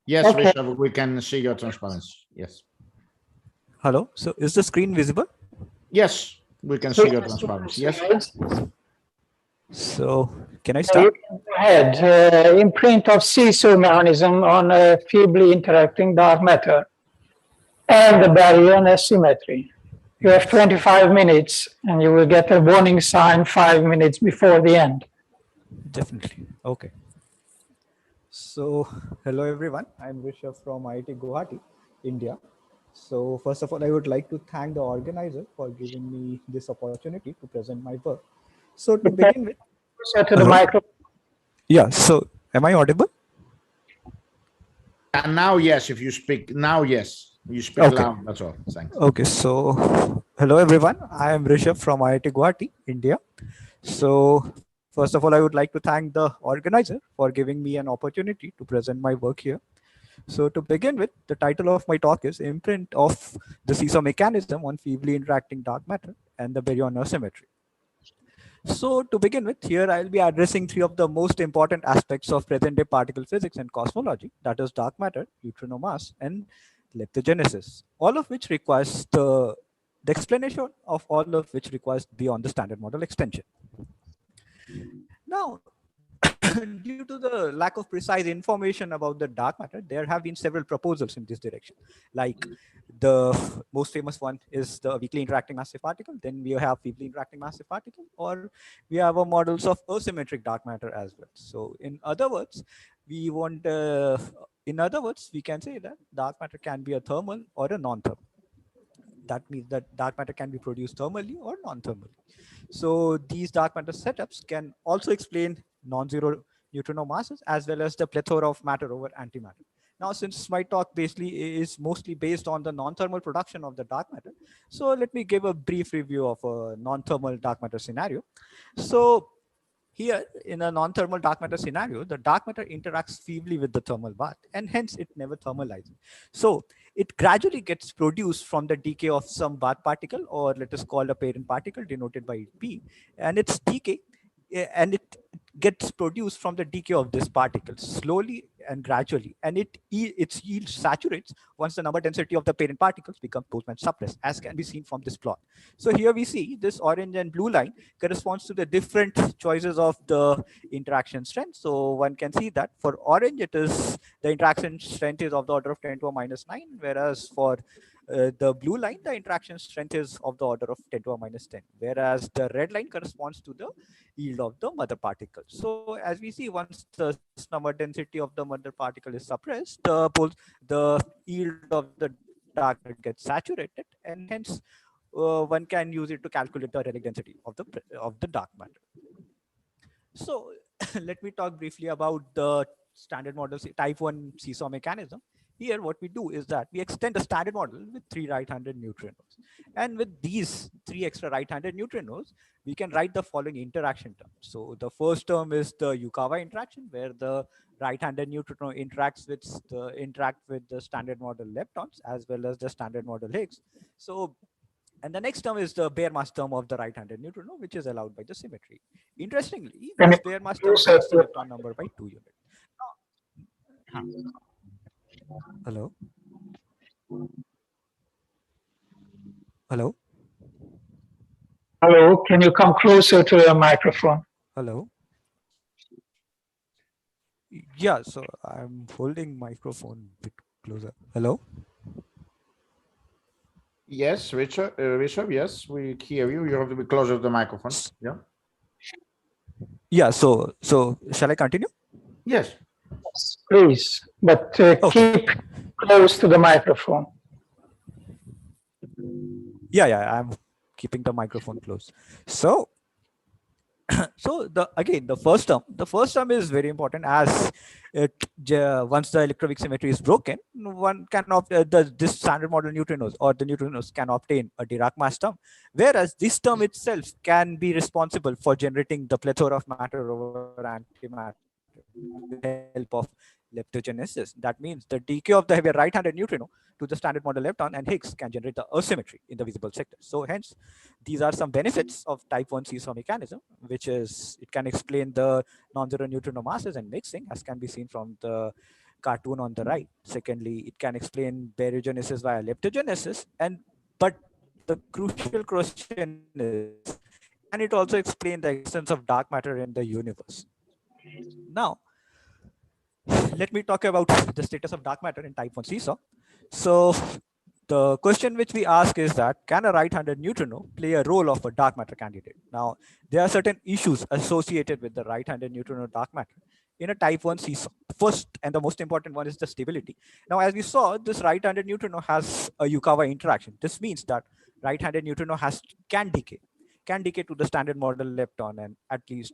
Yes, Okay. Rishabh, we can see your transparency. Yes. Hello. So is the screen visible? Yes, we can see your transparency. Yes. So can I start? Go ahead. Imprint of seesaw mechanism on a feebly interacting dark matter and the baryon asymmetry. You have 25 minutes and you will get a warning sign 5 minutes before the end. Definitely. Okay. So hello everyone. I'm Rishabh from IIT Guwahati, India. So first of all, I would like to thank the organizer for giving me this opportunity to present my work. So to begin with, to the microphone. Yeah. So am I audible? And now, yes, if you speak now, yes, you speak loud. That's all. Thanks. Okay. So hello everyone. I am Rishabh from IIT Guwahati, India. So first of all, I would like to thank the organizer for giving me an opportunity to present my work here. So to begin with, the title of my talk is Imprint of the Seesaw Mechanism on Feebly Interacting Dark Matter and the Baryon Asymmetry. So to begin with, here I'll be addressing three of the most important aspects of present-day particle physics and cosmology, that is dark matter, neutrino mass, and leptogenesis, all of which requires the The explanation of all of which requires beyond the standard model extension. Now, due to the lack of precise information about the dark matter, there have been several proposals in this direction. Like the most famous one is the weakly interacting massive particle. Then we have weakly interacting massive particle, or we have a models of asymmetric dark matter as well. So in other words, we want, we can say that dark matter can be a thermal or a non-thermal. That means that dark matter can be produced thermally or non-thermally. So these dark matter setups can also explain non-zero neutrino masses as well as the plethora of matter over antimatter. Now, since my talk basically is mostly based on the non-thermal production of the dark matter, so let me give a brief review of a non-thermal dark matter scenario. So here in a non-thermal dark matter scenario, the dark matter interacts feebly with the thermal bath and hence it never thermalizes. So it gradually gets produced from the decay of some bath particle, or let us call a parent particle denoted by P, and its decay, and it gets produced from the decay of this particle slowly and gradually, and its yield saturates once the number density of the parent particles becomes Boltzmann suppressed, as can be seen from this plot. So here we see this orange and blue line corresponds to the different choices of the interaction strength. So one can see that for orange, it is the interaction strength is of the order of 10 to the minus 9, whereas for the blue line, the interaction strength is of the order of 10 to the minus 10, whereas the red line corresponds to the yield of the mother particle. So as we see, once the number density of the mother particle is suppressed, the yield of the dark matter gets saturated, and hence one can use it to calculate the relic density of the dark matter. So let me talk briefly about the standard model type 1 seesaw mechanism. Here, what we do is that we extend the standard model with 3 right-handed neutrinos. And with these 3 extra right-handed neutrinos, we can write the following interaction terms. So the first term is the Yukawa interaction, where the right-handed neutrino interact with the standard model leptons as well as the standard model Higgs. So, and the next term is the bare mass term of the right-handed neutrino, which is allowed by the symmetry. Interestingly, this bare mass term takes the lepton number by 2 units. Hello? Hello? Hello, can you come closer to your microphone? Hello? Yeah, so I'm holding microphone a bit closer. Hello? Yes, Richard, yes, we hear you. You have to be closer to the microphone. Yeah. Yeah, so shall I continue? Yes. Please, but keep close to the microphone. Yeah, I'm keeping the microphone close. So, the first term is very important, as once the electroweak symmetry is broken, one can this standard model neutrinos or the neutrinos can obtain a Dirac mass term, whereas this term itself can be responsible for generating the plethora of matter over antimatter with the help of leptogenesis. That means the decay of the heavier right-handed neutrino to the standard model lepton and Higgs can generate the asymmetry in the visible sector. So hence, these are some benefits of type 1 seesaw mechanism, which is it can explain the non-zero neutrino masses and mixing, as can be seen from the cartoon on the right. Secondly, it can explain baryogenesis via leptogenesis, but the crucial question is, can it also explain the existence of dark matter in the universe? Now, let me talk about the status of dark matter in type 1 seesaw. So the question which we ask is that, can a right-handed neutrino play a role of a dark matter candidate? Now, there are certain issues associated with the right-handed neutrino dark matter in a type 1 seesaw. First, and the most important one, is the stability. Now, as we saw, this right-handed neutrino has a Yukawa interaction. This means that right-handed neutrino can decay to the standard model lepton, and at least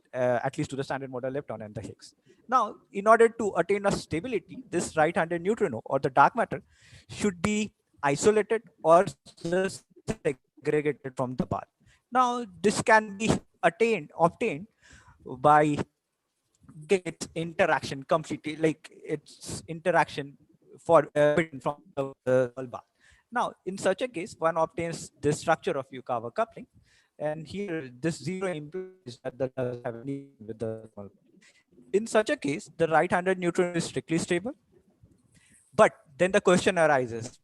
to the standard model lepton and the Higgs. Now, in order to attain a stability, this right-handed neutrino or the dark matter should be isolated or segregated from the path. Now, this can be obtained by get interaction completely, like its interaction from the path. Now, in such a case, one obtains this structure of Yukawa coupling. And here, this zero implies that the does have any with the. In such a case, the right-handed neutrino is strictly stable. But then the question arises: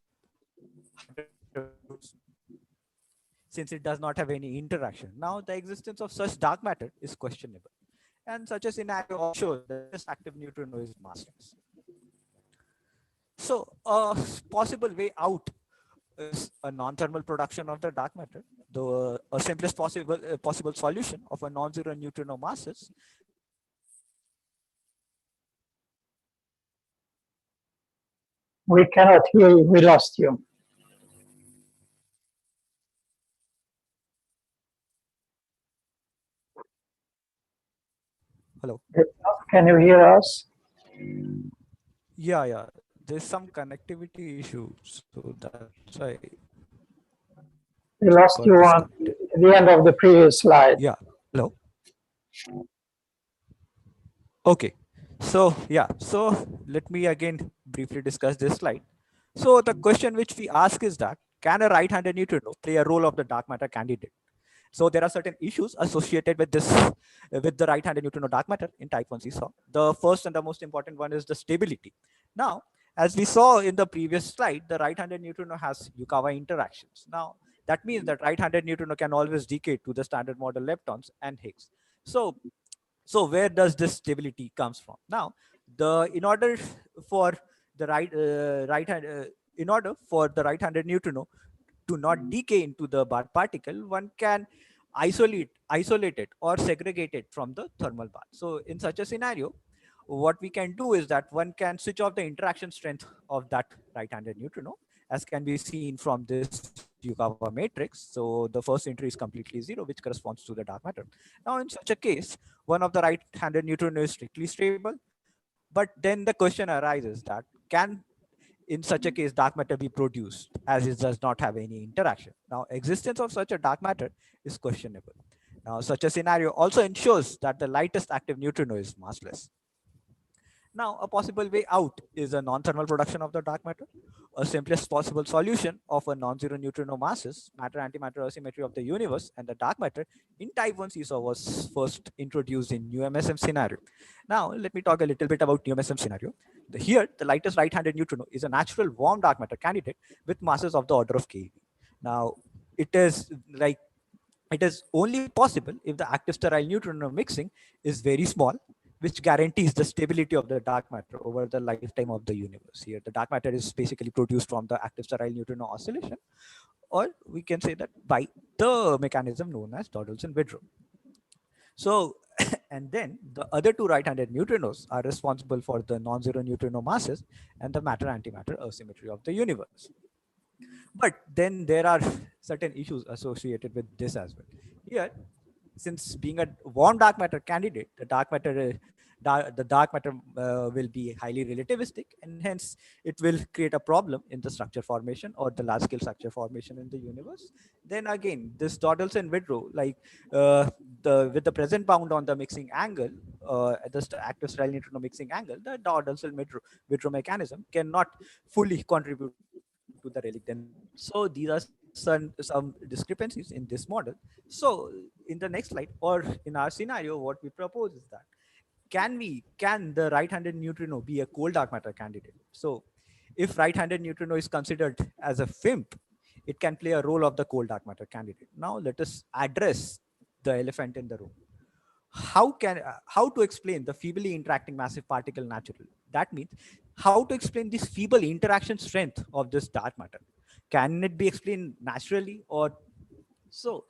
since it does not have any interaction. Now, the existence of such dark matter is questionable. And such a scenario also shows that this active neutrino is massless. So a possible way out is a non-thermal production of the dark matter. The simplest possible solution of a non-zero neutrino masses. We cannot hear you. We lost you. Hello. Can you hear us? Yeah. There's some connectivity issues, so that's why. We lost you on the end of the previous slide. Yeah. Hello. Okay. So let me again briefly discuss this slide. So the question which we ask is that, can a right-handed neutrino play a role of the dark matter candidate? So there are certain issues associated with this, with the right-handed neutrino dark matter in type 1 seesaw. The first and the most important one is the stability. Now, as we saw in the previous slide, the right-handed neutrino has Yukawa interactions. Now, that means that right-handed neutrino can always decay to the standard model leptons and Higgs. So where does this stability comes from? Now, in order for the right-handed neutrino to not decay into the barred particle, one can isolate it or segregate it from the thermal bath. So in such a scenario, what we can do is that one can switch off the interaction strength of that right-handed neutrino, as can be seen from this Yukawa matrix. So the first entry is completely zero, which corresponds to the dark matter. Now, in such a case, one of the right-handed neutrino is strictly stable, but then the question arises that, can in such a case dark matter be produced, as it does not have any interaction? Now, existence of such a dark matter is questionable. Now, such a scenario also ensures that the lightest active neutrino is massless. Now, a possible way out is a non-thermal production of the dark matter. A simplest possible solution of a non-zero neutrino masses, matter-antimatter asymmetry of the universe and the dark matter in type 1 seesaw was first introduced in UMSM scenario. Now, let me talk a little bit about UMSM scenario. Here, the lightest right-handed neutrino is a natural warm dark matter candidate with masses of the order of keV. Now, it is only possible if the active sterile neutrino mixing is very small, which guarantees the stability of the dark matter over the lifetime of the universe. Here, the dark matter is basically produced from the active sterile neutrino oscillation, or we can say that by the mechanism known as Dodelson-Widrow. So, and then the other two right-handed neutrinos are responsible for the non-zero neutrino masses and the matter-antimatter asymmetry of the universe. But then there are certain issues associated with this as well. Here, since being a warm dark matter candidate, the dark matter will be highly relativistic, and hence it will create a problem in the structure formation or the large scale structure formation in the universe. Then again, this Dodelson-Widrow, with the present bound on the mixing angle, the active sterile neutrino mixing angle, the Dodelson-Widrow mechanism cannot fully contribute to the relic density. So these are some discrepancies in this model. So in the next slide, or in our scenario, what we propose is that, can the right-handed neutrino be a cold dark matter candidate? So if right-handed neutrino is considered as a FIMP, it can play a role of the cold dark matter candidate. Now let us address the elephant in the room. How to explain the feebly interacting massive particle naturally? That means how to explain this feeble interaction strength of this dark matter. Can it be explained naturally? Or so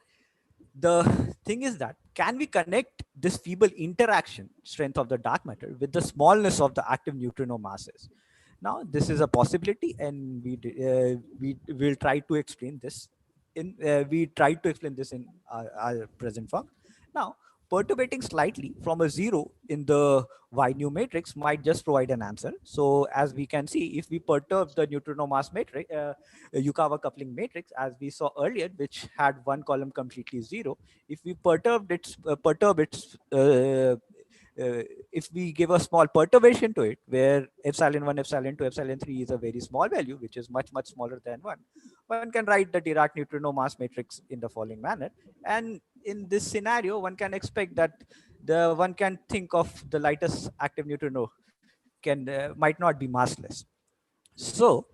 the thing is that, can we connect this feeble interaction strength of the dark matter with the smallness of the active neutrino masses? Now this is a possibility, and we will try to explain this in our present form. Now, perturbating slightly from a zero in the Y nu matrix might just provide an answer. So as we can see, if we perturb the neutrino mass matrix, Yukawa coupling matrix, as we saw earlier, which had one column completely zero, if we if we give a small perturbation to it, where epsilon1, epsilon2, epsilon3 is a very small value, which is much smaller than one can write the Dirac neutrino mass matrix in the following manner. And in this scenario, one can expect that one can think of the lightest active neutrino might not be massless. So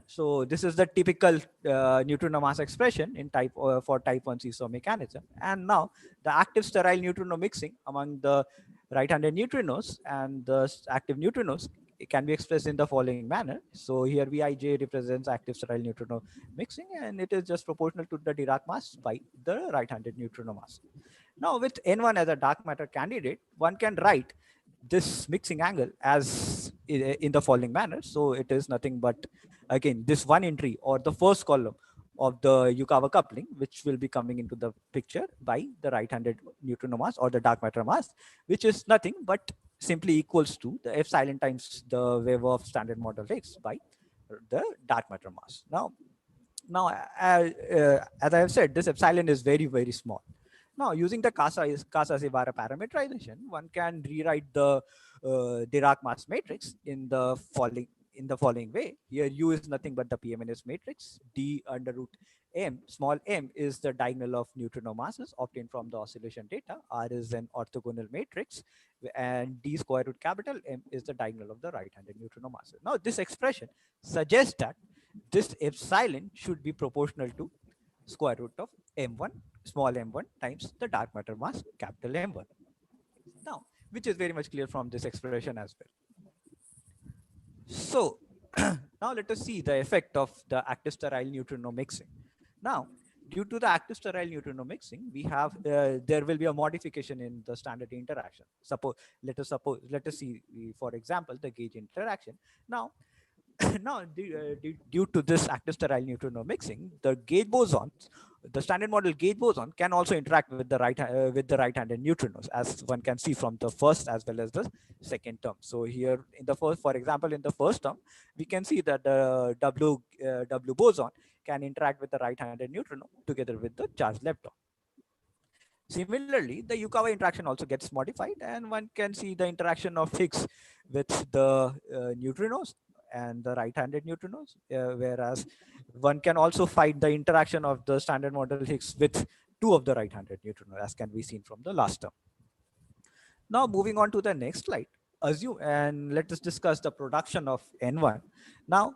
So this is the typical neutrino mass expression in for type 1 seesaw mechanism. And now the active sterile neutrino mixing among the right-handed neutrinos and the active neutrinos, it can be expressed in the following manner. So here Vij represents active sterile neutrino mixing, and it is just proportional to the Dirac mass by the right-handed neutrino mass. Now with N1 as a dark matter candidate, one can write this mixing angle as in the following manner. So it is nothing but, again, this one entry or the first column of the Yukawa coupling, which will be coming into the picture by the right-handed neutrino mass or the dark matter mass, which is nothing but simply equals to the epsilon times the wave of standard model Higgs by the dark matter mass. Now, as I have said, this epsilon is very, very small. Now, using the Casa-Shibara parameterization, one can rewrite the Dirac mass matrix in the following way. Here, U is nothing but the PMNS matrix. D under root M, small m, is the diagonal of neutrino masses obtained from the oscillation data. R is an orthogonal matrix, and D square root capital M is the diagonal of the right-handed neutrino masses. Now, this expression suggests that this epsilon should be proportional to square root of m1, small m1 times the dark matter mass, capital M1. Now, which is very much clear from this expression as well. So now let us see the effect of the active sterile neutrino mixing. Now, due to the active sterile neutrino mixing, we have there will be a modification in the standard interaction. Let us see, for example, the gauge interaction. Now, due to this active sterile neutrino mixing, the gauge boson, the standard model gauge boson, can also interact with the right-handed neutrinos, as one can see from the first as well as the second term. So here, in the first, for example, in the first term, we can see that the W boson can interact with the right-handed neutrino together with the charged lepton. Similarly, the Yukawa interaction also gets modified, and one can see the interaction of Higgs with the neutrinos and the right-handed neutrinos, whereas one can also find the interaction of the standard model Higgs with two of the right-handed neutrinos, as can be seen from the last term. Now, moving on to the next slide, let us discuss the production of N1. Now,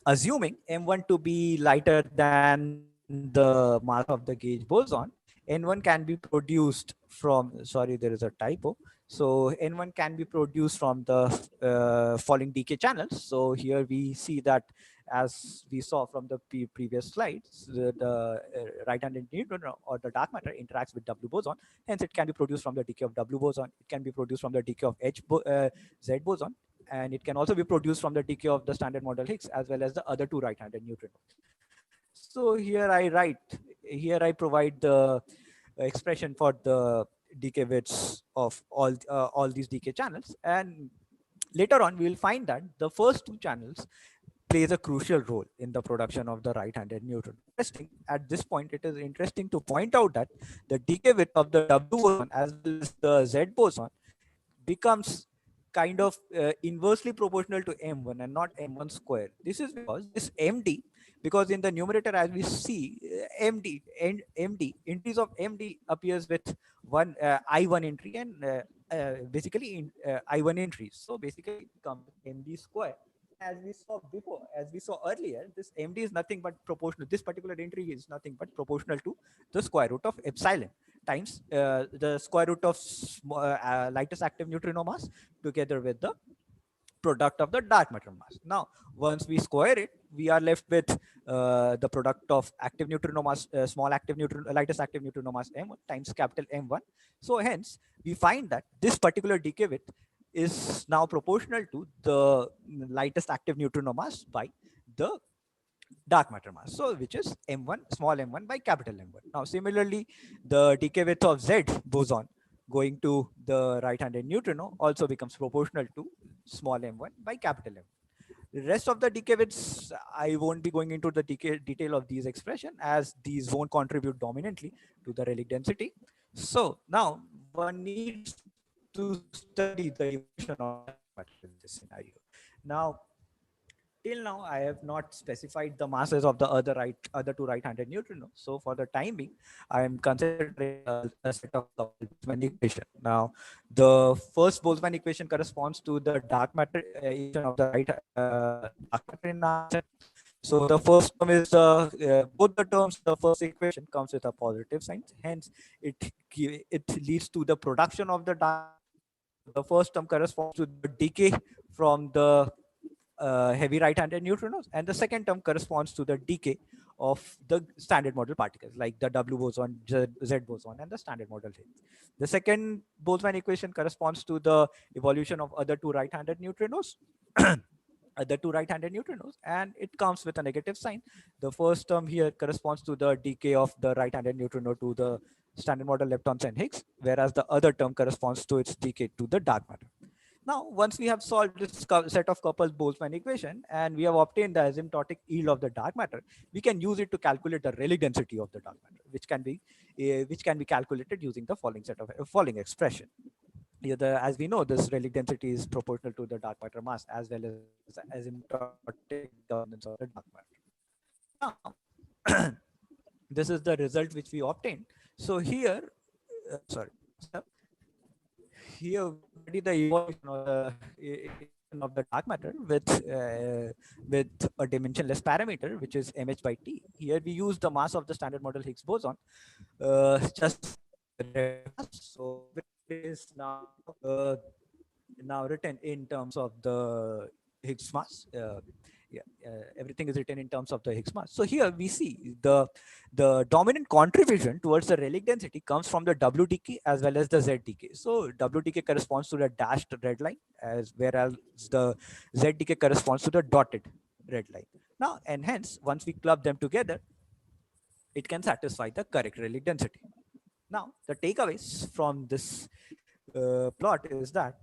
assuming M1 to be lighter than the mass of the gauge boson, N1 can be produced from, sorry, there is a typo. So N1 can be produced from the following decay channels. So here we see that, as we saw from the previous slides, the right-handed neutron or the dark matter interacts with W boson. Hence, it can be produced from the decay of W boson. It can be produced from the decay of Z boson. And it can also be produced from the decay of the standard model Higgs, as well as the other two right-handed neutrinos. So here I provide the expression for the decay widths of all these decay channels. And later on, we will find that the first two channels plays a crucial role in the production of the right-handed neutron. At this point, it is interesting to point out that the decay width of the W boson as well as the Z boson becomes kind of inversely proportional to M1 and not M1 square. This is because this MD, because in the numerator, as we see, MD and MD, entries of MD appears with one I1 entry and basically in I1 entries. So basically it becomes MD square. As we saw before, as we saw earlier, this MD is nothing but proportional. This particular entry is nothing but proportional to the square root of epsilon times the square root of lightest active neutrino mass together with the product of the dark matter mass. Now, once we square it, we are left with the product of active neutrino mass, lightest active neutrino mass M1 times capital M1. So hence, we find that this particular decay width is now proportional to the lightest active neutrino mass by the dark matter mass, so which is M1, small m1 by capital M1. Now, similarly, the decay width of Z boson going to the right-handed neutrino also becomes proportional to small m1 by capital M1. The rest of the decay widths, I won't be going into the detail of these expression, as these won't contribute dominantly to the relic density. So now one needs to study the evolution of matter in this scenario. Now, till now I have not specified the masses of the other two right-handed neutrinos. So for the time being, I am considering a set of coupled Boltzmann equation. Now, the first Boltzmann equation corresponds to the dark matter equation of the dark matter in our set. So the first term is both the terms of the first equation comes with a positive sign. Hence, it leads to the production of the dark. The first term corresponds to the decay from the heavy right-handed neutrinos, and the second term corresponds to the decay of the standard model particles like the W boson, Z boson, and the standard model Higgs. The second Boltzmann equation corresponds to the evolution of other two right-handed neutrinos. The two right-handed neutrinos, and it comes with a negative sign. The first term here corresponds to the decay of the right-handed neutrino to the standard model leptons and Higgs, whereas the other term corresponds to its decay to the dark matter. Now, once we have solved this set of coupled Boltzmann equation and we have obtained the asymptotic yield of the dark matter, we can use it to calculate the Rayleigh density of the dark matter, which can be calculated using the following expression. Here, as we know, this Rayleigh density is proportional to the dark matter mass as well as the asymptotic dominance of the dark matter. Now, this is the result which we obtained. So here, here we study the evolution of the dark matter with a dimensionless parameter, which is mh by t. Here we use the mass of the standard model Higgs boson, just so it is now written in terms of the Higgs mass. Everything is written in terms of the Higgs mass. So here we see the dominant contribution towards the Rayleigh density comes from the W decay as well as the Z decay. So W decay corresponds to the dashed red line, whereas the Z decay corresponds to the dotted red line. Now, and hence, once we club them together, it can satisfy the correct Rayleigh density. Now, the takeaways from this plot is that,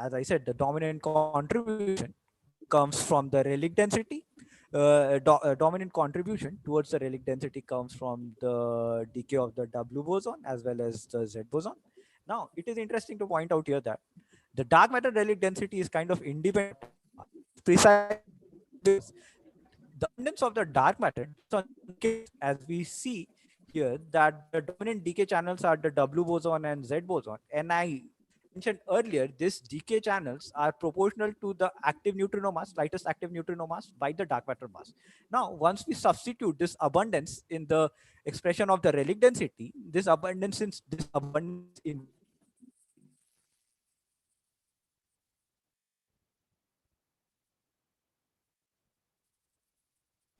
as I said, the dominant contribution comes from the Rayleigh density. Dominant contribution towards the Rayleigh density comes from the decay of the W boson as well as the Z boson. Now, it is interesting to point out here that the dark matter Rayleigh density is kind of independent. Precisely, the abundance of the dark matter, as we see here, that the dominant decay channels are the W boson and Z boson, and I mentioned earlier, these decay channels are proportional to the active neutrino mass, lightest active neutrino mass by the dark matter mass. Now, once we substitute this abundance in the expression of the Rayleigh density, this abundance in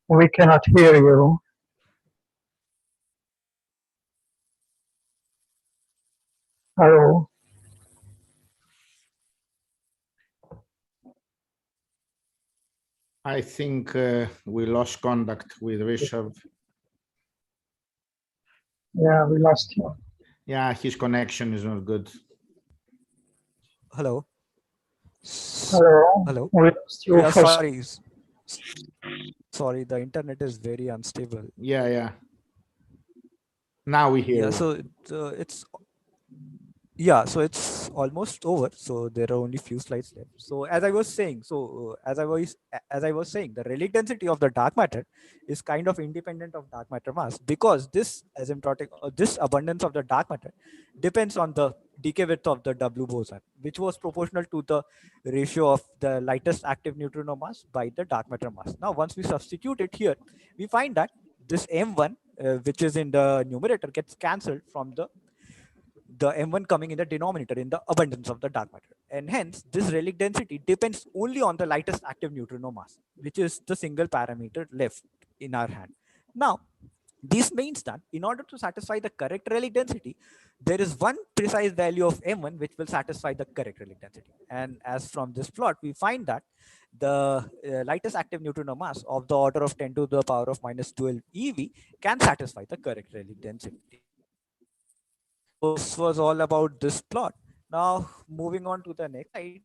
We cannot hear you. Hello. I think we lost contact with Rishabh. Yeah, we lost you. Yeah, his connection is not good. Hello. Hello. Hello. We lost you Yeah, for sorry. Sorry, the internet is very unstable. Yeah. Now we hear. Yeah, you. so it's almost over. So there are only few slides left. So as I was saying, the Rayleigh density of the dark matter is kind of independent of dark matter mass, because this asymptotic, this abundance of the dark matter depends on the decay width of the W boson, which was proportional to the ratio of the lightest active neutrino mass by the dark matter mass. Now, once we substitute it here, we find that this M1, which is in the numerator, gets cancelled from the M1 coming in the denominator in the abundance of the dark matter. And hence, this Rayleigh density depends only on the lightest active neutrino mass, which is the single parameter left in our hand. Now, this means that in order to satisfy the correct Rayleigh density, there is one precise value of M1 which will satisfy the correct Rayleigh density. And as from this plot, we find that the lightest active neutrino mass of the order of 10 to the power of minus 12 eV can satisfy the correct Rayleigh density. So this was all about this plot. Now, moving on to the next slide.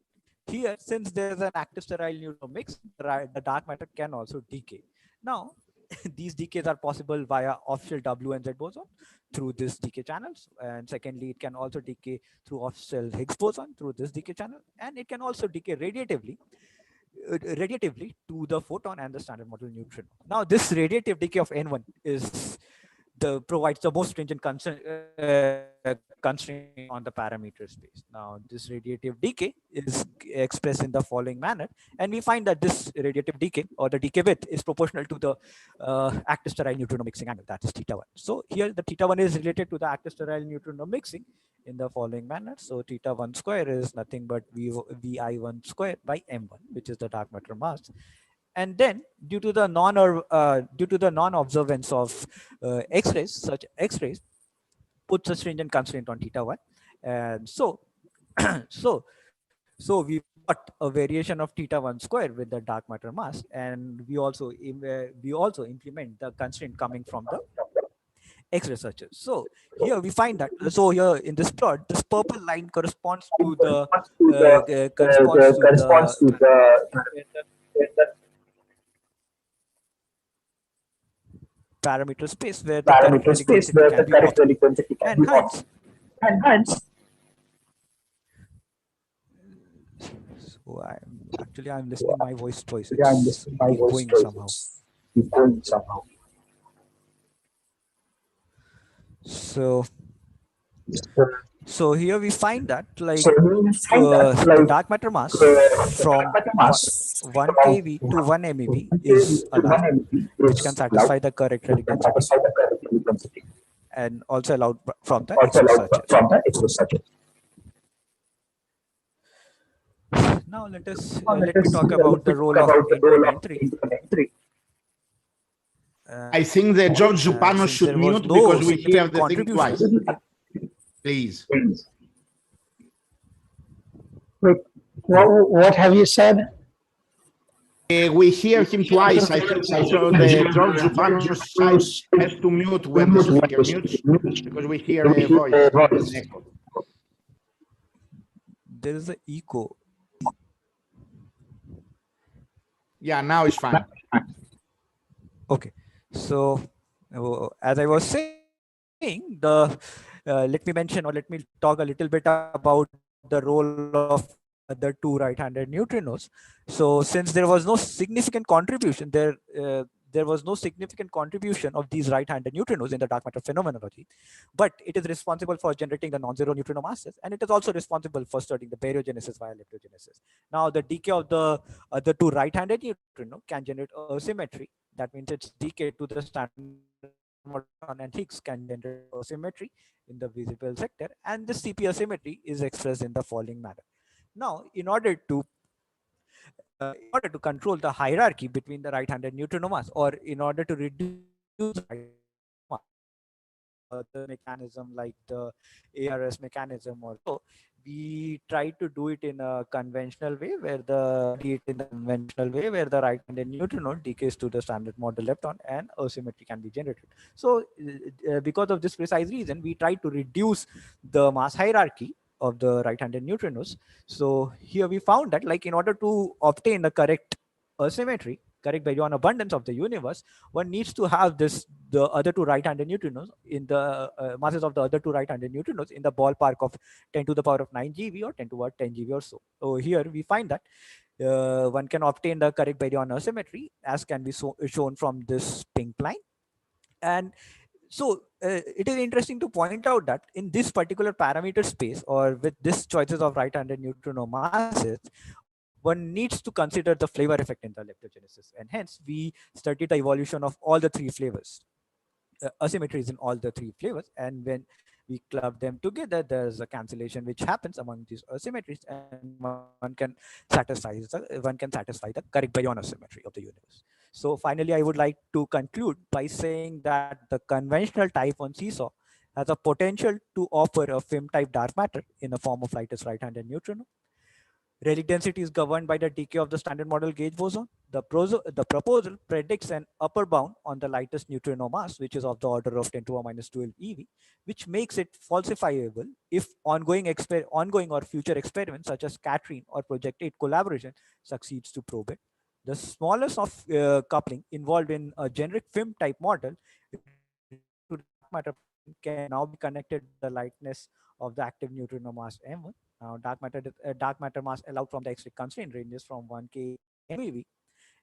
Here, since there is an active sterile neutrino mix, the dark matter can also decay. Now, these decays are possible via off-shell W and Z boson through this decay channels. And secondly, it can also decay through off-shell Higgs boson through this decay channel. And it can also decay radiatively radiatively to the photon and the standard model neutrino. Now, this radiative decay of N1 is provides the most stringent constraint on the parameter space. Now, this radiative decay is expressed in the following manner, and we find that this radiative decay or the decay width is proportional to the active sterile neutrino mixing angle, that is theta 1. So here the theta 1 is related to the active sterile neutrino mixing in the following manner. So theta 1 square is nothing but Vi1 square by M1, which is the dark matter mass. And then due to the non-observance of X-rays, such X-rays puts a stringent constraint on theta 1. And so we got a variation of theta 1 square with the dark matter mass, and we also implement the constraint coming from the X-ray searches. So here we find that, so here in this plot, this purple line corresponds to the parameter space where the correct relic density can be observed. And hence, so I'm listening my voice twice. It's going somehow. So here we find that the dark matter mass from 1 kV to 1 MeV is allowed, which can satisfy the correct relic density, and also allowed from the X-ray searches. Now let me talk about the role of N3. I think that George Zupanos should mute because we hear the thing twice. Please. Wait, what have you said? We hear him twice. I think so. The George Zupanos house has to mute when the speaker mutes because we hear a voice. There is an echo. Yeah, now it's fine. Okay, so as I was saying, let me mention or let me talk a little bit about the role of the two right-handed neutrinos. So since there was no significant contribution, there was no significant contribution of these right-handed neutrinos in the dark matter phenomenology, but it is responsible for generating the non-zero neutrino masses, and it is also responsible for studying the baryogenesis via leptogenesis. Now, the decay of the other two right-handed neutrino can generate asymmetry. That means its decay to the standard model and Higgs can generate asymmetry in the visible sector, and the CP asymmetry is expressed in the following manner. Now, in order to control the hierarchy between the right-handed neutrino mass, or in order to reduce the mechanism like the ARS mechanism or so, we try to do it in a conventional way where the right-handed neutrino decays to the standard model lepton and asymmetry can be generated. So because of this precise reason, we try to reduce the mass hierarchy of the right-handed neutrinos. So here we found that, like, in order to obtain the correct asymmetry, correct baryon abundance of the universe, one needs to have the other two right-handed neutrinos in the masses of the other two right-handed neutrinos in the ballpark of 10 to the power of 9 GeV or 10 to the power 10 GeV or so. So here we find that one can obtain the correct baryon asymmetry, as can be shown from this pink line. And so it is interesting to point out that in this particular parameter space, or with this choices of right-handed neutrino masses, one needs to consider the flavor effect in the leptogenesis, and hence we studied the evolution of all the three flavors, asymmetries in all the three flavors, and when we club them together, there's a cancellation which happens among these asymmetries, and one can satisfy the correct baryon asymmetry of the universe. So finally, I would like to conclude by saying that the conventional type 1 seesaw has a potential to offer a film-type dark matter in the form of lightest right-handed neutrino. Relic density is governed by the decay of the standard model gauge boson. The proposal predicts an upper bound on the lightest neutrino mass, which is of the order of 10 to the minus 12 eV, which makes it falsifiable if ongoing or future experiments such as scattering or Project 8 collaboration succeeds to probe it. The smallest of coupling involved in a generic film type model to matter can now be connected to the lightness of the active neutrino mass M1. Now, dark matter mass allowed from the X-ray constraint ranges from 1 kV MeV.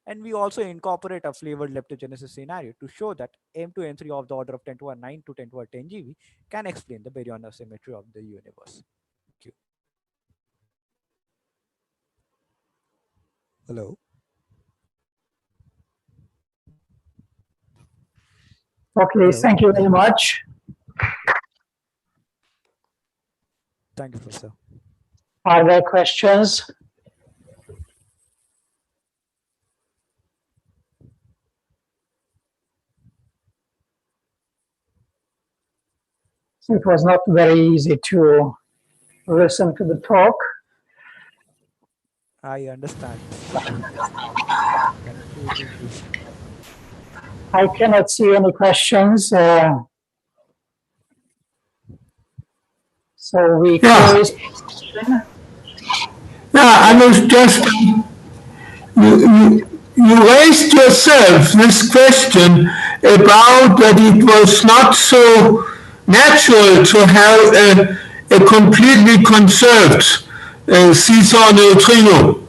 And we also incorporate a flavored leptogenesis scenario to show that M2, M3 of the order of 10 to the 9 to 10 to the 10 GeV can explain the baryon symmetry of the universe. Thank you. Hello. Okay, Hello. thank you very much. Thank you, Professor. Are there questions? It was not very easy to listen to the talk. I understand. I cannot see any questions. So we close. Yeah, I was just, you raised yourself this question about that it was not so natural to have a completely conserved seesaw neutrino.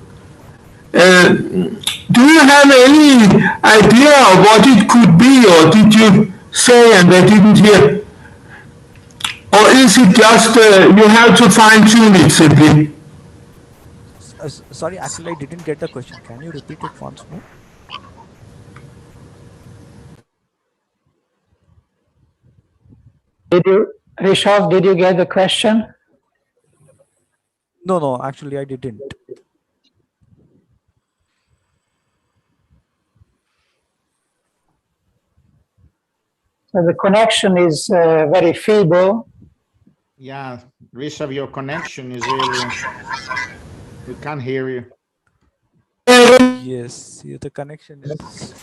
Do you have any idea of what it could be, or did you say and I didn't hear? Or is it just you have to fine tune it simply? Sorry, actually, I didn't get the question. Can you repeat it once more? Did you, Rishabh, did you get the question? No, actually, I didn't. So the connection is very feeble. Yeah, Rishabh, your connection is really, we can't hear you. Yes, the connection is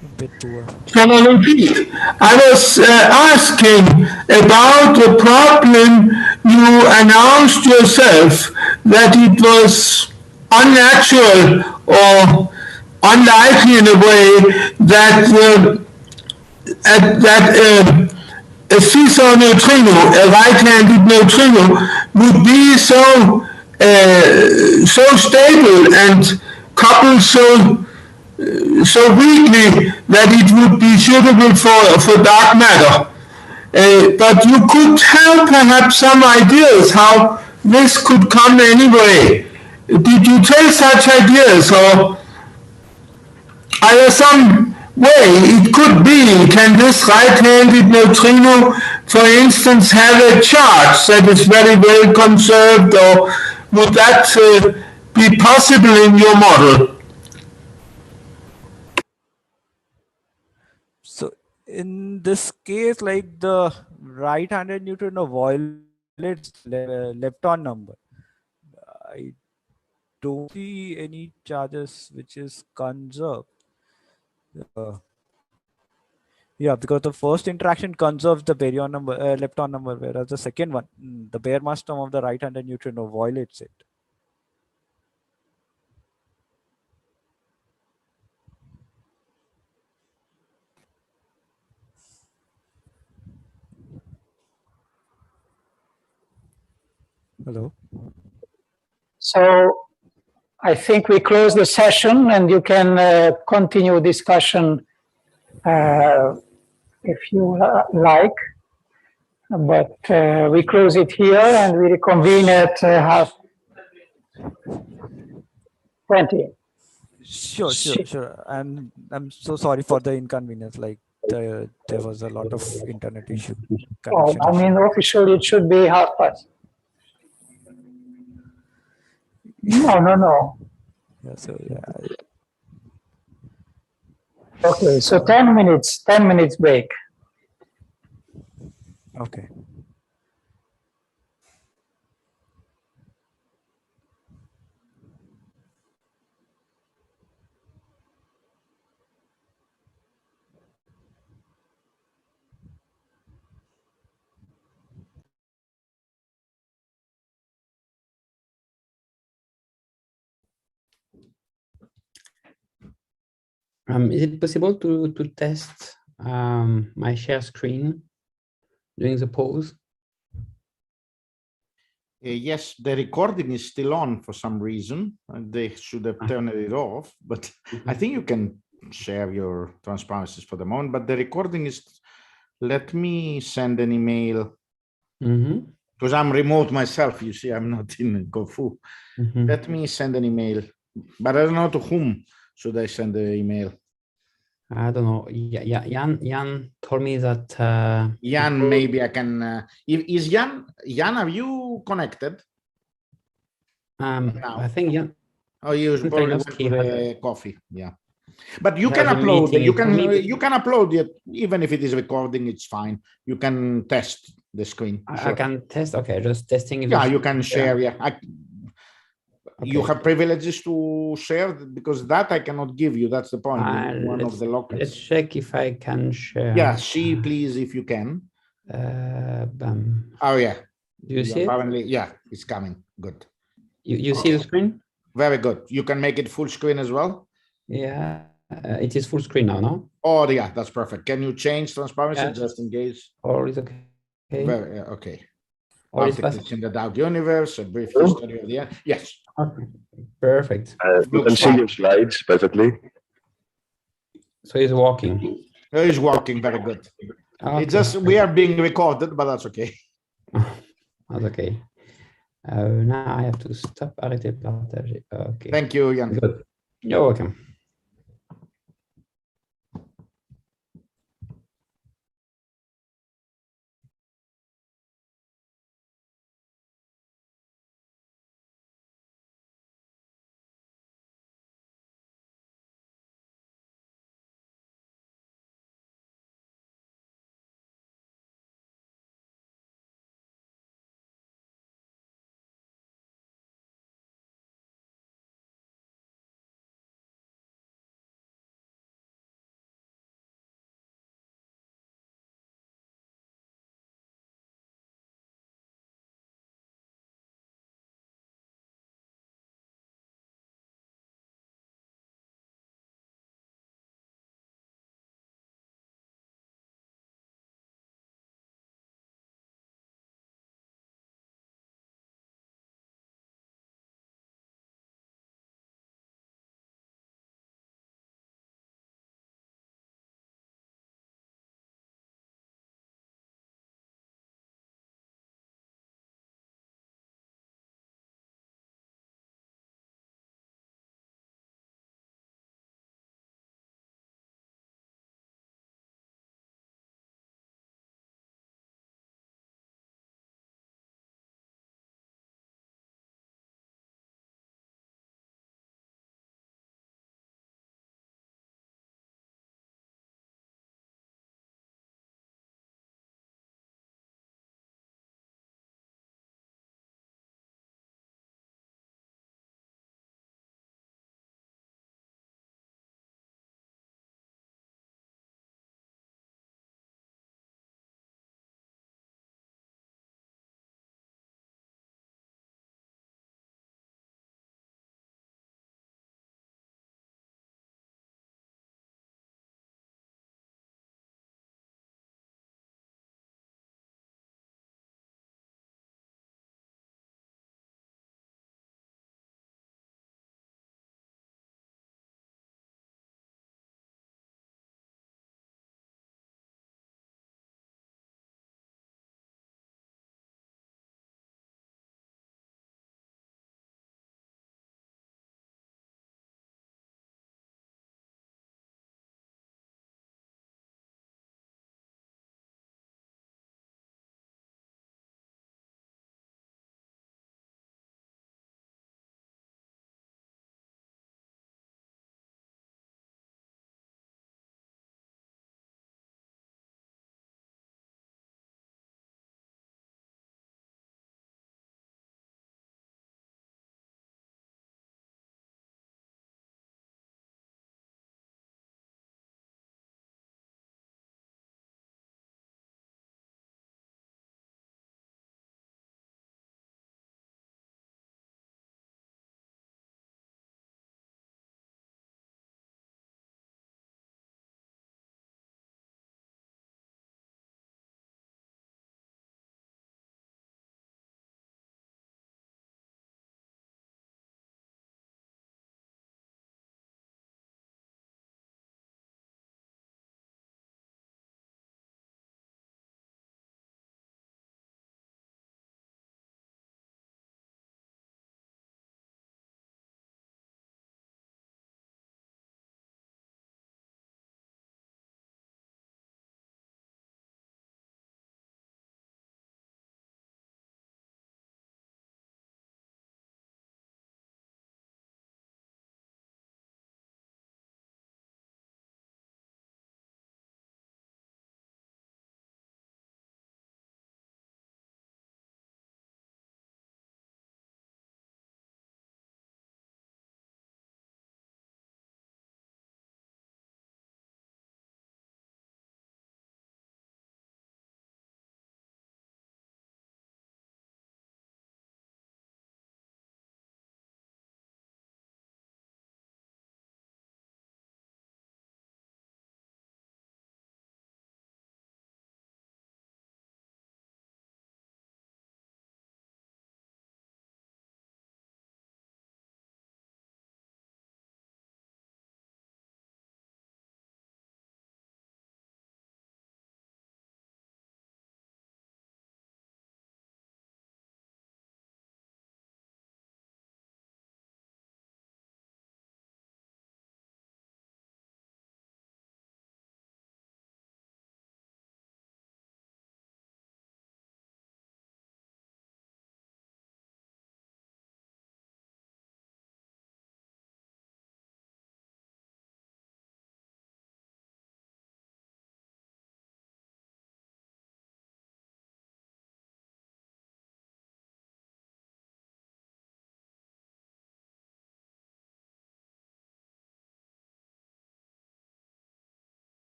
a bit poor. Can I repeat? I was asking about the problem you announced yourself that it was unnatural or unlikely in a way that a seesaw neutrino, a right-handed neutrino, would be so stable and coupled so weakly that it would be suitable for dark matter. But you could have perhaps some ideas how this could come anyway. Did you take such ideas, or are there some way it could be? Can this right-handed neutrino, for instance, have a charge that is very well conserved, or would that be possible in your model? So in this case, like the right-handed neutrino violates lepton number. I don't see any charges which is conserved. Yeah, because the first interaction conserves the baryon number, lepton number, whereas the second one, the bare mass term of the right-handed neutrino violates it. Hello. So I think we close the session and you can continue discussion if you like. But we close it here and we reconvene at 20. Sure. And I'm so sorry for the inconvenience. Like there was a lot of internet issue. Oh, I mean, officially it should be past. No. Yeah, so yeah. Okay, so 10 minutes break. Okay. Is it possible to test my share screen during the pause? Yes, the recording is still on for some reason. They should have turned it off, but I think you can share your transparencies for the moment. But the recording is, let me send an email. Because I'm remote myself, you see, I'm not in Corfu. Let me send an email, but I don't know to whom should I send the email. I don't know. Yeah, Jan told me that. Jan, maybe I can. Is Jan? Jan, are you connected? I think Jan. Oh, you probably went to the coffee. Yeah, but you can has a upload. meeting. You can upload it even if it is recording. It's fine. You can test the screen. I can test. Okay, just testing. Yeah, you can share. Yeah, you have privileges to share because that I cannot give you. That's the point. One of the locals. Let's check if I can share. Yeah, see, please, if you can. Oh yeah. Do you see apparently, it? Yeah, it's coming. Good. You see the screen? Very good. You can make it full screen as well? Yeah, it is full screen now, no? Oh, yeah, that's perfect. Can you change transparency just in case? All is okay. Very, okay. All is Architects in the dark universe, a brief history of the end. Yes. Okay. Perfect. You can see your slides perfectly. So it's working. It's working very good. Okay. It's just we are being recorded, but that's okay. That's okay. Now I have to stop. Arrêter de partager. Okay. Thank you, Jan. Good. You're welcome.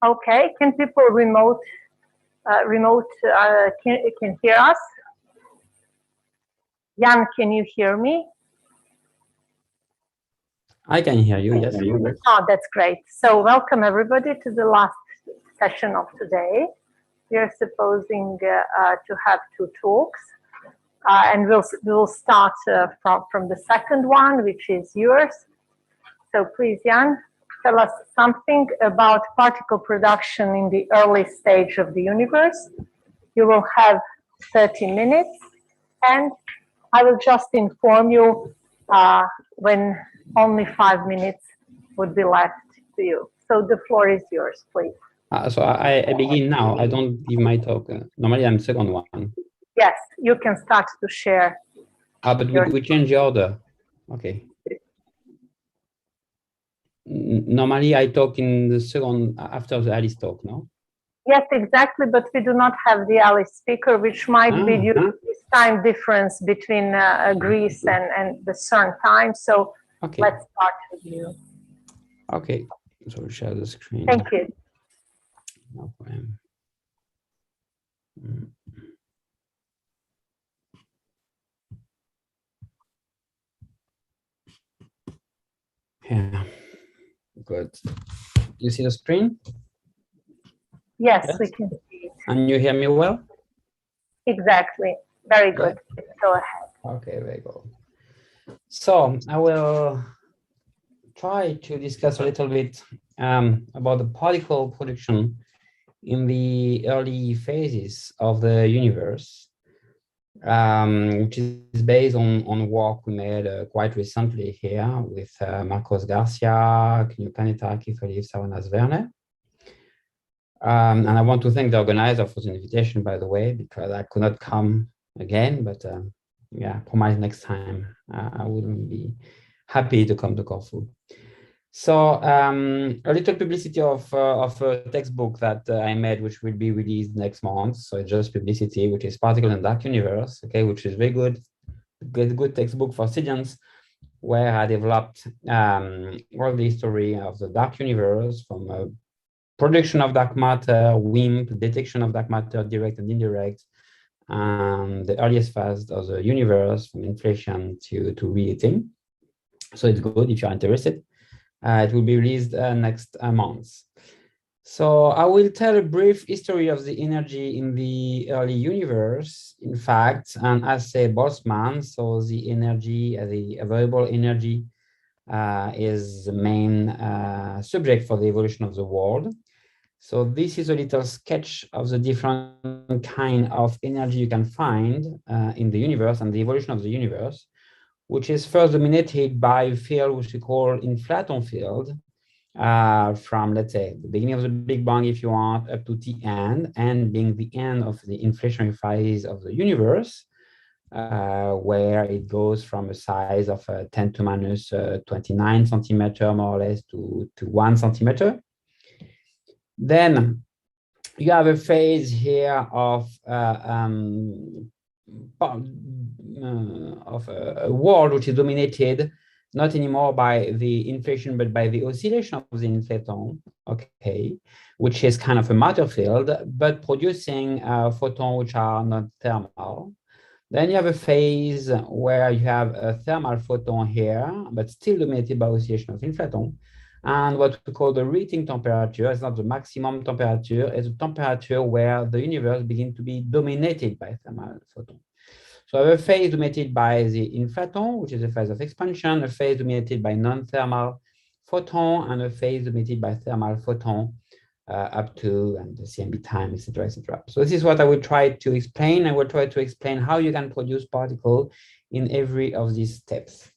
Okay, can people can hear us? Jan, can you hear me? I can hear you, yes. Oh, that's great. So welcome everybody to the last session of today. We are supposing to have two talks, and we'll start from the second one, which is yours. So please, Jan, tell us something about particle production in the early stage of the universe. You will have 30 minutes, and I will just inform you when only 5 minutes would be left to you. So the floor is yours, please. So I begin now. I don't give my talk. Normally I'm second one. Yes, you can start to share. But we change the order. Okay. Normally I talk in the second after the Alice talk, no? Yes, exactly, but we do not have the Alice speaker, which might be due to this time difference between Greece and the CERN time. So let's start with you. Okay, so we'll share the screen. Thank you. No problem. Yeah, good. You see the screen? Yes, we can see it. And you hear me well? Exactly. Very good. Go ahead. Okay, very good. So I will try to discuss a little bit about the particle production in the early phases of the universe, which is based on work we made quite recently here with Marcos Garcia, Knut Planetary, Kifaliv, Savanas Verne. And I want to thank the organizer for the invitation, by the way, because I could not come again, but yeah, promise next time I will be happy to come to Corfu. So a little publicity of a textbook that I made, which will be released next month. So it's just publicity, which is Particle and Dark Universe, okay, which is very good textbook for students, where I developed all the history of the dark universe from production of dark matter, WIMP, detection of dark matter, direct and indirect, and the earliest phase of the universe from inflation to re-heating. So it's good if you're interested. It will be released next month. So I will tell a brief history of the energy in the early universe, in fact, and as a Boltzmann, so the energy, the available energy is the main subject for the evolution of the world. So this is a little sketch of the different kind of energy you can find in the universe and the evolution of the universe, which is first dominated by a field which we call inflaton field, from, let's say, the beginning of the Big Bang, if you want, up to the end, and being the end of the inflationary phase of the universe, where it goes from a size of 10 to minus 29 centimeter, more or less, to 1 centimeter. Then you have a phase here of a world which is dominated not anymore by the inflation, but by the oscillation of the inflaton, okay, which is kind of a matter field, but producing photons which are not thermal. Then you have a phase where you have a thermal photon here, but still dominated by oscillation of inflaton. And what we call the re-heating temperature is not the maximum temperature, it's a temperature where the universe begins to be dominated by thermal photon. So I have a phase dominated by the inflaton, which is a phase of expansion, a phase dominated by non-thermal photon, and a phase dominated by thermal photon up to and the CMB time, etc., etc. So this is what I will try to explain. I will try to explain how you can produce particle in every of these steps.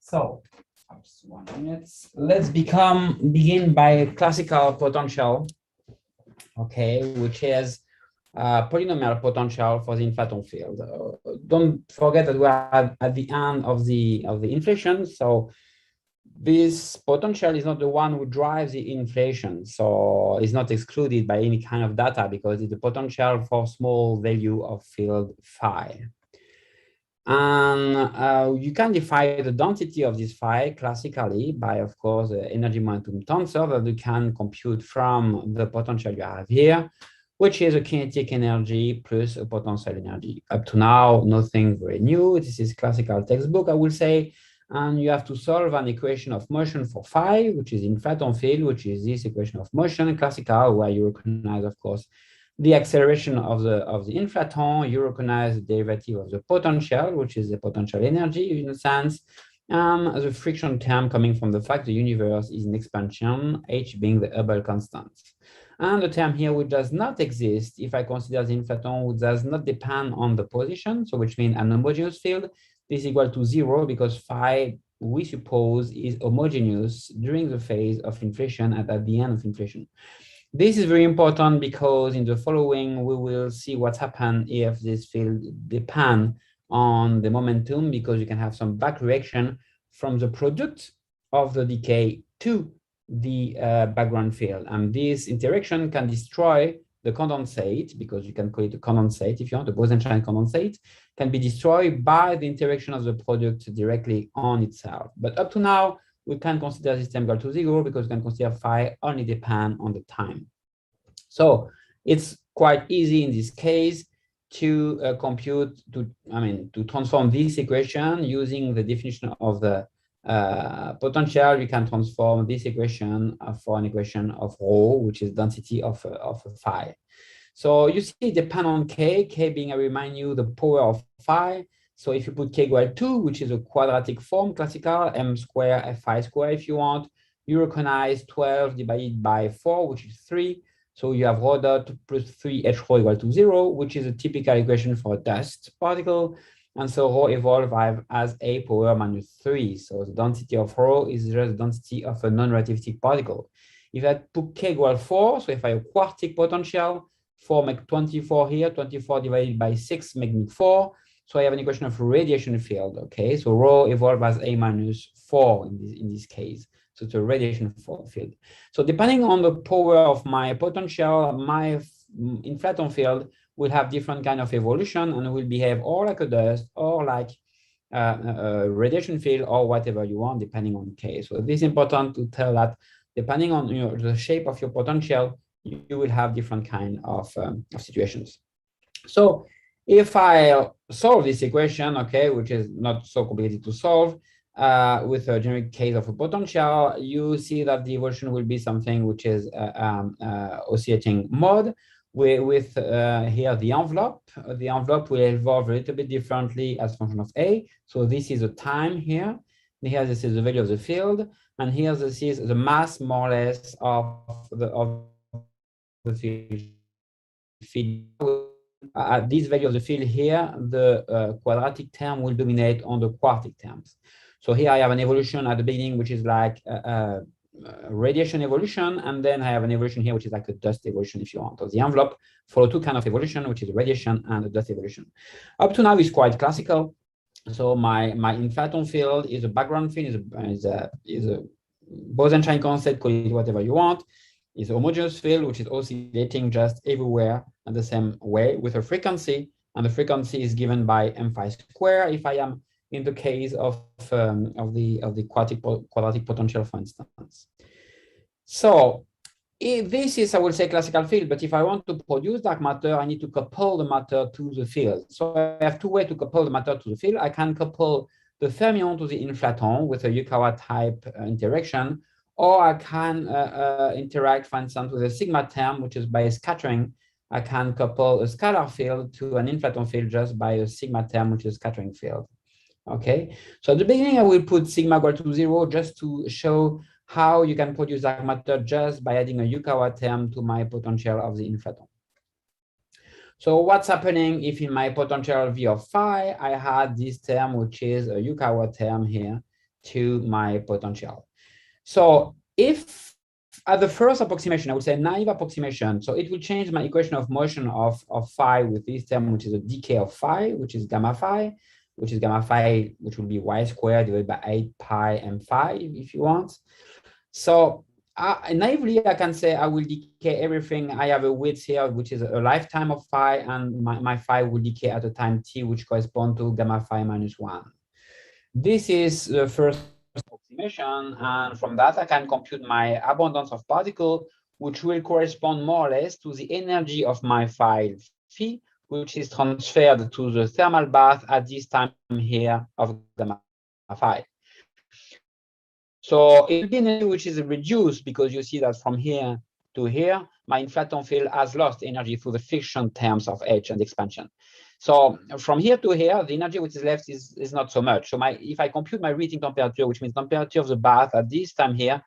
So, 1 minute. Let's begin by classical potential, okay, which is polynomial potential for the inflaton field. Don't forget that we are at the end of the inflation, so this potential is not the one who drives the inflation, so it's not excluded by any kind of data because it's the potential for small value of field phi. And you can define the density of this phi classically by, of course, the energy momentum tensor that you can compute from the potential you have here, which is a kinetic energy plus a potential energy. Up to now, nothing very new. This is classical textbook, I will say. And you have to solve an equation of motion for phi, which is inflaton field, which is this equation of motion, classical, where you recognize, of course, the acceleration of the inflaton. You recognize the derivative of the potential, which is the potential energy in a sense, and the friction term coming from the fact the universe is in expansion, h being the Hubble constant. And the term here which does not exist if I consider the inflaton which does not depend on the position, so which means an homogeneous field, is equal to 0 because phi, we suppose, is homogeneous during the phase of inflation and at the end of inflation. This is very important because in the following, we will see what's happened if this field depends on the momentum, because you can have some back reaction from the product of the decay to the background field. And this interaction can destroy the condensate, because you can call it a condensate if you want, a Bose-Einstein condensate, can be destroyed by the interaction of the product directly on itself. But up to now, we can consider this term equal to 0 because we can consider phi only depend on the time. So it's quite easy in this case to compute, to transform this equation using the definition of the potential. You can transform this equation for an equation of rho, which is density of phi. So you see, depend on k being, I remind you, the power of phi. So if you put k equal 2, which is a quadratic form, classical, m square f phi square if you want, you recognize 12 divided by 4, which is 3. So you have rho dot plus 3 h rho equal to 0, which is a typical equation for a dust particle. And so rho evolve as a power minus 3. So the density of rho is just the density of a non-relativistic particle. If I put k equal 4, so if I have a quartic potential, 4 make 24 here, 24 divided by 6 make me 4. So I have an equation of radiation field, okay? So rho evolve as a minus 4 in this case. So it's a radiation field. So depending on the power of my potential, my inflaton field will have different kind of evolution and will behave or like a dust or like a radiation field or whatever you want, depending on K. So this is important to tell that depending on the shape of your potential, you will have different kind of situations. So if I solve this equation, okay, which is not so complicated to solve, with a generic case of a potential, you see that the evolution will be something which is oscillating mode with here the envelope. The envelope will evolve a little bit differently as a function of A. So this is the time here. Here this is the value of the field, and here this is the mass more or less of the field. At this value of the field here, the quadratic term will dominate on the quartic terms. So here I have an evolution at the beginning, which is like a radiation evolution, and then I have an evolution here, which is like a dust evolution, if you want. So the envelope follow two kinds of evolution, which is radiation and a dust evolution. Up to now is quite classical. So my inflaton field is a background field, is a Bose-Einstein constant, call it whatever you want. Is a homogeneous field, which is oscillating just everywhere in the same way with a frequency, and the frequency is given by m phi square if I am in the case of the quadratic potential, for instance. So this is, I will say, classical field, but if I want to produce dark matter, I need to couple the matter to the field. So I have two ways to couple the matter to the field. I can couple the fermion to the inflaton with a Yukawa type interaction, or I can interact, for instance, with a sigma term, which is by scattering. I can couple a scalar field to an inflaton field just by a sigma term, which is a scattering field. Okay, so at the beginning, I will put sigma equal to 0 just to show how you can produce dark matter just by adding a Yukawa term to my potential of the inflaton. So what's happening if in my potential V of phi, I had this term, which is a Yukawa term here to my potential. So if at the first approximation, I would say naive approximation, so it will change my equation of motion of phi with this term, which is a decay of phi, which is gamma phi, which will be y squared divided by 8 pi m phi, if you want. So naively, I can say I will decay everything. I have a width here, which is a lifetime of phi, and my phi will decay at a time t, which corresponds to gamma phi minus 1. This is the first approximation, and from that I can compute my abundance of particle, which will correspond more or less to the energy of my phi phi, which is transferred to the thermal bath at this time here of gamma phi. So it will be an energy which is reduced because you see that from here to here, my inflaton field has lost energy through the friction terms of H and expansion. So from here to here, the energy which is left is not so much. So if I compute my reheating temperature, which means temperature of the bath at this time here,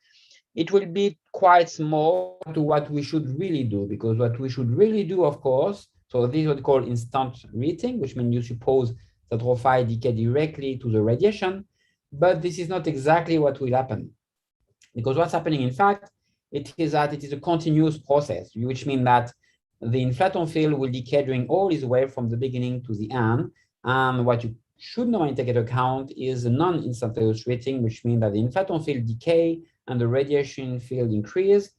it will be quite small to what we should really do, because what we should really do, of course, so this is what we call instant reheating, which means you suppose that rho phi decay directly to the radiation, but this is not exactly what will happen. Because what's happening, in fact, it is that it is a continuous process, which means that the inflaton field will decay during all its way from the beginning to the end. And what you should normally take into account is a non-instantaneous reheating, which means that the inflaton field decay and the radiation field increase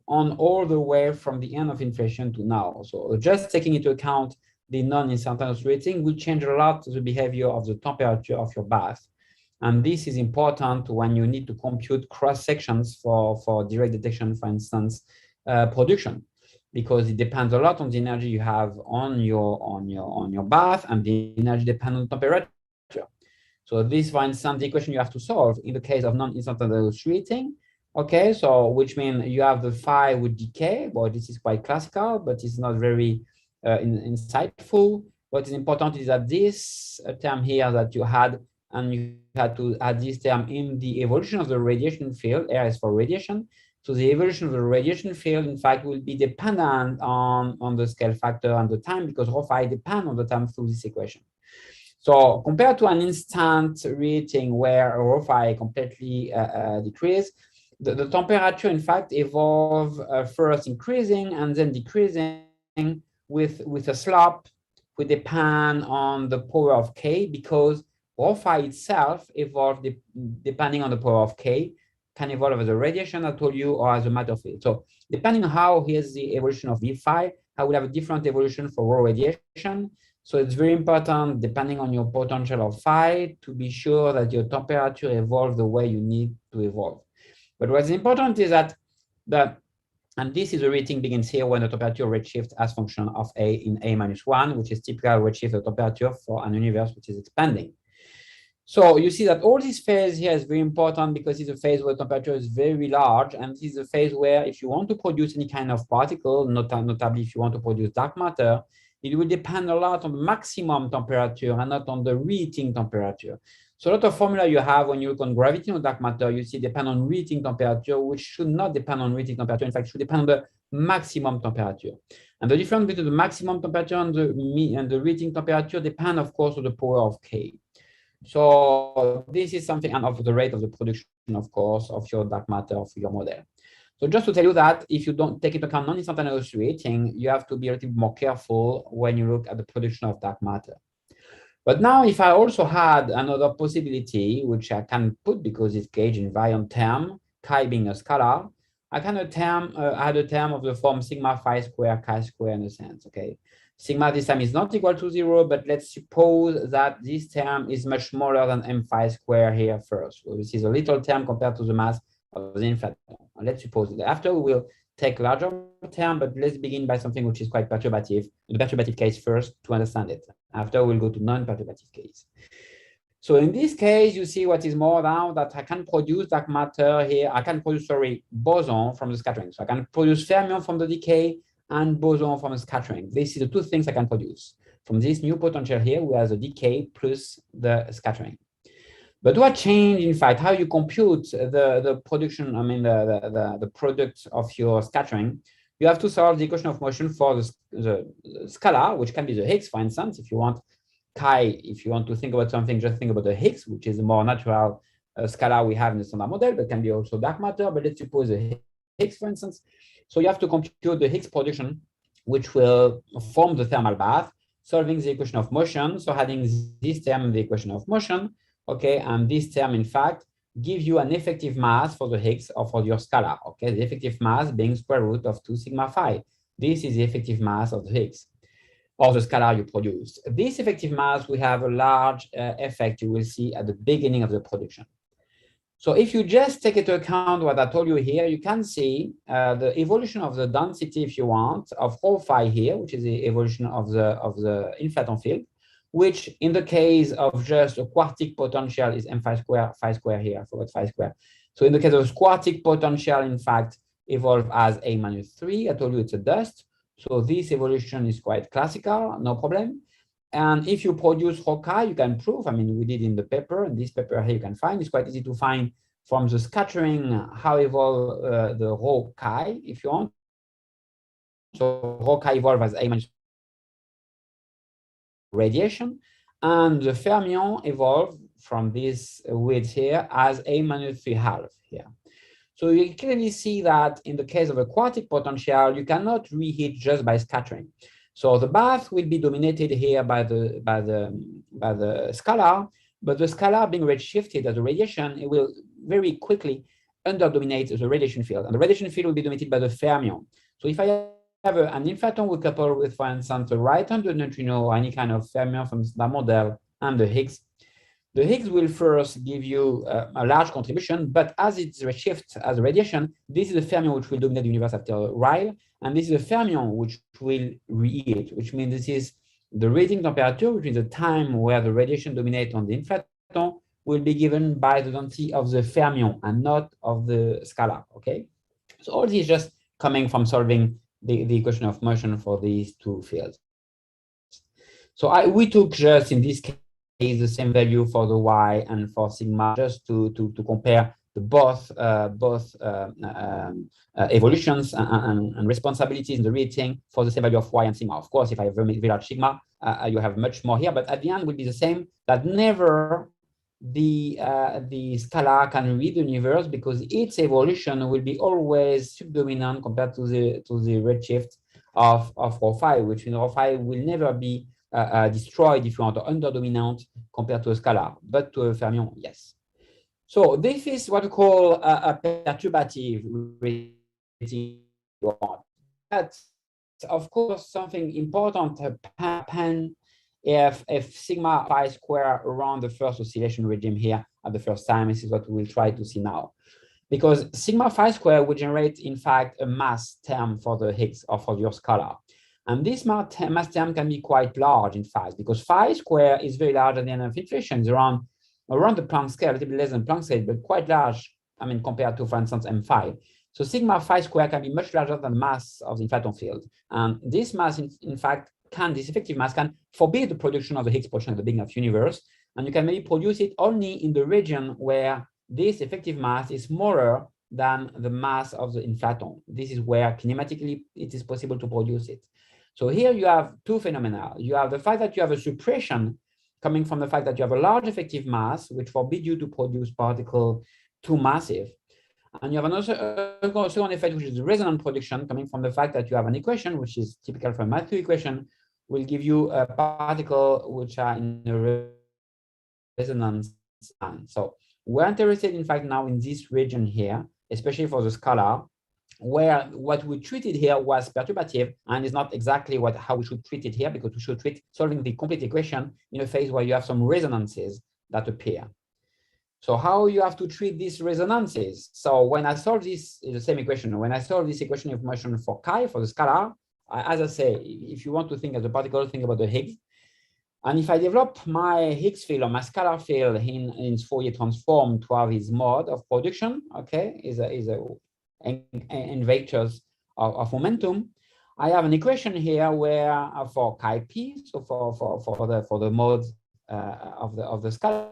on all the way from the end of inflation to now. So just taking into account the non-instantaneous reheating will change a lot the behavior of the temperature of your bath. And this is important when you need to compute cross sections for direct detection, for instance, production, because it depends a lot on the energy you have on your bath, and the energy depends on temperature. So this, for instance, the equation you have to solve in the case of non-instantaneous reheating. Okay, so which means you have the phi with decay. Well, this is quite classical, but it's not very insightful. What is important is that this term here that you had, and you had to add this term in the evolution of the radiation field. R is for radiation. So the evolution of the radiation field, in fact, will be dependent on the scale factor and the time, because rho phi depends on the time through this equation. So compared to an instant reheating where rho phi completely decrease, the temperature, in fact, evolve first increasing and then decreasing with a slope which depend on the power of k, because rho phi itself evolve depending on the power of k, can evolve as a radiation, I told you, or as a matter field. So depending on how here's the evolution of V phi, I will have a different evolution for rho radiation. So it's very important, depending on your potential of phi, to be sure that your temperature evolves the way you need to evolve. But what's important is that and this is the reheating begins here when the temperature redshifts as function of A in A minus 1, which is typical redshift of temperature for an universe which is expanding. So you see that all this phase here is very important because it's a phase where temperature is very large, and this is a phase where if you want to produce any kind of particle, notably if you want to produce dark matter, it will depend a lot on the maximum temperature and not on the reheating temperature. So a lot of formula you have when you look on gravitational dark matter, you see depend on reheating temperature, which should not depend on reheating temperature. In fact, should depend on the maximum temperature. And the difference between the maximum temperature and the reheating temperature depend, of course, on the power of K. So this is something, and of the rate of the production, of course, of your dark matter of your model. So just to tell you that if you don't take into account non-instantaneous reheating, you have to be a little bit more careful when you look at the production of dark matter. But now if I also had another possibility, which I can put because it's gauged in invariant term, chi being a scalar, I can add a term of the form sigma phi square chi square in a sense, okay? Sigma this time is not equal to 0, but let's suppose that this term is much smaller than m phi square here first. So this is a little term compared to the mass of the inflaton. Let's suppose that after we will take larger term, but let's begin by something which is quite perturbative, the perturbative case first to understand it. After we'll go to non-perturbative case. So in this case, you see what is more now that I can produce dark matter here. I can produce, boson from the scattering. So I can produce fermion from the decay and boson from the scattering. This is the two things I can produce. From this new potential here, we have the decay plus the scattering. But what changed, in fact, how you compute the production, the product of your scattering, you have to solve the equation of motion for the scalar, which can be the Higgs, for instance. If you want chi, if you want to think about something, just think about the Higgs, which is a more natural scalar we have in the standard model, but can be also dark matter. But let's suppose the Higgs, for instance. So you have to compute the Higgs production, which will form the thermal bath, solving the equation of motion. So adding this term in the equation of motion, okay, and this term, in fact, give you an effective mass for the Higgs or for your scalar. Okay, the effective mass being square root of 2 sigma phi. This is the effective mass of the Higgs or the scalar you produce. This effective mass will have a large effect you will see at the beginning of the production. So if you just take into account what I told you here, you can see the evolution of the density, if you want, of rho phi here, which is the evolution of the inflaton field, which in the case of just a quartic potential is m phi square here, I forgot phi square. So in the case of quartic potential, in fact, evolve as A-3. I told you it's a dust. So this evolution is quite classical, no problem. And if you produce rho chi, you can prove, I mean, we did in the paper, and this paper here you can find, it's quite easy to find from the scattering how evolve the rho chi, if you want. So rho chi evolve as A- radiation, and the fermion evolve from this width here as A-3 half here. So you clearly see that in the case of a quartic potential, you cannot reheat just by scattering. So the bath will be dominated here by the scalar, but the scalar being redshifted as a radiation, it will very quickly under-dominate the radiation field. And the radiation field will be dominated by the fermion. So if I have an inflaton we couple with, for instance, a right-hand neutrino or any kind of fermion from the model and the Higgs will first give you a large contribution, but as it redshifts as a radiation, this is the fermion which will dominate the universe after a while, and this is a fermion which will reheat, which means this is the radiating temperature, which is the time where the radiation dominates on the inflaton, will be given by the density of the fermion and not of the scalar, okay? So all this is just coming from solving the equation of motion for these two fields. So we took just in this case the same value for the y and for sigma, just to compare the both evolutions and responsibilities in the rating for the same value of y and sigma. Of course, if I have very large sigma, you have much more here, but at the end will be the same, that never the scalar can read the universe because its evolution will be always subdominant compared to the redshift of rho phi, which in rho phi will never be destroyed, if you want, or under-dominant compared to a scalar, but to a fermion, yes. So this is what we call a perturbative rating. That's, of course, something important to happen if sigma phi square around the first oscillation regime here at the first time. This is what we will try to see now. Because sigma phi square will generate, in fact, a mass term for the Higgs or for your scalar. And this mass term can be quite large, in fact, because phi square is very large at the end of inflation. It's around the Planck scale, a little bit less than Planck scale, but quite large, I mean, compared to, for instance, m phi. So sigma phi square can be much larger than the mass of the inflaton field. And this mass, in fact, this effective mass can forbid the production of the Higgs portion at the beginning of the universe. And you can maybe produce it only in the region where this effective mass is smaller than the mass of the inflaton. This is where kinematically it is possible to produce it. So here you have two phenomena. You have the fact that you have a suppression coming from the fact that you have a large effective mass, which forbids you to produce particles too massive. And you have another second effect, which is the resonant production, coming from the fact that you have an equation, which is typical for a Matthew equation, will give you a particle which are in a resonance band. So we're interested, in fact, now in this region here, especially for the scalar, where what we treated here was perturbative and is not exactly how we should treat it here, because we should treat solving the complete equation in a phase where you have some resonances that appear. So how you have to treat these resonances? So when I solve this, is the same equation. When I solve this equation of motion for chi, for the scalar, as I say, if you want to think as a particle, think about the Higgs. And if I develop my Higgs field or my scalar field in Fourier transform to have its mode of production, okay, in vectors of momentum, I have an equation here where for chi p, so for the mode of the scalar,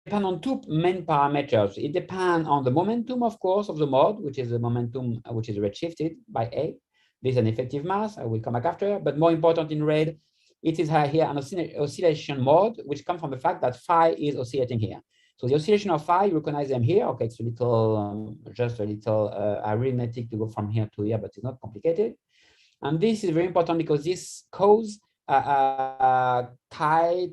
depend on two main parameters. It depends on the momentum, of course, of the mode, which is the momentum which is redshifted by A. This is an effective mass. I will come back after. But more important in red, it is here an oscillation mode, which comes from the fact that phi is oscillating here. So the oscillation of phi, you recognize them here. Okay, it's a little, just a little arithmetic to go from here to here, but it's not complicated. And this is very important because this causes tied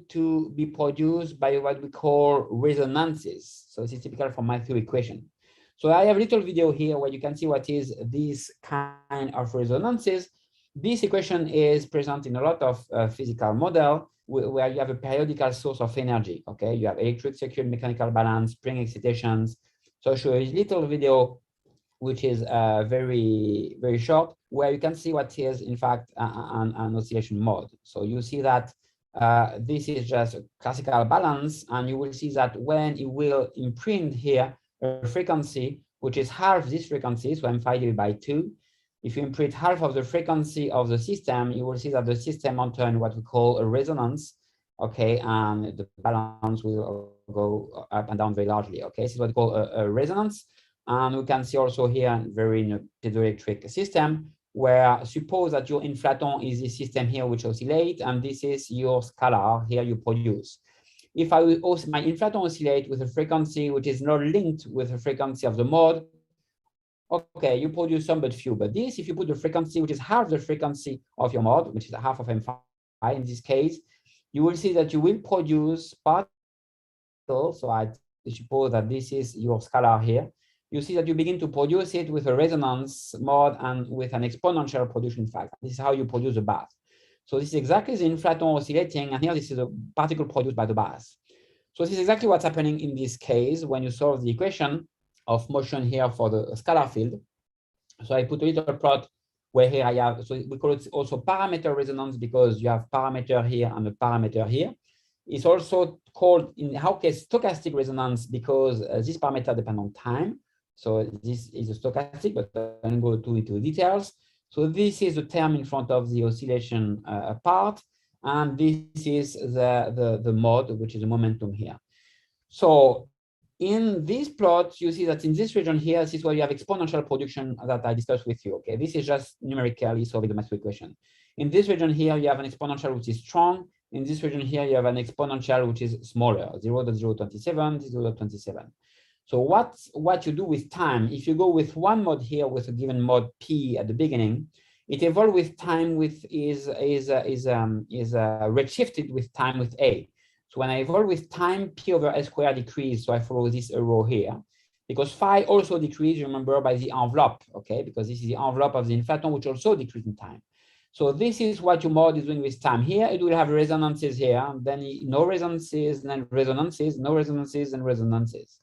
to be produced by what we call resonances. So this is typical for my theory equation. So I have a little video here where you can see what is this kind of resonances. This equation is present in a lot of physical model where you have a periodical source of energy. Okay, you have electric circuit, mechanical balance, spring excitations. So I'll show you a little video which is very, very short, where you can see what is, in fact, an oscillation mode. So you see that this is just a classical balance, and you will see that when it will imprint here a frequency, which is half this frequency, so I'm divided by 2. If you imprint half of the frequency of the system, you will see that the system enters what we call a resonance, okay, and the balance will go up and down very largely, okay? This is what we call a resonance. And we can see also here, very in a piezoelectric system, where suppose that your inflaton is the system here which oscillates, and this is your scalar here you produce. If I will also, my inflaton oscillate with a frequency which is not linked with the frequency of the mode, okay, you produce some but few. But this, if you put the frequency which is half the frequency of your mode, which is half of M5 in this case, you will see that you will produce particles. So I suppose that this is your scalar here. You see that you begin to produce it with a resonance mode and with an exponential production factor. This is how you produce a bath. So this is exactly the inflaton oscillating, and here this is a particle produced by the bath. So this is exactly what's happening in this case when you solve the equation of motion here for the scalar field. So I put a little plot where here I have, so we call it also parameter resonance because you have parameter here and a parameter here. It's also called, in our case, stochastic resonance because this parameter depends on time. So this is a stochastic, but I don't go into details. So this is the term in front of the oscillation part, and this is the mode, which is the momentum here. So in this plot, you see that in this region here, this is where you have exponential production that I discussed with you. Okay, this is just numerically solving the mathematical equation. In this region here, you have an exponential which is strong. In this region here, you have an exponential which is smaller, 0.027, 0.27. So what you do with time, if you go with one mode here with a given mode P at the beginning, it evolves with time with is redshifted with time with A. So when I evolve with time, P over S squared decrease. So I follow this arrow here because phi also decrease, remember, by the envelope, okay? Because this is the envelope of the inflaton, which also decreases in time. So this is what your mode is doing with time. Here, it will have resonances here, and then no resonances, and then resonances, no resonances, and resonances.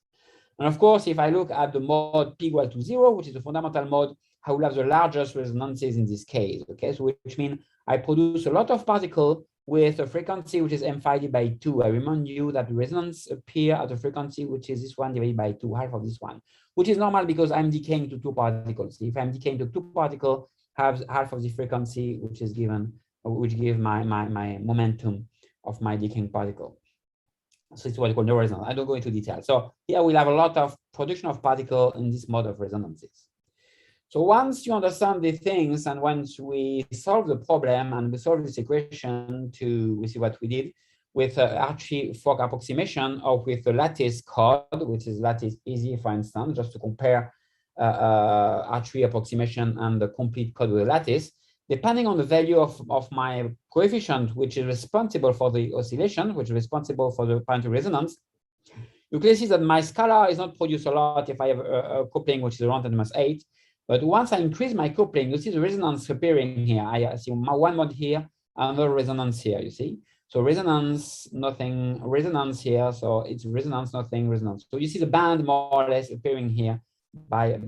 And of course, if I look at the mode P equal to 0, which is the fundamental mode, I will have the largest resonances in this case, okay? So which means I produce a lot of particle with a frequency which is m divided by 2. I remind you that the resonance appear at a frequency which is this one divided by 2, half of this one, which is normal because I'm decaying to 2 particles. If I'm decaying to 2 particles, have half of the frequency which is given, which give my momentum of my decaying particle. So it's what we call no resonance. I don't go into detail. So here we'll have a lot of production of particle in this mode of resonances. So once you understand these things, and once we solve the problem and we solve this equation we see what we did with Archie-Fock approximation or with the lattice code, which is lattice easy, for instance, just to compare Archie approximation and the complete code with the lattice, depending on the value of my coefficient, which is responsible for the oscillation, which is responsible for the parameter resonance, you can see that my scalar is not produced a lot if I have a coupling which is around 10⁻⁸. But once I increase my coupling, you see the resonance appearing here. I see one mode here, another resonance here, you see. So resonance, nothing, resonance here. So it's resonance, nothing, resonance. So you see the band more or less appearing here by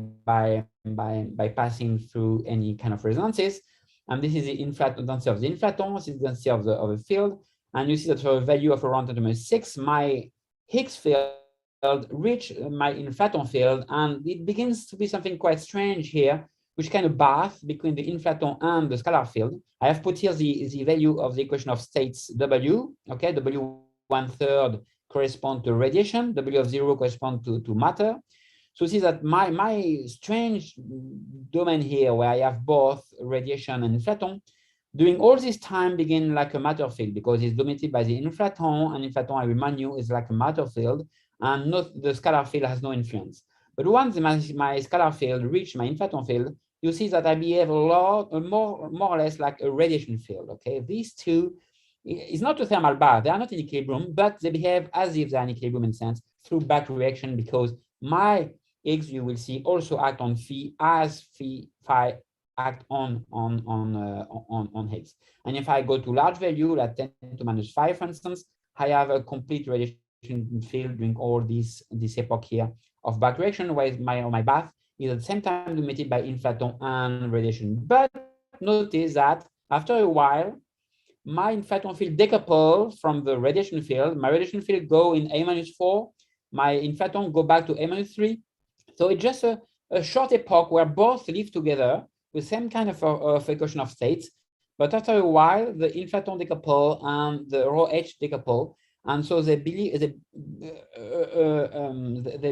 passing through any kind of resonances. And this is the density of the inflaton, this is the density of the field. And you see that for a value of around 10⁻⁶, my Higgs field reach my inflaton field, and it begins to be something quite strange here, which kind of bath between the inflaton and the scalar field. I have put here the value of the equation of states W, okay, W 1/3 correspond to radiation, W of 0 correspond to matter. So see that my strange domain here where I have both radiation and inflaton, during all this time begin like a matter field because it's dominated by the inflaton, and inflaton, I remind you, is like a matter field, and the scalar field has no influence. But once my scalar field reach my inflaton field, you see that I behave more or less like a radiation field. Okay, these two is not a thermal bath. They are not in equilibrium, but they behave as if they are in equilibrium in sense through back reaction, because my X, you will see, also act on phi as phi act on Higgs. And if I go to large value, like 10 to minus 5, for instance, I have a complete radiation field during all this epoch here of back reaction, where my bath is at the same time dominated by inflaton and radiation. But notice that after a while, my inflaton field decouple from the radiation field. My radiation field go in A-4, my inflaton go back to A-3. So it's just a short epoch where both live together with same kind of equation of states. But after a while, the inflaton decouple and the rho H decouple. And so they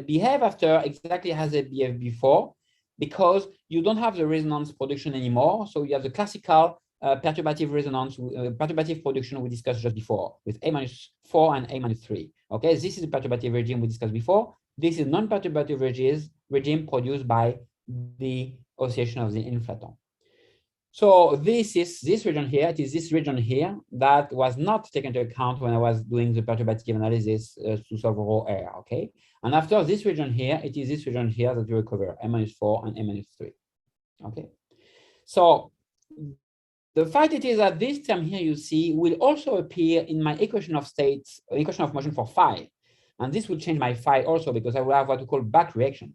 behave after exactly as they behaved before, because you don't have the resonance production anymore. So you have the classical perturbative resonance, perturbative production we discussed just before with A-4 and A-3. Okay, this is the perturbative regime we discussed before. This is non-perturbative regime produced by the oscillation of the inflaton. So this is this region here. It is this region here that was not taken into account when I was doing the perturbative analysis to solve rho R. Okay, and after this region here, it is this region here that you recover A-4 and A-3. Okay, so the fact it is that this term here you see will also appear in my equation of states, equation of motion for phi, and this will change my phi also, because I will have what we call back reaction,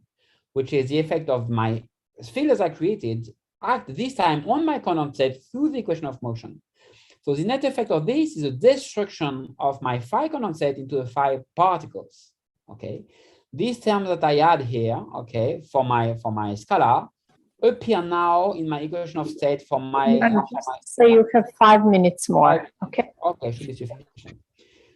which is the effect of my field as I created act this time on my condensate through the equation of motion. So the net effect of this is a destruction of my phi condensate into the phi particles. Okay, these terms that I add here, okay, for my scalar appear now in my equation of state for my. So you have 5 minutes more. Okay. Okay, should be sufficient.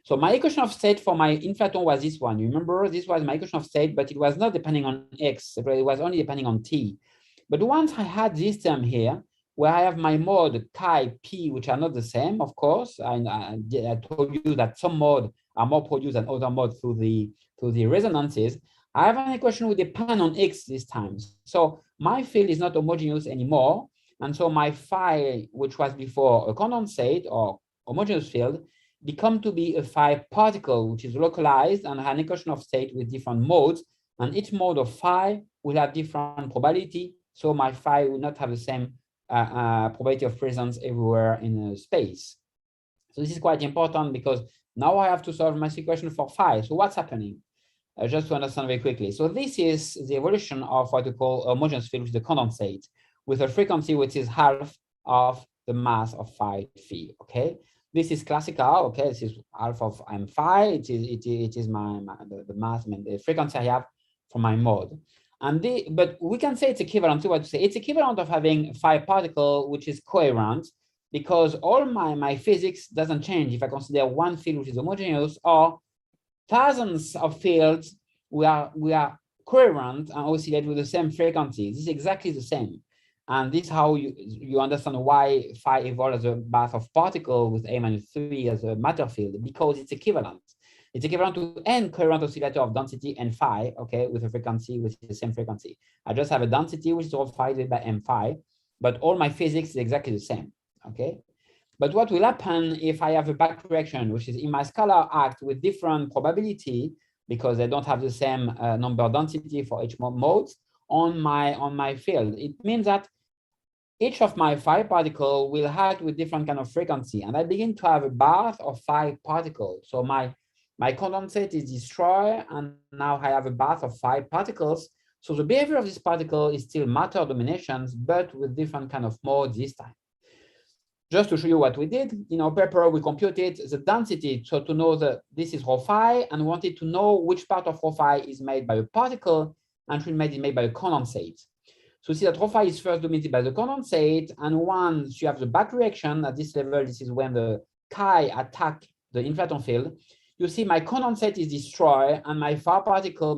So my equation of state for my inflaton was this one. You remember, this was my equation of state, but it was not depending on x. It was only depending on t. But once I had this term here, where I have my mode chi p, which are not the same, of course, and I told you that some modes are more produced than other modes through the resonances, I have an equation with depend on x this time. So my field is not homogeneous anymore, and so my phi, which was before a condensate or homogeneous field, become to be a phi particle, which is localized and an equation of state with different modes, and each mode of phi will have different probability. So my phi will not have the same probability of presence everywhere in space. So this is quite important, because now I have to solve my equation for phi. So what's happening? Just to understand very quickly. So this is the evolution of what we call a homogeneous field, which is the condensate, with a frequency which is half of the mass of phi phi. Okay, this is classical. Okay, this is half of m phi. It is the mass, the frequency I have for my mode. And but we can say it's equivalent to what to say. It's equivalent of having phi particle, which is coherent, because all my physics doesn't change if I consider one field which is homogeneous or thousands of fields. We are coherent and oscillate with the same frequency. This is exactly the same. And this is how you understand why phi evolved as a bath of particle with A-3 as a matter field, because it's equivalent. It's equivalent to n coherent oscillator of density n phi, okay, with a frequency which is the same frequency. I just have a density which is rho phi divided by m phi, but all my physics is exactly the same, okay? But what will happen if I have a back reaction, which is in my scalar act with different probability, because I don't have the same number density for each mode on my field? It means that each of my phi particle will act with different kind of frequency, and I begin to have a bath of phi particles. So my condensate is destroyed, and now I have a bath of phi particles. So the behavior of this particle is still matter dominations, but with different kind of modes this time. Just to show you what we did, in our paper, we computed the density. So to know that this is rho phi, and wanted to know which part of rho phi is made by a particle and which is made by a condensate. So see that rho phi is first dominated by the condensate, and once you have the back reaction at this level, this is when the chi attack the inflaton field. You see my condensate is destroyed, and my phi particle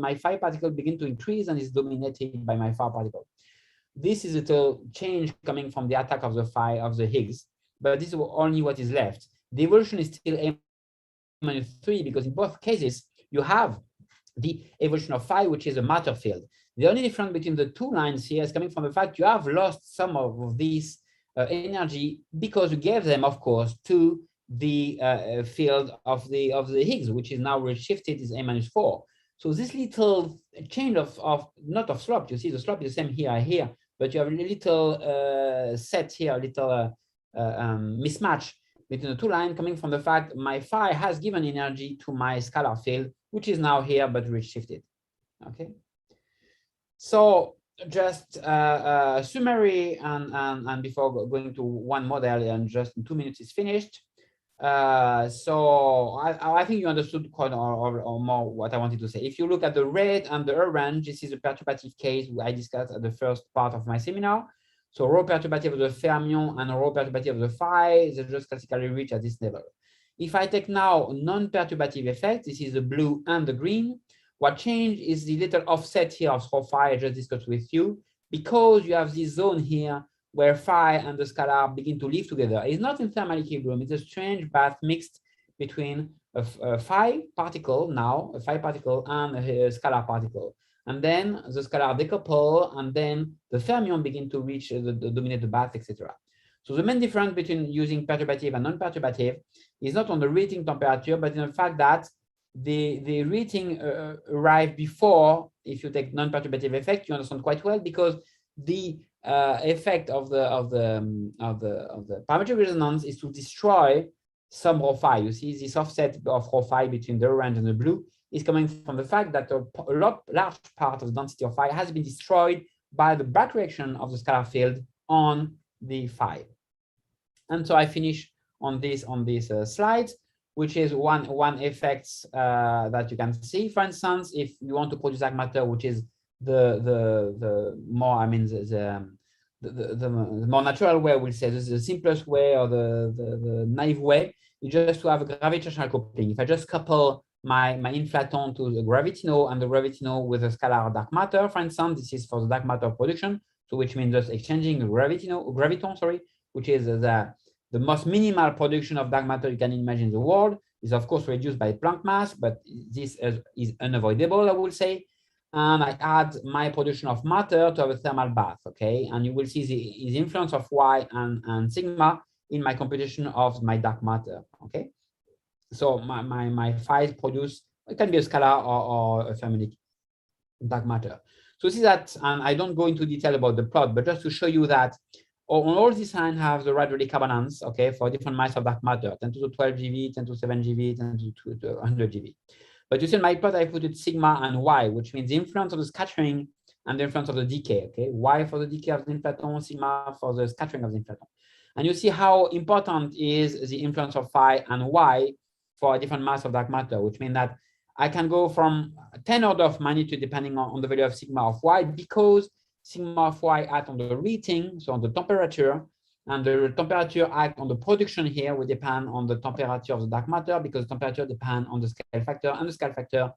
begin to increase and is dominated by my phi particle. This is a change coming from the attack of the phi of the Higgs, but this is only what is left. The evolution is still A-3, because in both cases you have the evolution of phi, which is a matter field. The only difference between the two lines here is coming from the fact you have lost some of this energy because you gave them, of course, to the field of the Higgs, which is now redshifted is A-4. So this little change of not of slope, you see the slope is the same here, but you have a little set here, a little mismatch between the two lines coming from the fact my phi has given energy to my scalar field, which is now here but redshifted. Okay. So just summary and before going to one model and just in 2 minutes is finished. So I think you understood quite or more what I wanted to say. If you look at the red and the orange, this is a perturbative case I discussed at the first part of my seminar. So rho perturbative of the fermion and rho perturbative of the phi, they just classically reach at this level. If I take now non-perturbative effect, this is the blue and the green. What changed is the little offset here of rho phi I just discussed with you, because you have this zone here where phi and the scalar begin to live together. It's not in thermal equilibrium, it's a strange bath mixed between a phi particle now, a phi particle and a scalar particle. And then the scalar decouple, and then the fermion begin to reach dominate the bath, etc. So the main difference between using perturbative and non-perturbative is not on the reheating temperature, but in the fact that the reheating arrived before. If you take non-perturbative effect, you understand quite well, because the effect of the parametric resonance is to destroy some rho phi. You see this offset of rho phi between the orange and the blue is coming from the fact that a large part of the density of phi has been destroyed by the back reaction of the scalar field on the phi. And so I finish on this slide, which is one effect that you can see. For instance, if you want to produce dark matter, which is the more, I mean, the more natural way, we'll say, this is the simplest way, or the naive way, is just to have a gravitational coupling. If I just couple my inflaton to the gravitino and the gravitino with a scalar dark matter, for instance, this is for the dark matter production, so which means just exchanging the graviton, sorry, which is the most minimal production of dark matter you can imagine in the world, is of course reduced by Planck mass, but this is unavoidable, I will say. And I add my production of matter to have a thermal bath, okay? And you will see the influence of Y and sigma in my computation of my dark matter, okay? So my phi produce, it can be a scalar or a fermionic dark matter. So see that, and I don't go into detail about the plot, but just to show you that on all these lines have the radially carbonance, okay, for different mass of dark matter, 10 to the 12 GeV, 10 to the 7 GeV, 10 to the 100 GeV. But you see in my plot, I put it sigma and Y, which means the influence of the scattering and the influence of the decay, okay? Y for the decay of the inflaton, sigma for the scattering of the inflaton. And you see how important is the influence of phi and Y for a different mass of dark matter, which means that I can go from 10 order of magnitude depending on the value of sigma of Y, because sigma of Y act on the reheating, so on the temperature, and the temperature act on the production here will depend on the temperature of the dark matter, because the temperature depends on the scale factor, and the scale factor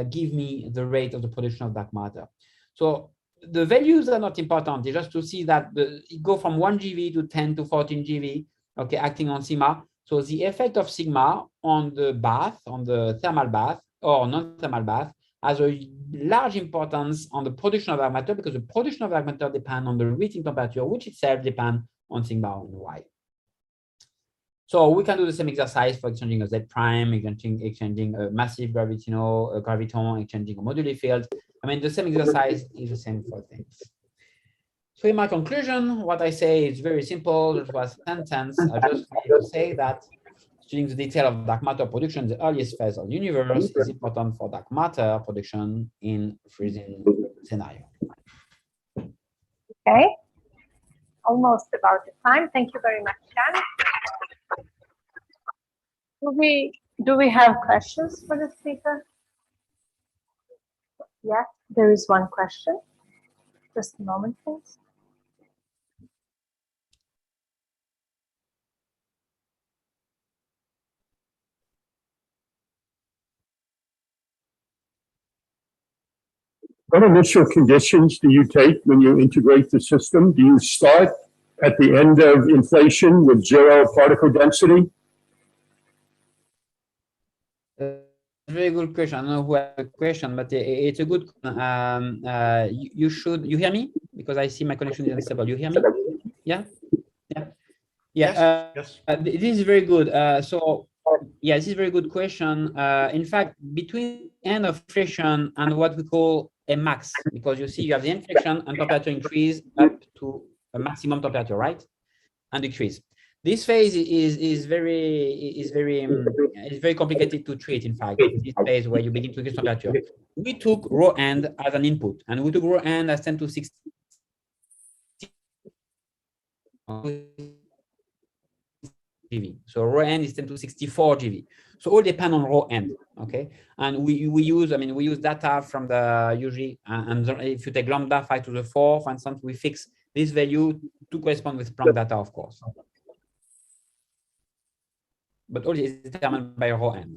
give me the rate of the production of dark matter. So the values are not important. It's just to see that it go from 1 GeV to 10 to 14 GeV, okay, acting on sigma. So the effect of sigma on the bath, on the thermal bath or non-thermal bath, has a large importance on the production of dark matter, because the production of dark matter depends on the reheating temperature, which itself depends on sigma and Y. So we can do the same exercise for exchanging a Z prime, exchanging a massive gravitino, a graviton, exchanging a moduli field. I mean, the same exercise is the same for things. So in my conclusion, what I say is very simple. It was a sentence. I just want to say that studying the detail of dark matter production in the earliest phase of the universe is important for dark matter production in freezing scenario. Okay. Almost about the time. Thank you very much, Jan. Do we have questions for the speaker? Yes, there is one question. Just a moment, please. What initial conditions do you take when you integrate the system? Do you start at the end of inflation with 0 particle density? very good question. I don't know who had a question, but it's a good. You hear me? Because I see my connection is unstable. You hear me? Yeah. Yeah. Yes. This is very good. So yeah, this is a very good question. In fact, between end of inflection and what we call a max, because you see you have the inflection and temperature increase up to a maximum temperature, right? And decrease. This phase is very complicated to treat. In fact, this phase where you begin to increase temperature. We took rho end as an input, and we took rho end as 10 to 60. GV. So rho n is 10 to 64 GV. So all depend on rho n, okay? And we use data from the usually, and if you take lambda 5 to the 4, for instance, we fix this value to correspond with Planck data, of course. But all is determined by rho n.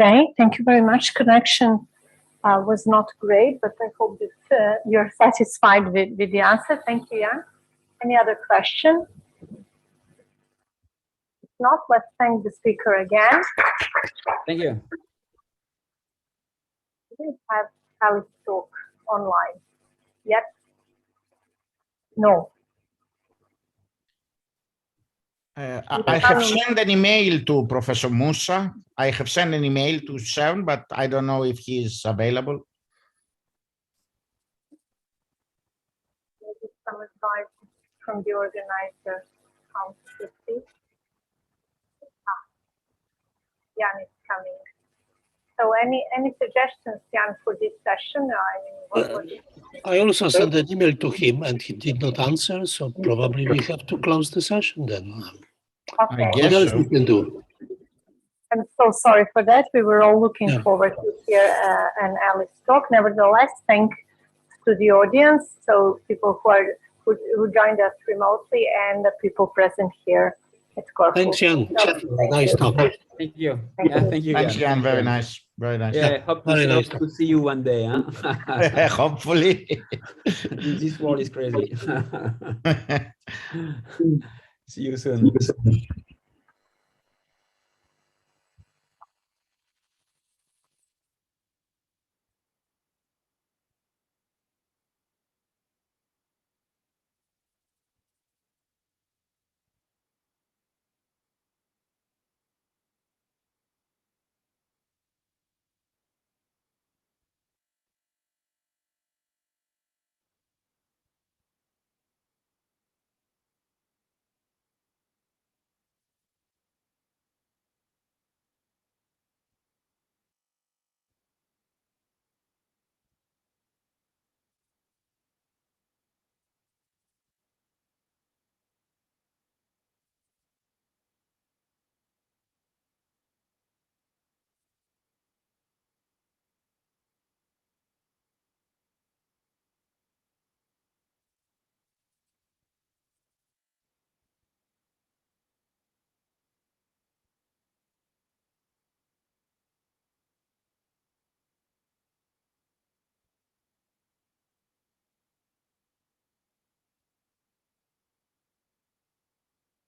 Okay, thank you very much. Connection was not great, but I hope that you're satisfied with the answer. Thank you, Jan. Any other question? If not, let's thank the speaker again. Thank you. We didn't have Alice talk online yet. No. I have sent an email to Professor Musa. I have sent an email to Sharon, but I don't know if he is available. Maybe some advice from the organizer. How to see. Jan is coming. So any suggestions, Jan, for this session? I also sent an email to him and he did not answer, so probably we have to close the session then. Okay. What else we can do? I'm so sorry for that. We were all looking forward to hear an Alice talk. Nevertheless, thanks to the audience, so people who joined us remotely and the people present here at Corfu. Thanks, Jan. Nice talk. Thank you. Thank you. Thanks, Jan. Very nice. Very nice. Yeah, hope to see you one day. Huh? Hopefully. This world is crazy. See you soon.